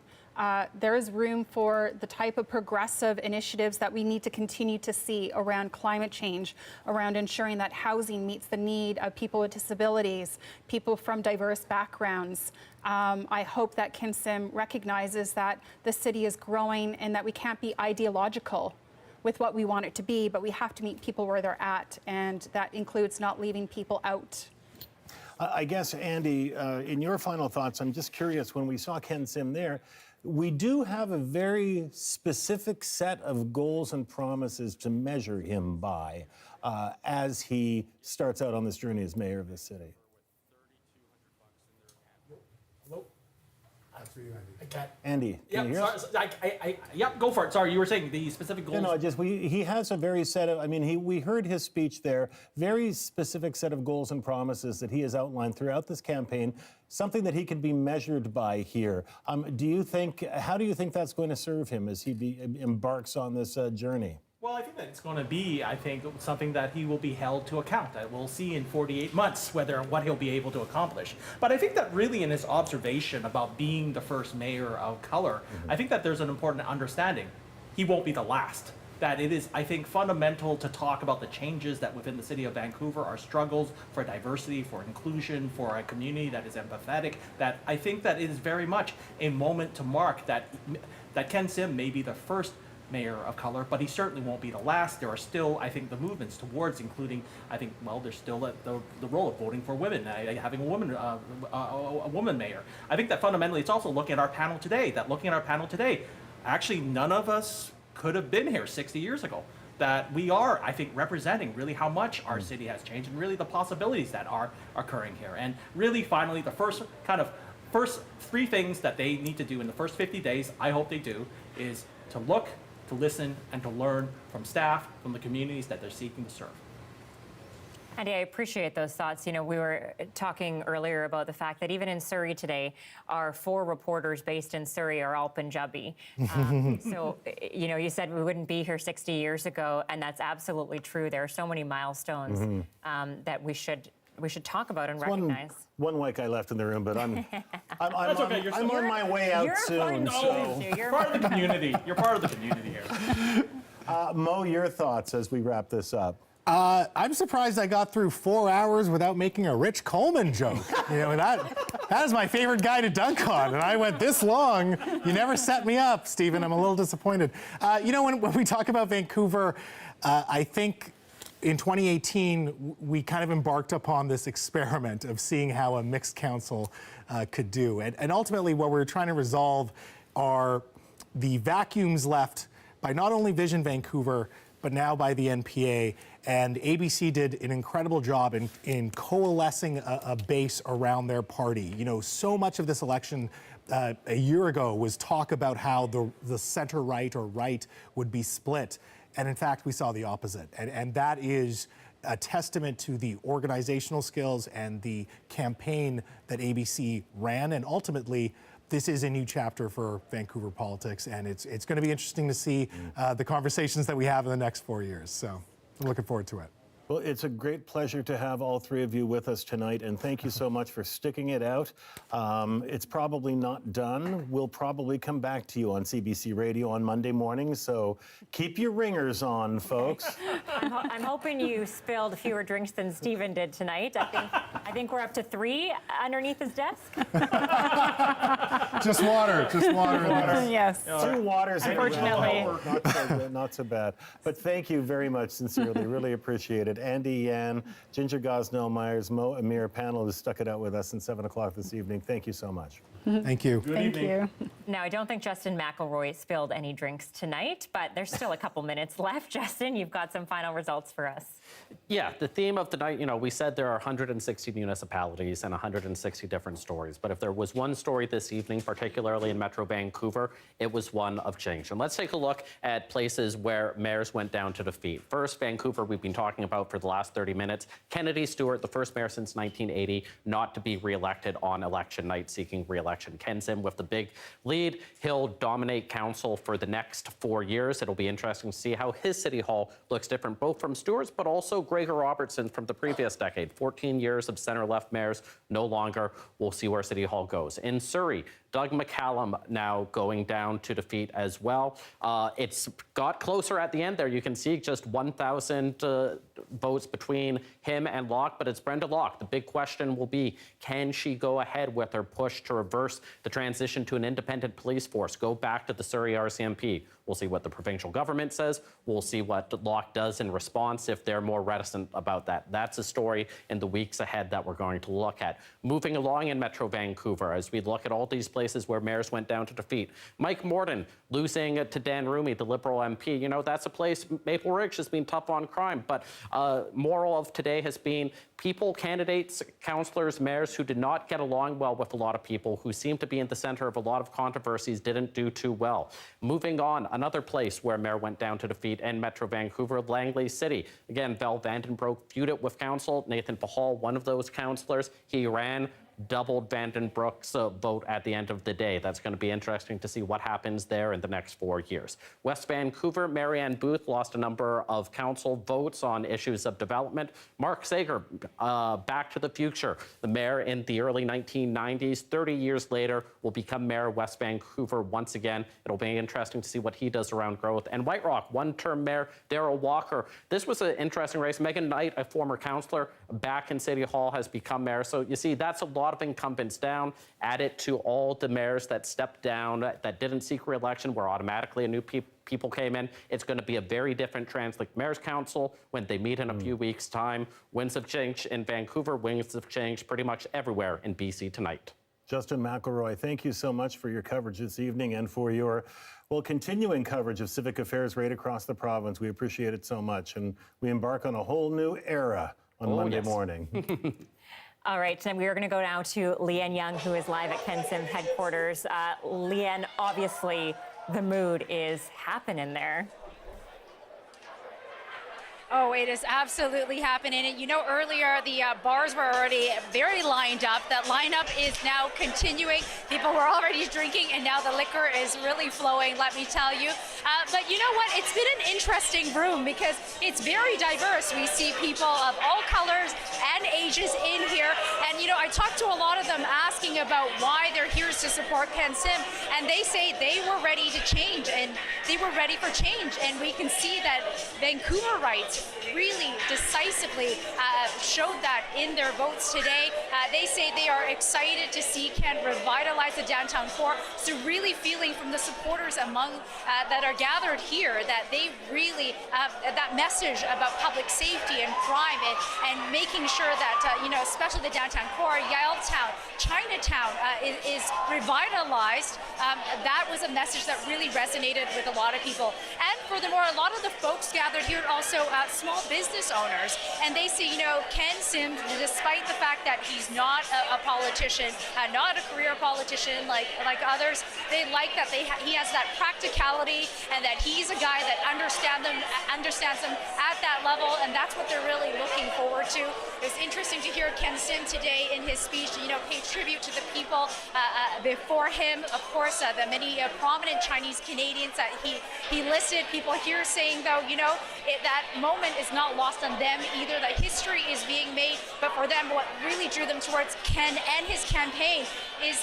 there is room for the type of progressive initiatives that we need to continue to see around climate change, around ensuring that housing meets the need of people with disabilities, people from diverse backgrounds. I hope that Ken Sim recognizes that the city is growing and that we can't be ideological with what we want it to be, but we have to meet people where they're at, and that includes not leaving people out. I guess, Andy, in your final thoughts, I'm just curious, when we saw Ken Sim there, we do have a very specific set of goals and promises to measure him by as he starts out on this journey as mayor of the city. Andy, can you hear us? Yep, go for it. Sorry, you were saying the specific goals. No, just he has a very set of, I mean, we heard his speech there, very specific set of goals and promises that he has outlined throughout this campaign, something that he can be measured by here. How do you think that's going to serve him as he embarks on this journey? Well, I think that it's going to be, something that he will be held to account. That we'll see in 48 months what he'll be able to accomplish. But I think that really in his observation about being the first mayor of color, I think that there's an important understanding. He won't be the last. That it is, I think, fundamental to talk about the changes that within the city of Vancouver, our struggles for diversity, for inclusion, for a community that is empathetic, that I think that it is very much a moment to mark that Ken Sim may be the first mayor of color, but he certainly won't be the last. There are still, I think, the movements towards including, there's still the role of voting for women, having a woman mayor. I think that fundamentally it's also looking at our panel today, actually none of us could have been here 60 years ago. That we are, I think, representing really how much our city has changed and really the possibilities that are occurring here. And really, finally, the first three things that they need to do in the first 50 days, I hope they do, is to look, to listen, and to learn from staff, from the communities that they're seeking to serve. Andy, I appreciate those thoughts. You know, we were talking earlier about the fact that even in Surrey today, our 4 reporters based in Surrey are all Punjabi. So, you know, you said we wouldn't be here 60 years ago, and that's absolutely true. There are so many milestones that we should talk about and recognize. One white guy left in the room, but I'm on my way out soon. You're part of the community. You're part of the community here. Mo, your thoughts as we wrap this up. I'm surprised I got through 4 hours without making a Rich Coleman joke. You know, that is my favorite guy to dunk on, and I went this long. You never set me up, Stephen. I'm a little disappointed. You know, when we talk about Vancouver, I think in 2018, we kind of embarked upon this experiment of seeing how a mixed council could do. And ultimately, what we're trying to resolve are the vacuums left by not only Vision Vancouver, but now by the NPA. And ABC did an incredible job in coalescing a base around their party. You know, so much of this election a year ago was talk about how the center-right or right would be split. And in fact, we saw the opposite. And that is a testament to the organizational skills and the campaign that ABC ran. And ultimately, this is a new chapter for Vancouver politics. And it's going to be interesting to see the conversations that we have in the next 4 years. So I'm looking forward to it. Well, it's a great pleasure to have all 3 of you with us tonight, and thank you so much for sticking it out. It's probably not done. We'll probably come back to you on CBC Radio on Monday morning, so keep your ringers on, folks. I'm hoping you spilled fewer drinks than Stephen did tonight. I think we're up to 3 underneath his desk. Just water. Yes. 2 waters. Unfortunately. Not so bad. But thank you very much, sincerely. Really appreciate it. President, Andy Yan, Ginger Gosnell-Myers, Mo Amir panel who stuck it out with us in 7 o'clock this evening. Thank you so much. Thank you. Good evening. Now, I don't think Justin McElroy spilled any drinks tonight, but there's still a couple minutes left. Justin, you've got some final results for us. Yeah, the theme of the night, we said there are 160 municipalities and 160 different stories. But if there was one story this evening, particularly in Metro Vancouver, it was one of change. And let's take a look at places where mayors went down to defeat. First, Vancouver, we've been talking about for the last 30 minutes. Kennedy Stewart, the first mayor since 1980, not to be reelected on election night, seeking reelection. Ken Sim with the big lead. He'll dominate council for the next 4 years. It'll be interesting to see how his city hall looks different, both from Stewart's, but also Gregor Robertson from the previous decade. 14 years of center-left mayors, no longer. We'll see where city hall goes. In Surrey, Doug McCallum now going down to defeat as well. It's got closer at the end there. You can see just 1,000 votes between him and Locke, but it's Brenda Locke. The big question will be, can she go ahead with her push to reverse the transition to an independent police force, go back to the Surrey RCMP? We'll see what the provincial government says. We'll see what Locke does in response if they're more reticent about that. That's a story in the weeks ahead that we're going to look at. Moving along in Metro Vancouver, as we look at all these places where mayors went down to defeat. Mike Morton losing to Dan Rumi, the Liberal MP. That's a place, Maple Ridge has been tough on crime, but moral of today has been people, candidates, councillors, mayors who did not get along well with a lot of people, who seem to be in the center of a lot of controversies, didn't do too well. Moving on, another place where mayor went down to defeat in Metro Vancouver, Langley City. Again, Val Vandenbroek feuded with council. Nathan Pahal, one of those councillors, he ran, doubled Vandenbroek's vote at the end of the day. That's going to be interesting to see what happens there in the next 4 years. West Vancouver, Marianne Booth lost a number of council votes on issues of development. Mark Sager, Back to the Future, the mayor in the early 1990s, 30 years later, will become mayor of West Vancouver once again. It'll be interesting to see what he does around growth. And White Rock, one-term mayor, Darrell Walker. This was an interesting race. Megan Knight, a former councillor, back in City Hall, has become mayor. So you see, that's a lot of incumbents down. Add it to all the mayors that stepped down, that didn't seek re-election, where automatically a new people came in. It's going to be a very different Trans-Lake Mayor's Council when they meet in a few weeks' time. Winds have changed in Vancouver. Winds have changed pretty much everywhere in BC tonight. Justin McElroy, thank you so much for your coverage this evening and for your, continuing coverage of civic affairs right across the province. We appreciate it so much. And we embark on a whole new era on Monday morning. All right, and we are going to go now to Leanne Young, who is live at Ken Sim headquarters. Leanne, obviously the mood is happening there. Oh, it is absolutely happening. And earlier the bars were already very lined up. That lineup is now continuing. People were already drinking, and now the liquor is really flowing, let me tell you. But you know what? It's been an interesting room because it's very diverse. We see people of all colors and ages in here. And, I talked to a lot of them asking about why they're here to support Ken Sim, and they say they were ready to change, and they were ready for change. And we can see that Vancouverites really decisively showed that in their votes today. They say they are excited to see Ken revitalize the downtown core. So really feeling from the supporters among that are gathered here that they really, that message about public safety and crime and making sure that, especially the downtown core, Yaletown, Chinatown is revitalized. That was a message that really resonated with a lot of people. And furthermore, a lot of the folks gathered here also small business owners, and they say, Ken Sim, despite the fact that he's not a politician, not a career politician like others, they like that he has that practicality and that he's a guy that understands them at that level, and that's what they're really looking forward to. It was interesting to hear Ken Sim today in his speech, pay tribute to the people before him. Of course, the many prominent Chinese Canadians that he listed. People here saying, though, that moment is not lost on them either. That history is being made, but for them, what really drew them towards Ken and his campaign is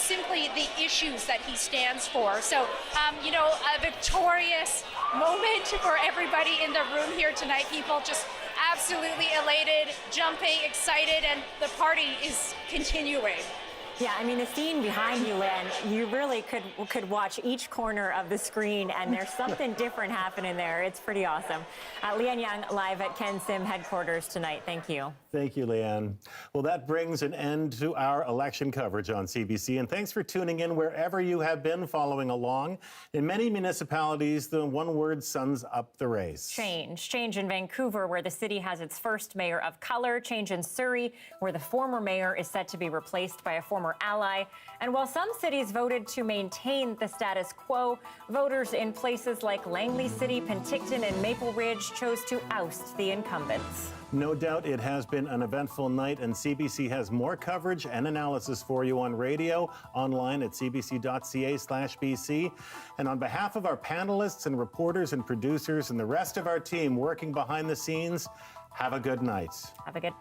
simply the issues that he stands for. So, a victorious moment for everybody in the room here tonight. People just absolutely elated, jumping, excited, and the party is continuing. Yeah, I mean, the scene behind you, Lynn, you really could watch each corner of the screen, and there's something different happening there. It's pretty awesome. Leanne Young, live at Ken Sim headquarters tonight. Thank you. Thank you, Leanne. Well, that brings an end to our election coverage on CBC, and thanks for tuning in wherever you have been following along. In many municipalities, the one word sums up the race. Change. Change in Vancouver, where the city has its first mayor of color. Change in Surrey, where the former mayor is set to be replaced by a former ally. And while some cities voted to maintain the status quo, voters in places like Langley City, Penticton, and Maple Ridge chose to oust the incumbents. No doubt it has been an eventful night, and CBC has more coverage and analysis for you on radio, online at cbc.ca/BC. And on behalf of our panelists and reporters and producers and the rest of our team working behind the scenes, have a good night. Have a good